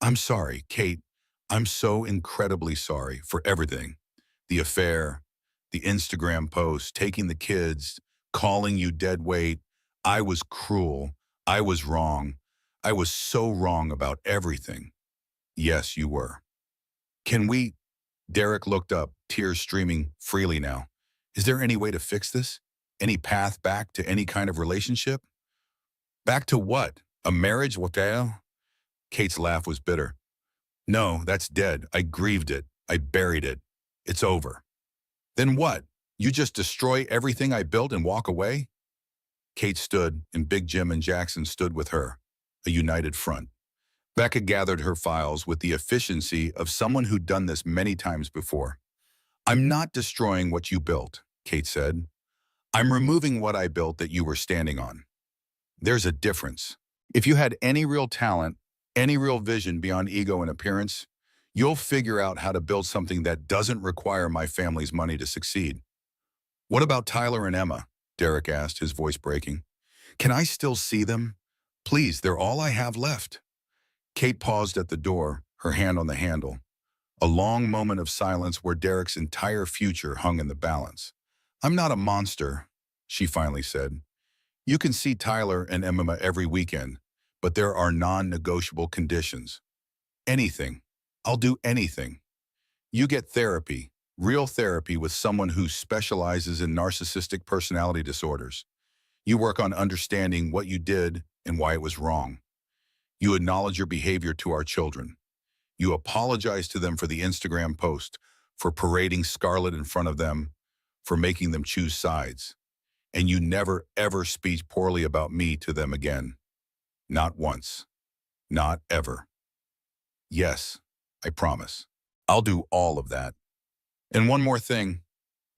A: I'm sorry, Kate. I'm so incredibly sorry for everything. The affair, the Instagram post, taking the kids, calling you dead weight. I was cruel. I was wrong. I was so wrong about everything. Yes, you were. Can we? Derek looked up, tears streaming freely now. Is there any way to fix this? Any path back to any kind of relationship? Back to what? A marriage? What the hell? Kate's laugh was bitter. No, that's dead. I grieved it. I buried it. It's over. Then what? You just destroy everything I built and walk away? Kate stood, and Big Jim and Jackson stood with her, a united front. Becca gathered her files with the efficiency of someone who'd done this many times before. I'm not destroying what you built, Kate said. I'm removing what I built that you were standing on. There's a difference. If you had any real talent, any real vision beyond ego and appearance, you'll figure out how to build something that doesn't require my family's money to succeed. What about Tyler and Emma? Derek asked, his voice breaking. Can I still see them? Please, they're all I have left. Kate paused at the door, her hand on the handle. A long moment of silence where Derek's entire future hung in the balance. I'm not a monster, she finally said. You can see Tyler and Emma every weekend, but there are non-negotiable conditions. Anything. I'll do anything. You get therapy, real therapy with someone who specializes in narcissistic personality disorders. You work on understanding what you did and why it was wrong. You acknowledge your behavior to our children. You apologize to them for the Instagram post, for parading Scarlett in front of them, for making them choose sides. And you never, ever speak poorly about me to them again. Not once. Not ever. Yes, I promise. I'll do all of that. And one more thing.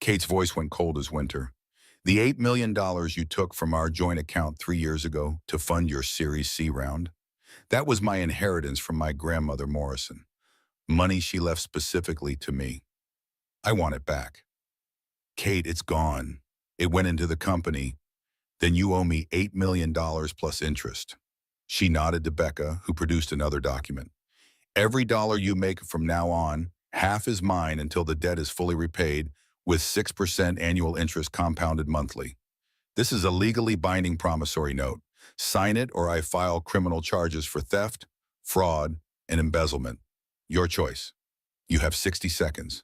A: Kate's voice went cold as winter. The $8 million you took from our joint account 3 years ago to fund your Series C round, that was my inheritance from my grandmother Morrison. Money she left specifically to me. I want it back. Kate, it's gone. It went into the company. Then you owe me $8 million plus interest. She nodded to Becca, who produced another document. Every dollar you make from now on, half is mine until the debt is fully repaid, with 6% annual interest compounded monthly. This is a legally binding promissory note. Sign it or I file criminal charges for theft, fraud, and embezzlement. Your choice. You have 60 seconds.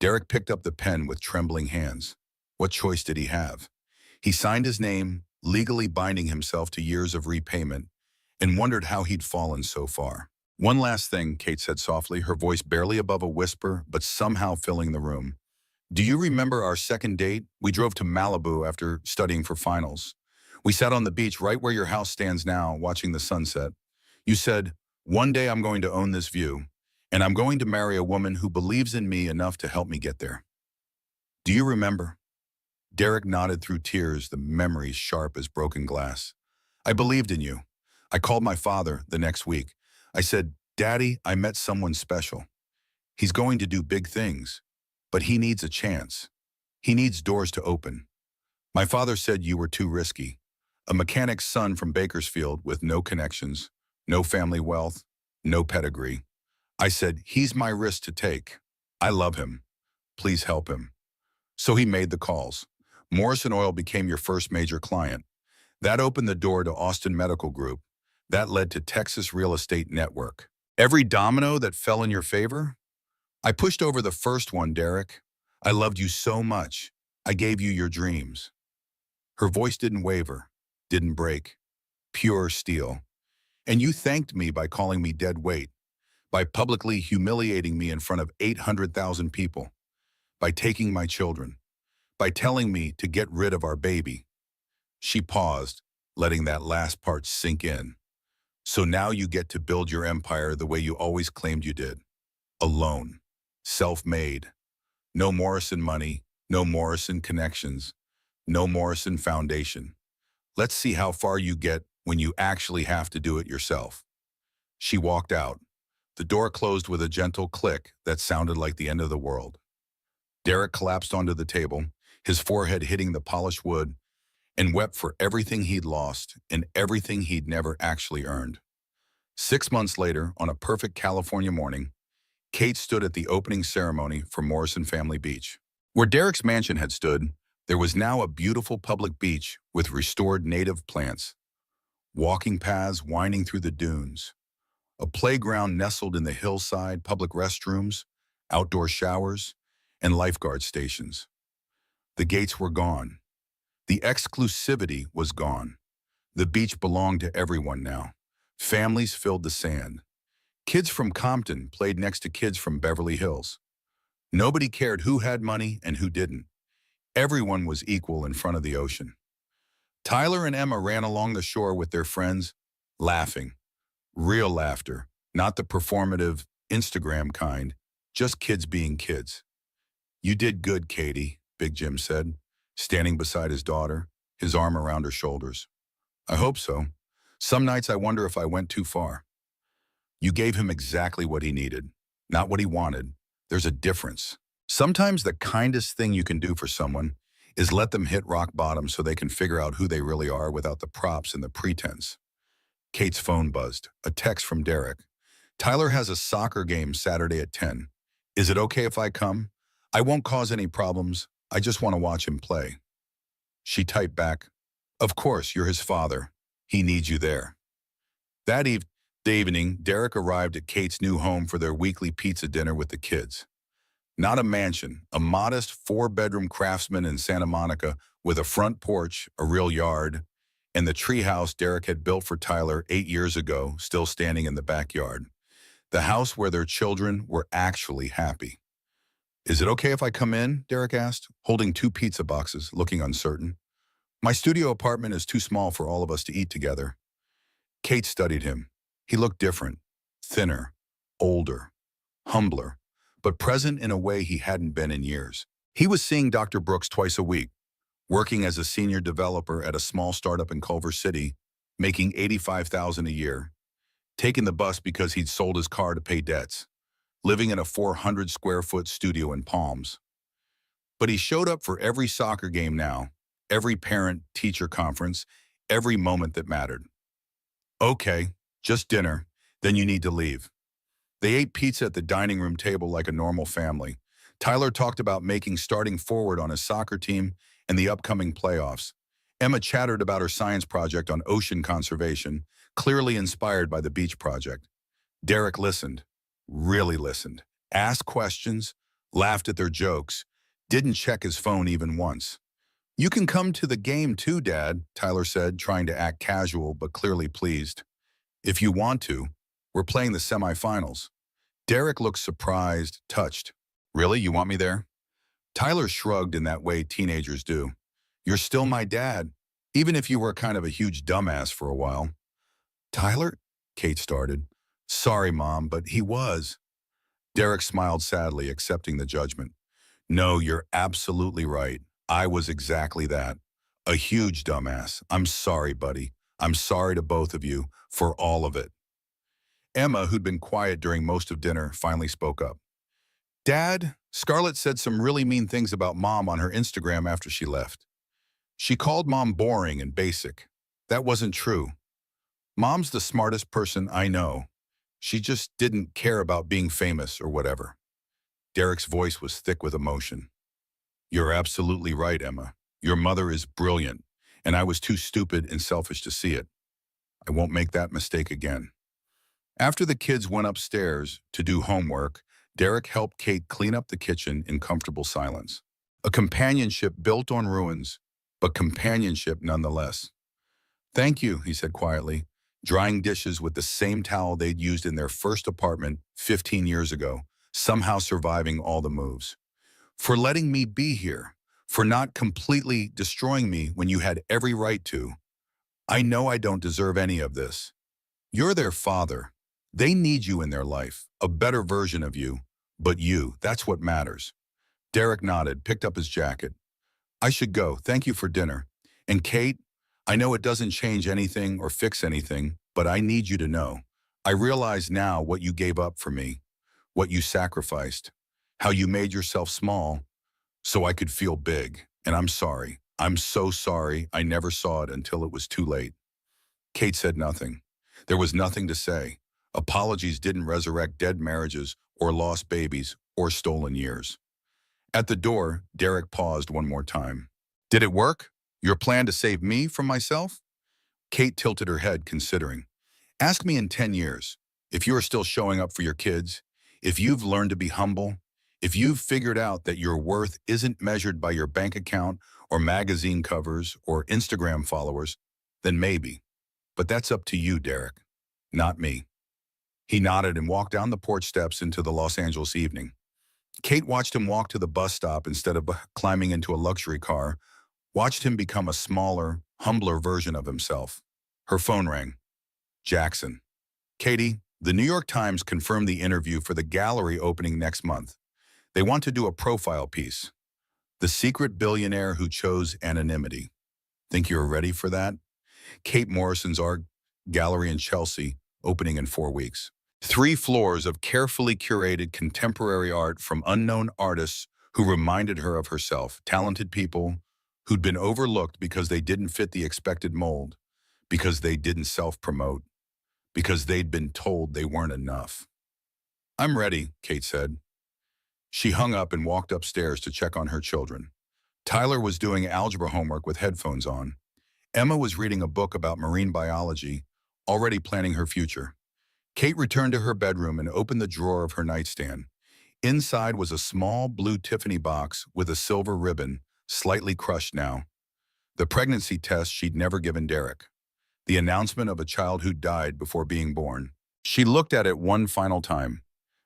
A: Derek picked up the pen with trembling hands. What choice did he have? He signed his name, legally binding himself to years of repayment, and wondered how he'd fallen so far. One last thing, Kate said softly, her voice barely above a whisper, but somehow filling the room. Do you remember our second date? We drove to Malibu after studying for finals. We sat on the beach right where your house stands now, watching the sunset. You said, one day I'm going to own this view, and I'm going to marry a woman who believes in me enough to help me get there. Do you remember? Derek nodded through tears, the memories sharp as broken glass. I believed in you. I called my father the next week. I said, Daddy, I met someone special. He's going to do big things, but he needs a chance. He needs doors to open. My father said you were too risky. A mechanic's son from Bakersfield with no connections, no family wealth, no pedigree. I said, he's my risk to take. I love him. Please help him. So he made the calls. Morrison Oil became your first major client. That opened the door to Austin Medical Group. That led to Texas Real Estate Network. Every domino that fell in your favor? I pushed over the first one, Derek. I loved you so much. I gave you your dreams. Her voice didn't waver, didn't break. Pure steel. And you thanked me by calling me dead weight, by publicly humiliating me in front of 800,000 people, by taking my children, by telling me to get rid of our baby. She paused, letting that last part sink in. So now you get to build your empire the way you always claimed you did. Alone. Self-made. No Morrison money, no Morrison connections, no Morrison foundation. Let's see how far you get when you actually have to do it yourself. She walked out, The door closed with a gentle click that sounded like the end of the world. Derek collapsed onto the table, his forehead hitting the polished wood, and wept for everything he'd lost and everything he'd never actually earned. 6 months later, on a perfect California morning, Kate stood at the opening ceremony for Morrison Family Beach. Where Derek's mansion had stood, there was now a beautiful public beach with restored native plants, walking paths winding through the dunes, a playground nestled in the hillside, public restrooms, outdoor showers, and lifeguard stations. The gates were gone. The exclusivity was gone. The beach belonged to everyone now. Families filled the sand. Kids from Compton played next to kids from Beverly Hills. Nobody cared who had money and who didn't. Everyone was equal in front of the ocean. Tyler and Emma ran along the shore with their friends, laughing. Real laughter, not the performative Instagram kind, just kids being kids. "You did good, Katie," Big Jim said, standing beside his daughter, his arm around her shoulders. "I hope so. Some nights I wonder if I went too far." "You gave him exactly what he needed, not what he wanted. There's a difference. Sometimes the kindest thing you can do for someone is let them hit rock bottom so they can figure out who they really are without the props and the pretense." Kate's phone buzzed, a text from Derek. "Tyler has a soccer game Saturday at 10. Is it okay if I come? I won't cause any problems. I just want to watch him play." She typed back, "Of course, you're his father. He needs you there." That evening, Derek arrived at Kate's new home for their weekly pizza dinner with the kids. Not a mansion, a modest four-bedroom craftsman in Santa Monica with a front porch, a real yard, and the treehouse Derek had built for Tyler 8 years ago, still standing in the backyard. The house where their children were actually happy. "Is it okay if I come in?" Derek asked, holding 2 pizza boxes, looking uncertain. "My studio apartment is too small for all of us to eat together." Kate studied him. He looked different, thinner, older, humbler, but present in a way he hadn't been in years. He was seeing Dr. Brooks twice a week, working as a senior developer at a small startup in Culver City, making $85,000 a year, taking the bus because he'd sold his car to pay debts, living in a 400-square-foot studio in Palms. But he showed up for every soccer game now, every parent-teacher conference, every moment that mattered. "Okay, just dinner, then you need to leave." They ate pizza at the dining room table like a normal family. Tyler talked about making starting forward on his soccer team and the upcoming playoffs. Emma chattered about her science project on ocean conservation, clearly inspired by the beach project. Derek listened, really listened, asked questions, laughed at their jokes, didn't check his phone even once. "You can come to the game too, Dad," Tyler said, trying to act casual but clearly pleased. "If you want to. We're playing the semifinals." Derek looked surprised, touched. "Really? You want me there?" Tyler shrugged in that way teenagers do. "You're still my dad, even if you were kind of a huge dumbass for a while." "Tyler?" Kate started. "Sorry, Mom, but he was." Derek smiled sadly, accepting the judgment. "No, you're absolutely right. I was exactly that. A huge dumbass. I'm sorry, buddy. I'm sorry to both of you for all of it." Emma, who'd been quiet during most of dinner, finally spoke up. "Dad, Scarlett said some really mean things about Mom on her Instagram after she left. She called Mom boring and basic. That wasn't true. Mom's the smartest person I know. She just didn't care about being famous or whatever." Derek's voice was thick with emotion. "You're absolutely right, Emma. Your mother is brilliant, and I was too stupid and selfish to see it. I won't make that mistake again." After the kids went upstairs to do homework, Derek helped Kate clean up the kitchen in comfortable silence. A companionship built on ruins, but companionship nonetheless. "Thank you," he said quietly, drying dishes with the same towel they'd used in their first apartment 15 years ago, somehow surviving all the moves. "For letting me be here, for not completely destroying me when you had every right to. I know I don't deserve any of this. You're their father. They need you in their life, a better version of you, but you, that's what matters." Derek nodded, picked up his jacket. "I should go. Thank you for dinner. And Kate, I know it doesn't change anything or fix anything, but I need you to know. I realize now what you gave up for me, what you sacrificed, how you made yourself small so I could feel big. And I'm sorry. I'm so sorry I never saw it until it was too late. Kate said nothing. There was nothing to say. Apologies didn't resurrect dead marriages or lost babies or stolen years. At the door, Derek paused one more time. Did it work? Your plan to save me from myself? Kate tilted her head, considering. Ask me in 10 years, if you are still showing up for your kids, if you've learned to be humble, if you've figured out that your worth isn't measured by your bank account or magazine covers or Instagram followers, then maybe. But that's up to you, Derek, not me. He nodded and walked down the porch steps into the Los Angeles evening. Kate watched him walk to the bus stop instead of climbing into a luxury car, watched him become a smaller, humbler version of himself. Her phone rang. Jackson. Katie, the New York Times confirmed the interview for the gallery opening next month. They want to do a profile piece. The secret billionaire who chose anonymity. Think you're ready for that? Kate Morrison's art gallery in Chelsea, opening in 4 weeks. 3 floors of carefully curated contemporary art from unknown artists who reminded her of herself, talented people who'd been overlooked because they didn't fit the expected mold, because they didn't self-promote, because they'd been told they weren't enough. I'm ready, Kate said. She hung up and walked upstairs to check on her children. Tyler was doing algebra homework with headphones on. Emma was reading a book about marine biology, already planning her future. Kate returned to her bedroom and opened the drawer of her nightstand. Inside was a small blue Tiffany box with a silver ribbon, slightly crushed now. The pregnancy test she'd never given Derek. The announcement of a child who died before being born. She looked at it one final time,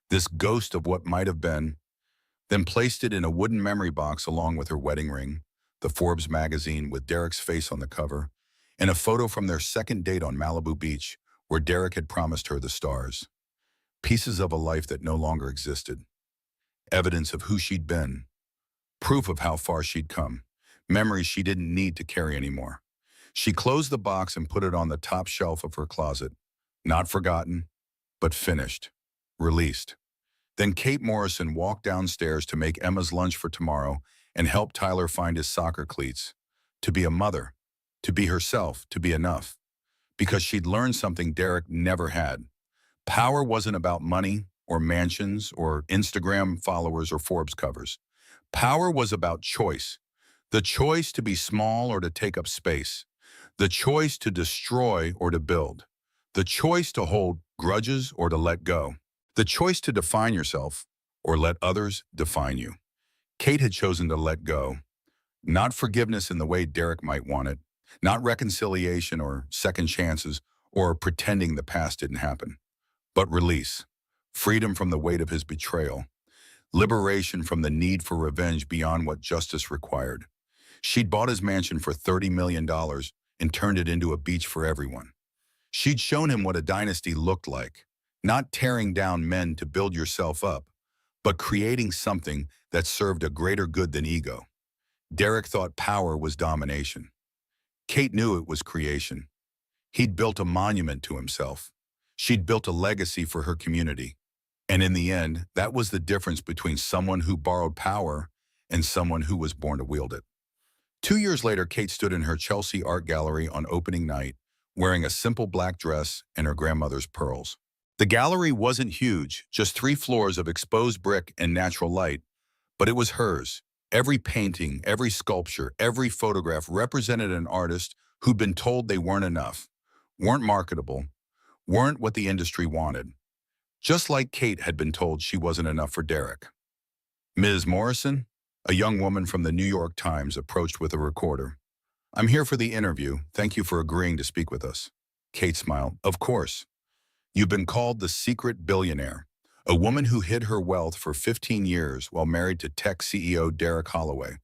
A: this ghost of what might have been, then placed it in a wooden memory box along with her wedding ring, the Forbes magazine with Derek's face on the cover, and a photo from their second date on Malibu Beach, where Derek had promised her the stars. Pieces of a life that no longer existed. Evidence of who she'd been. Proof of how far she'd come. Memories she didn't need to carry anymore. She closed the box and put it on the top shelf of her closet. Not forgotten, but finished. Released. Then Kate Morrison walked downstairs to make Emma's lunch for tomorrow and help Tyler find his soccer cleats. To be a mother. To be herself. To be enough. Because she'd learned something Derek never had. Power wasn't about money or mansions or Instagram followers or Forbes covers. Power was about choice. The choice to be small or to take up space. The choice to destroy or to build. The choice to hold grudges or to let go. The choice to define yourself or let others define you. Kate had chosen to let go. Not forgiveness in the way Derek might want it. Not reconciliation or second chances or pretending the past didn't happen. But release. Freedom from the weight of his betrayal. Liberation from the need for revenge beyond what justice required. She'd bought his mansion for $30 million and turned it into a beach for everyone. She'd shown him what a dynasty looked like. Not tearing down men to build yourself up, but creating something that served a greater good than ego. Derek thought power was domination. Kate knew it was creation. He'd built a monument to himself. She'd built a legacy for her community. And in the end, that was the difference between someone who borrowed power and someone who was born to wield it. 2 years later, Kate stood in her Chelsea art gallery on opening night, wearing a simple black dress and her grandmother's pearls. The gallery wasn't huge, just 3 floors of exposed brick and natural light, but it was hers. Every painting, every sculpture, every photograph represented an artist who'd been told they weren't enough, weren't marketable, weren't what the industry wanted. Just like Kate had been told she wasn't enough for Derek. Ms. Morrison, a young woman from the New York Times, approached with a recorder. I'm here for the interview. Thank you for agreeing to speak with us. Kate smiled. Of course. You've been called the secret billionaire, a woman who hid her wealth for 15 years while married to tech CEO Derek Holloway.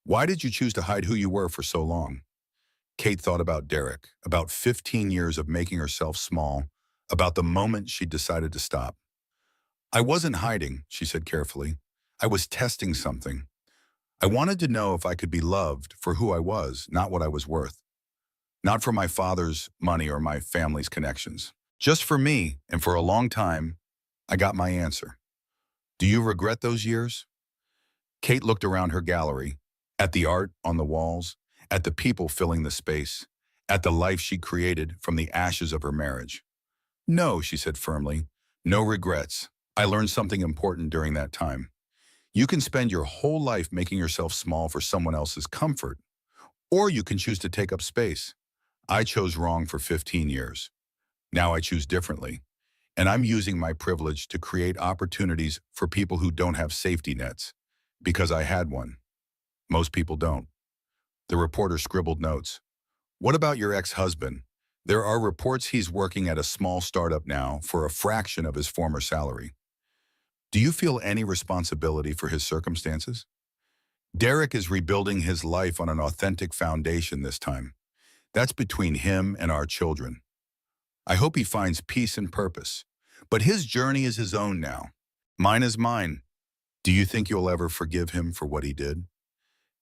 A: Why did you choose to hide who you were for so long? Kate thought about Derek, about 15 years of making herself small, about the moment she decided to stop. I wasn't hiding, she said carefully. I was testing something. I wanted to know if I could be loved for who I was, not what I was worth. Not for my father's money or my family's connections. Just for me, and for a long time, I got my answer. Do you regret those years? Kate looked around her gallery, at the art on the walls, at the people filling the space, at the life she created from the ashes of her marriage. No, she said firmly, no regrets. I learned something important during that time. You can spend your whole life making yourself small for someone else's comfort, or you can choose to take up space. I chose wrong for 15 years. Now I choose differently, and I'm using my privilege to create opportunities for people who don't have safety nets, because I had one. Most people don't. The reporter scribbled notes. What about your ex-husband? There are reports he's working at a small startup now for a fraction of his former salary. Do you feel any responsibility for his circumstances? Derek is rebuilding his life on an authentic foundation this time. That's between him and our children. I hope he finds peace and purpose. But his journey is his own now. Mine is mine. Do you think you'll ever forgive him for what he did?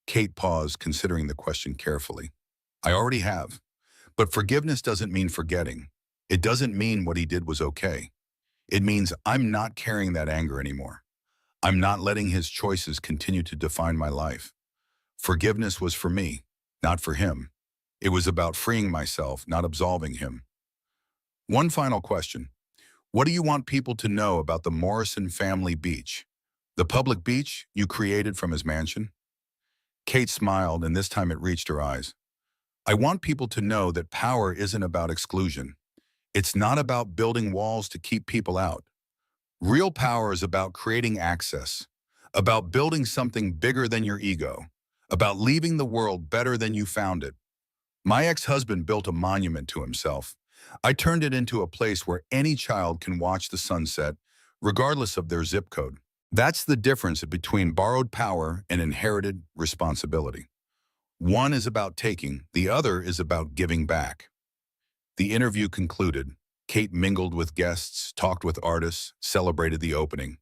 A: Kate paused, considering the question carefully. I already have. But forgiveness doesn't mean forgetting. It doesn't mean what he did was okay. It means I'm not carrying that anger anymore. I'm not letting his choices continue to define my life. Forgiveness was for me, not for him. It was about freeing myself, not absolving him. One final question. What do you want people to know about the Morrison family beach? The public beach you created from his mansion? Kate smiled, and this time it reached her eyes. I want people to know that power isn't about exclusion. It's not about building walls to keep people out. Real power is about creating access, about building something bigger than your ego, about leaving the world better than you found it. My ex-husband built a monument to himself. I turned it into a place where any child can watch the sunset, regardless of their zip code. That's the difference between borrowed power and inherited responsibility. One is about taking, the other is about giving back. The interview concluded. Kate mingled with guests, talked with artists, celebrated the opening.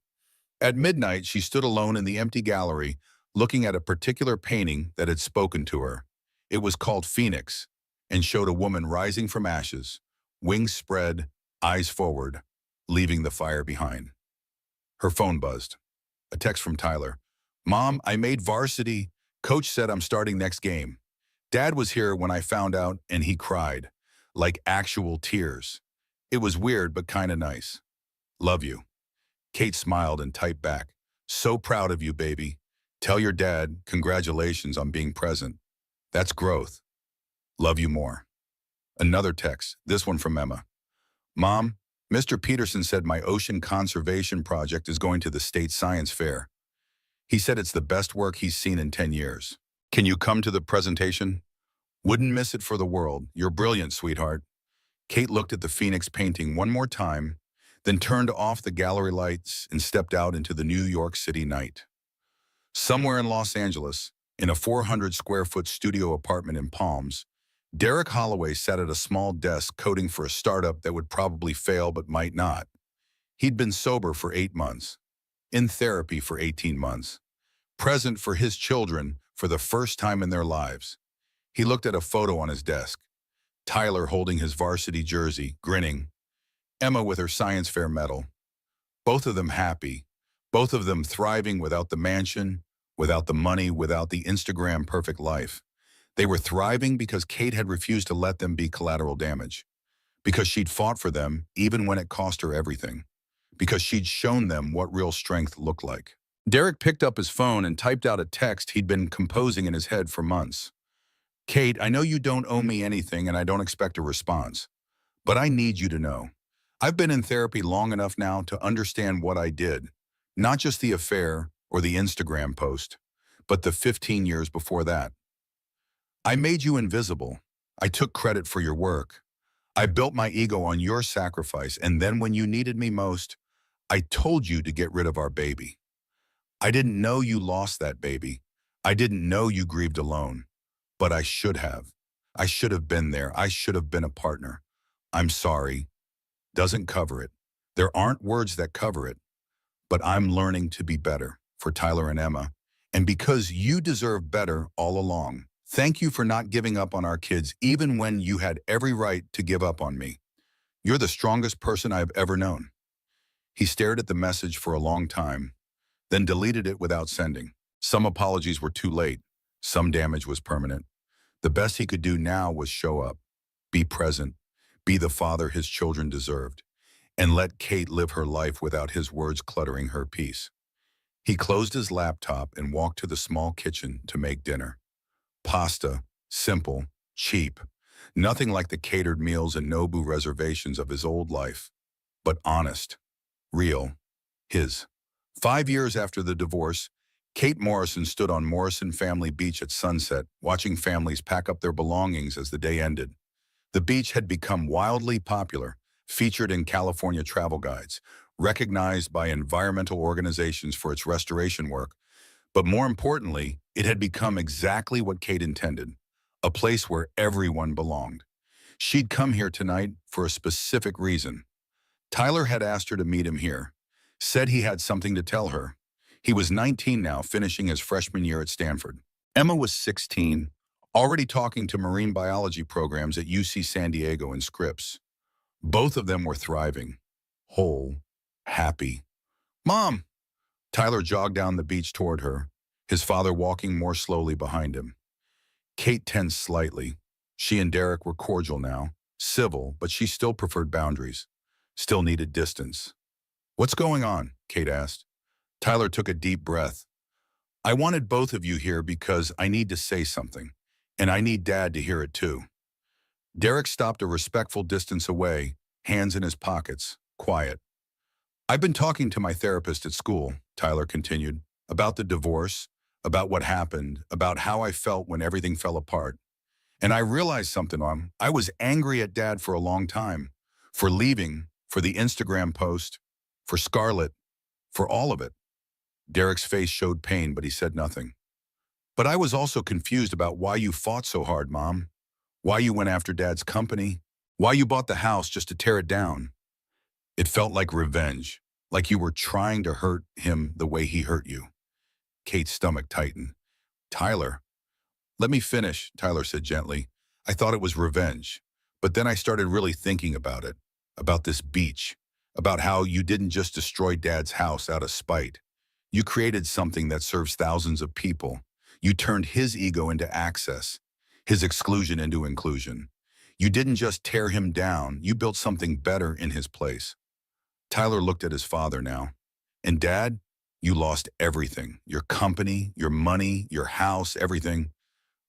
A: At midnight, she stood alone in the empty gallery, looking at a particular painting that had spoken to her. It was called Phoenix, and showed a woman rising from ashes, wings spread, eyes forward, leaving the fire behind. Her phone buzzed. A text from Tyler. Mom, I made varsity. Coach said I'm starting next game. Dad was here when I found out, and he cried, like actual tears. It was weird, but kind of nice. Love you. Kate smiled and typed back. So proud of you, baby. Tell your dad, congratulations on being present. That's growth. Love you more. Another text, this one from Emma. Mom, Mr. Peterson said my ocean conservation project is going to the state science fair. He said it's the best work he's seen in 10 years. Can you come to the presentation? Wouldn't miss it for the world. You're brilliant, sweetheart. Kate looked at the Phoenix painting one more time, then turned off the gallery lights and stepped out into the New York City night. Somewhere in Los Angeles, in a 400-square-foot studio apartment in Palms, Derek Holloway sat at a small desk coding for a startup that would probably fail but might not. He'd been sober for 8 months, in therapy for 18 months, present for his children for the first time in their lives. He looked at a photo on his desk. Tyler holding his varsity jersey, grinning. Emma with her science fair medal. Both of them happy. Both of them thriving without the mansion, without the money, without the Instagram perfect life. They were thriving because Kate had refused to let them be collateral damage. Because she'd fought for them even when it cost her everything. Because she'd shown them what real strength looked like. Derek picked up his phone and typed out a text he'd been composing in his head for months. Kate, I know you don't owe me anything and I don't expect a response. But I need you to know. I've been in therapy long enough now to understand what I did. Not just the affair or the Instagram post, but the 15 years before that. I made you invisible. I took credit for your work. I built my ego on your sacrifice, and then when you needed me most, I told you to get rid of our baby. I didn't know you lost that baby. I didn't know you grieved alone. But I should have. I should have been there. I should have been a partner. I'm sorry. Doesn't cover it. There aren't words that cover it. But I'm learning to be better for Tyler and Emma. And because you deserve better all along. Thank you for not giving up on our kids even when you had every right to give up on me. You're the strongest person I've ever known." He stared at the message for a long time, then deleted it without sending. Some apologies were too late. Some damage was permanent. The best he could do now was show up, be present, be the father his children deserved, and let Kate live her life without his words cluttering her peace. He closed his laptop and walked to the small kitchen to make dinner. Pasta, simple, cheap, nothing like the catered meals and Nobu reservations of his old life, but honest, real, his. 5 years after the divorce, Kate Morrison stood on Morrison Family Beach at sunset, watching families pack up their belongings as the day ended. The beach had become wildly popular, featured in California travel guides, recognized by environmental organizations for its restoration work, but more importantly, it had become exactly what Kate intended, a place where everyone belonged. She'd come here tonight for a specific reason. Tyler had asked her to meet him here, said he had something to tell her. He was 19 now, finishing his freshman year at Stanford. Emma was 16, already talking to marine biology programs at UC San Diego and Scripps. Both of them were thriving, whole, happy. "Mom!" Tyler jogged down the beach toward her, his father walking more slowly behind him. Kate tensed slightly. She and Derek were cordial now, civil, but she still preferred boundaries, still needed distance. "What's going on?" Kate asked. Tyler took a deep breath. "I wanted both of you here because I need to say something, and I need Dad to hear it too." Derek stopped a respectful distance away, hands in his pockets, quiet. "I've been talking to my therapist at school," Tyler continued, "about the divorce, about what happened, about how I felt when everything fell apart. And I realized something, Mom. I was angry at Dad for a long time, for leaving, for the Instagram post, for Scarlett, for all of it." Derek's face showed pain, but he said nothing. "But I was also confused about why you fought so hard, Mom. Why you went after Dad's company. Why you bought the house just to tear it down. It felt like revenge, like you were trying to hurt him the way he hurt you." Kate's stomach tightened. "Tyler." "Let me finish," Tyler said gently. "I thought it was revenge. But then I started really thinking about it, about this beach, about how you didn't just destroy Dad's house out of spite. You created something that serves thousands of people. You turned his ego into access, his exclusion into inclusion. You didn't just tear him down, you built something better in his place." Tyler looked at his father now. "And Dad, you lost everything. Your company, your money, your house, everything.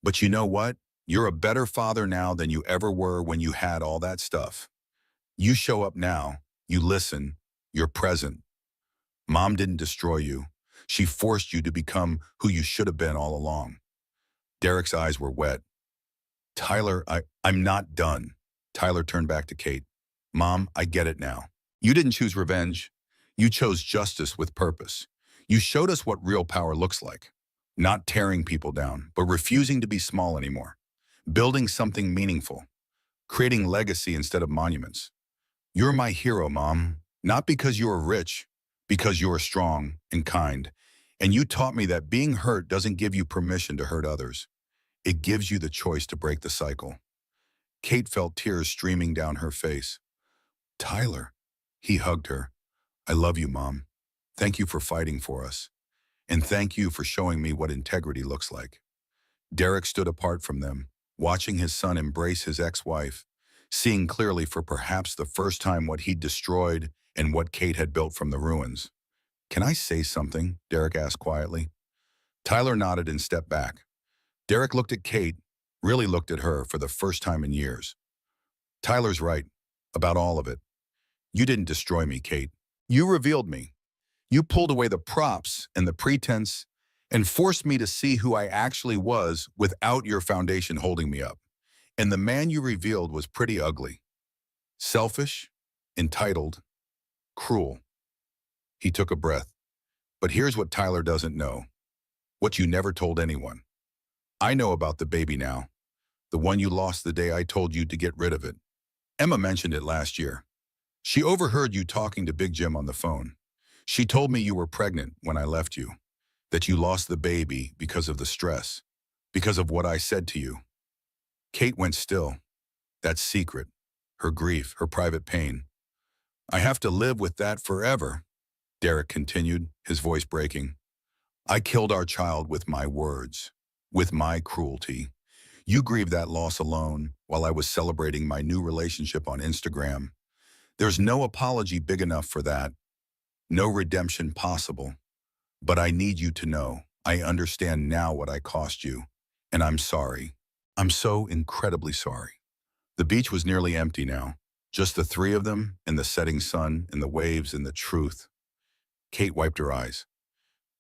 A: But you know what? You're a better father now than you ever were when you had all that stuff. You show up now, you listen, you're present. Mom didn't destroy you. She forced you to become who you should have been all along." Derek's eyes were wet. "Tyler, I'm not done." Tyler turned back to Kate. "Mom, I get it now. You didn't choose revenge. You chose justice with purpose. You showed us what real power looks like. Not tearing people down, but refusing to be small anymore. Building something meaningful. Creating legacy instead of monuments. You're my hero, Mom. Not because you are rich, because you are strong and kind. And you taught me that being hurt doesn't give you permission to hurt others. It gives you the choice to break the cycle." Kate felt tears streaming down her face. "Tyler." He hugged her. "I love you, Mom. Thank you for fighting for us. And thank you for showing me what integrity looks like." Derek stood apart from them, watching his son embrace his ex-wife, seeing clearly for perhaps the first time what he'd destroyed and what Kate had built from the ruins. "Can I say something?" Derek asked quietly. Tyler nodded and stepped back. Derek looked at Kate, really looked at her for the first time in years. "Tyler's right, about all of it. You didn't destroy me, Kate. You revealed me. You pulled away the props and the pretense and forced me to see who I actually was without your foundation holding me up. And the man you revealed was pretty ugly. Selfish, entitled, cruel." He took a breath. "But here's what Tyler doesn't know. What you never told anyone. I know about the baby now. The one you lost the day I told you to get rid of it. Emma mentioned it last year. She overheard you talking to Big Jim on the phone. She told me you were pregnant when I left you, that you lost the baby because of the stress, because of what I said to you." Kate went still. "That's secret. her grief, her private pain. I have to live with that forever, Derek continued, his voice breaking. I killed our child with my words, with my cruelty. You grieved that loss alone while I was celebrating my new relationship on Instagram. There's no apology big enough for that, no redemption possible. But I need you to know, I understand now what I cost you, and I'm sorry. I'm so incredibly sorry. The beach was nearly empty now, just the three of them and the setting sun and the waves and the truth. Kate wiped her eyes.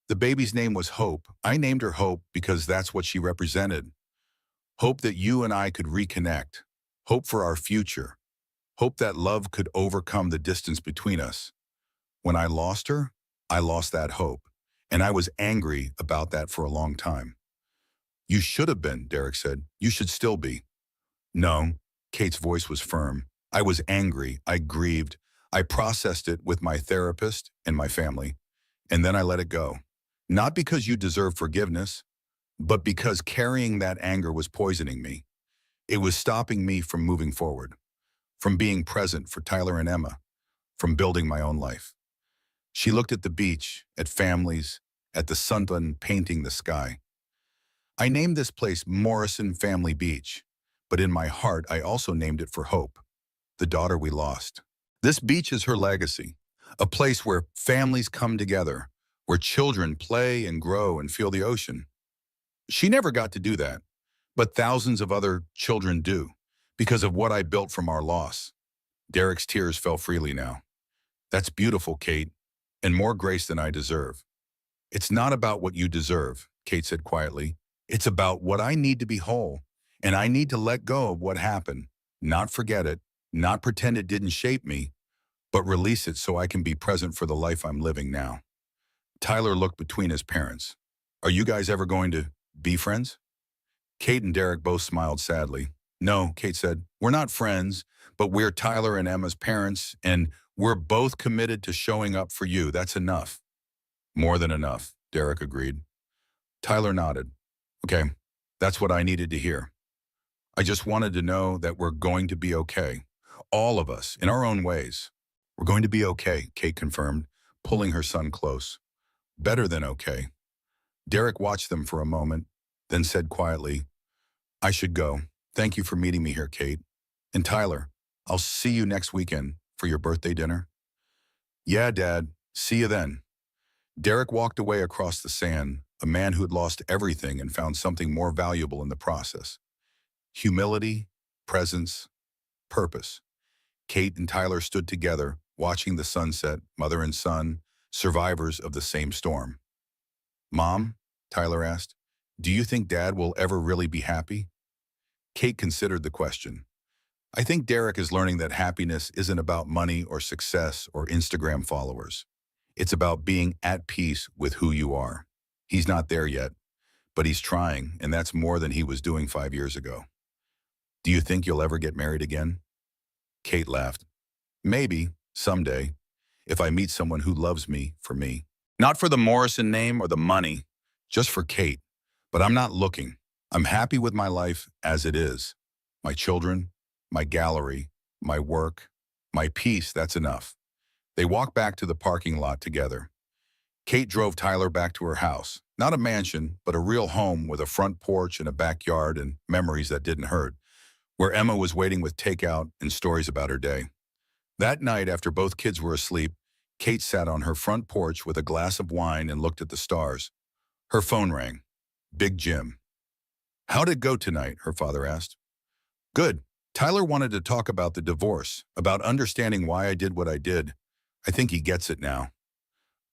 A: The baby's name was Hope. I named her Hope because that's what she represented. Hope that you and I could reconnect. Hope for our future. Hope that love could overcome the distance between us. When I lost her, I lost that hope. And I was angry about that for a long time. You should have been, Derek said. You should still be. No, Kate's voice was firm. I was angry. I grieved. I processed it with my therapist and my family. And then I let it go. Not because you deserve forgiveness, but because carrying that anger was poisoning me. It was stopping me from moving forward, from being present for Tyler and Emma, from building my own life. She looked at the beach, at families, at the sun painting the sky. I named this place Morrison Family Beach, but in my heart I also named it for Hope, the daughter we lost. This beach is her legacy, a place where families come together, where children play and grow and feel the ocean. She never got to do that, but thousands of other children do, because of what I built from our loss. Derek's tears fell freely now. That's beautiful, Kate, and more grace than I deserve. It's not about what you deserve, Kate said quietly. It's about what I need to be whole, and I need to let go of what happened, not forget it, not pretend it didn't shape me, but release it so I can be present for the life I'm living now. Tyler looked between his parents. Are you guys ever going to be friends? Kate and Derek both smiled sadly. No, Kate said, we're not friends, but we're Tyler and Emma's parents, and we're both committed to showing up for you. That's enough. More than enough, Derek agreed. Tyler nodded. Okay, that's what I needed to hear. I just wanted to know that we're going to be okay. All of us, in our own ways. We're going to be okay, Kate confirmed, pulling her son close. Better than okay. Derek watched them for a moment, then said quietly, I should go. Thank you for meeting me here, Kate. And Tyler, I'll see you next weekend for your birthday dinner. Yeah, Dad. See you then. Derek walked away across the sand, a man who had lost everything and found something more valuable in the process. Humility, presence, purpose. Kate and Tyler stood together, watching the sunset, mother and son, survivors of the same storm. Mom, Tyler asked, do you think Dad will ever really be happy? Kate considered the question. I think Derek is learning that happiness isn't about money or success or Instagram followers. It's about being at peace with who you are. He's not there yet, but he's trying, and that's more than he was doing 5 years ago. Do you think you'll ever get married again? Kate laughed. Maybe, someday, if I meet someone who loves me for me. Not for the Morrison name or the money, just for Kate. But I'm not looking. I'm happy with my life as it is. My children, my gallery, my work, my peace, that's enough. They walked back to the parking lot together. Kate drove Tyler back to her house. Not a mansion, but a real home with a front porch and a backyard and memories that didn't hurt, where Emma was waiting with takeout and stories about her day. That night, after both kids were asleep, Kate sat on her front porch with a glass of wine and looked at the stars. Her phone rang. Big Jim. How'd it go tonight? Her father asked. Good. Tyler wanted to talk about the divorce, about understanding why I did what I did. I think he gets it now.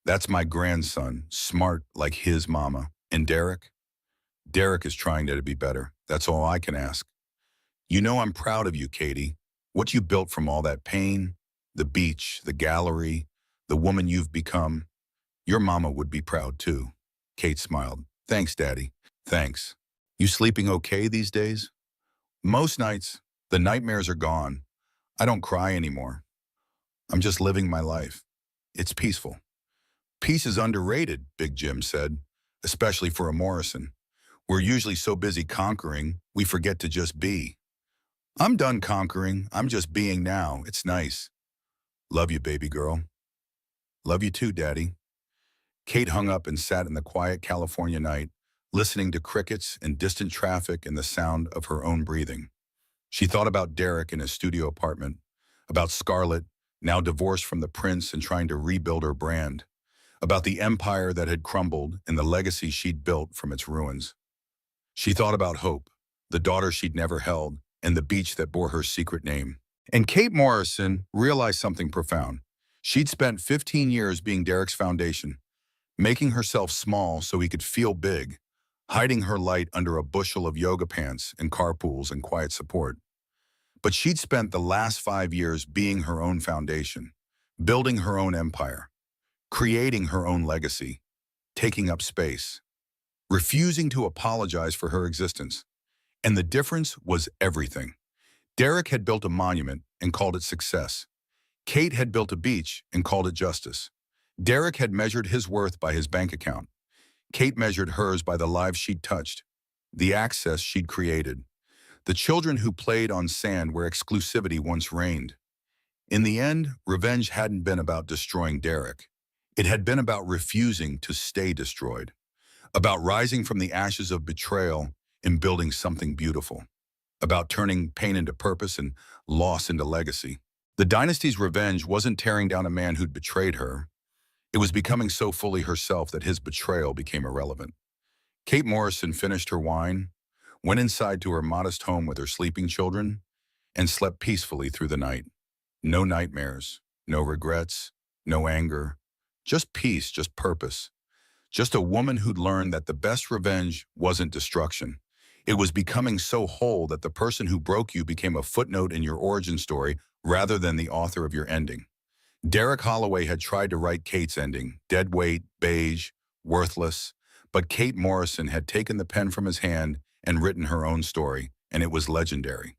A: That's my grandson, smart like his mama. And Derek? Derek is trying to be better. That's all I can ask. You know I'm proud of you, Katie. What you built from all that pain, the beach, the gallery, the woman you've become. Your mama would be proud too. Kate smiled. Thanks, Daddy. Thanks. You sleeping okay these days? Most nights, the nightmares are gone. I don't cry anymore. I'm just living my life. It's peaceful. Peace is underrated, Big Jim said, especially for a Morrison. We're usually so busy conquering, we forget to just be. I'm done conquering. I'm just being now. It's nice. Love you, baby girl. Love you too, Daddy. Kate hung up and sat in the quiet California night, listening to crickets and distant traffic and the sound of her own breathing. She thought about Derek in his studio apartment, about Scarlett, now divorced from the prince and trying to rebuild her brand, about the empire that had crumbled and the legacy she'd built from its ruins. She thought about Hope, the daughter she'd never held, and the beach that bore her secret name. And Kate Morrison realized something profound. She'd spent 15 years being Derek's foundation, making herself small so he could feel big, hiding her light under a bushel of yoga pants and carpools and quiet support. But she'd spent the last 5 years being her own foundation, building her own empire, creating her own legacy, taking up space, refusing to apologize for her existence. And the difference was everything. Derek had built a monument and called it success. Kate had built a beach and called it justice. Derek had measured his worth by his bank account. Kate measured hers by the lives she'd touched, the access she'd created, the children who played on sand where exclusivity once reigned. In the end, revenge hadn't been about destroying Derek. It had been about refusing to stay destroyed, about rising from the ashes of betrayal and building something beautiful, about turning pain into purpose and loss into legacy. The dynasty's revenge wasn't tearing down a man who'd betrayed her. It was becoming so fully herself that his betrayal became irrelevant. Kate Morrison finished her wine, went inside to her modest home with her sleeping children, and slept peacefully through the night. No nightmares, no regrets, no anger, just peace, just purpose. Just a woman who'd learned that the best revenge wasn't destruction. It was becoming so whole that the person who broke you became a footnote in your origin story rather than the author of your ending. Derek Holloway had tried to write Kate's ending, dead weight, beige, worthless, but Kate Morrison had taken the pen from his hand and written her own story, and it was legendary.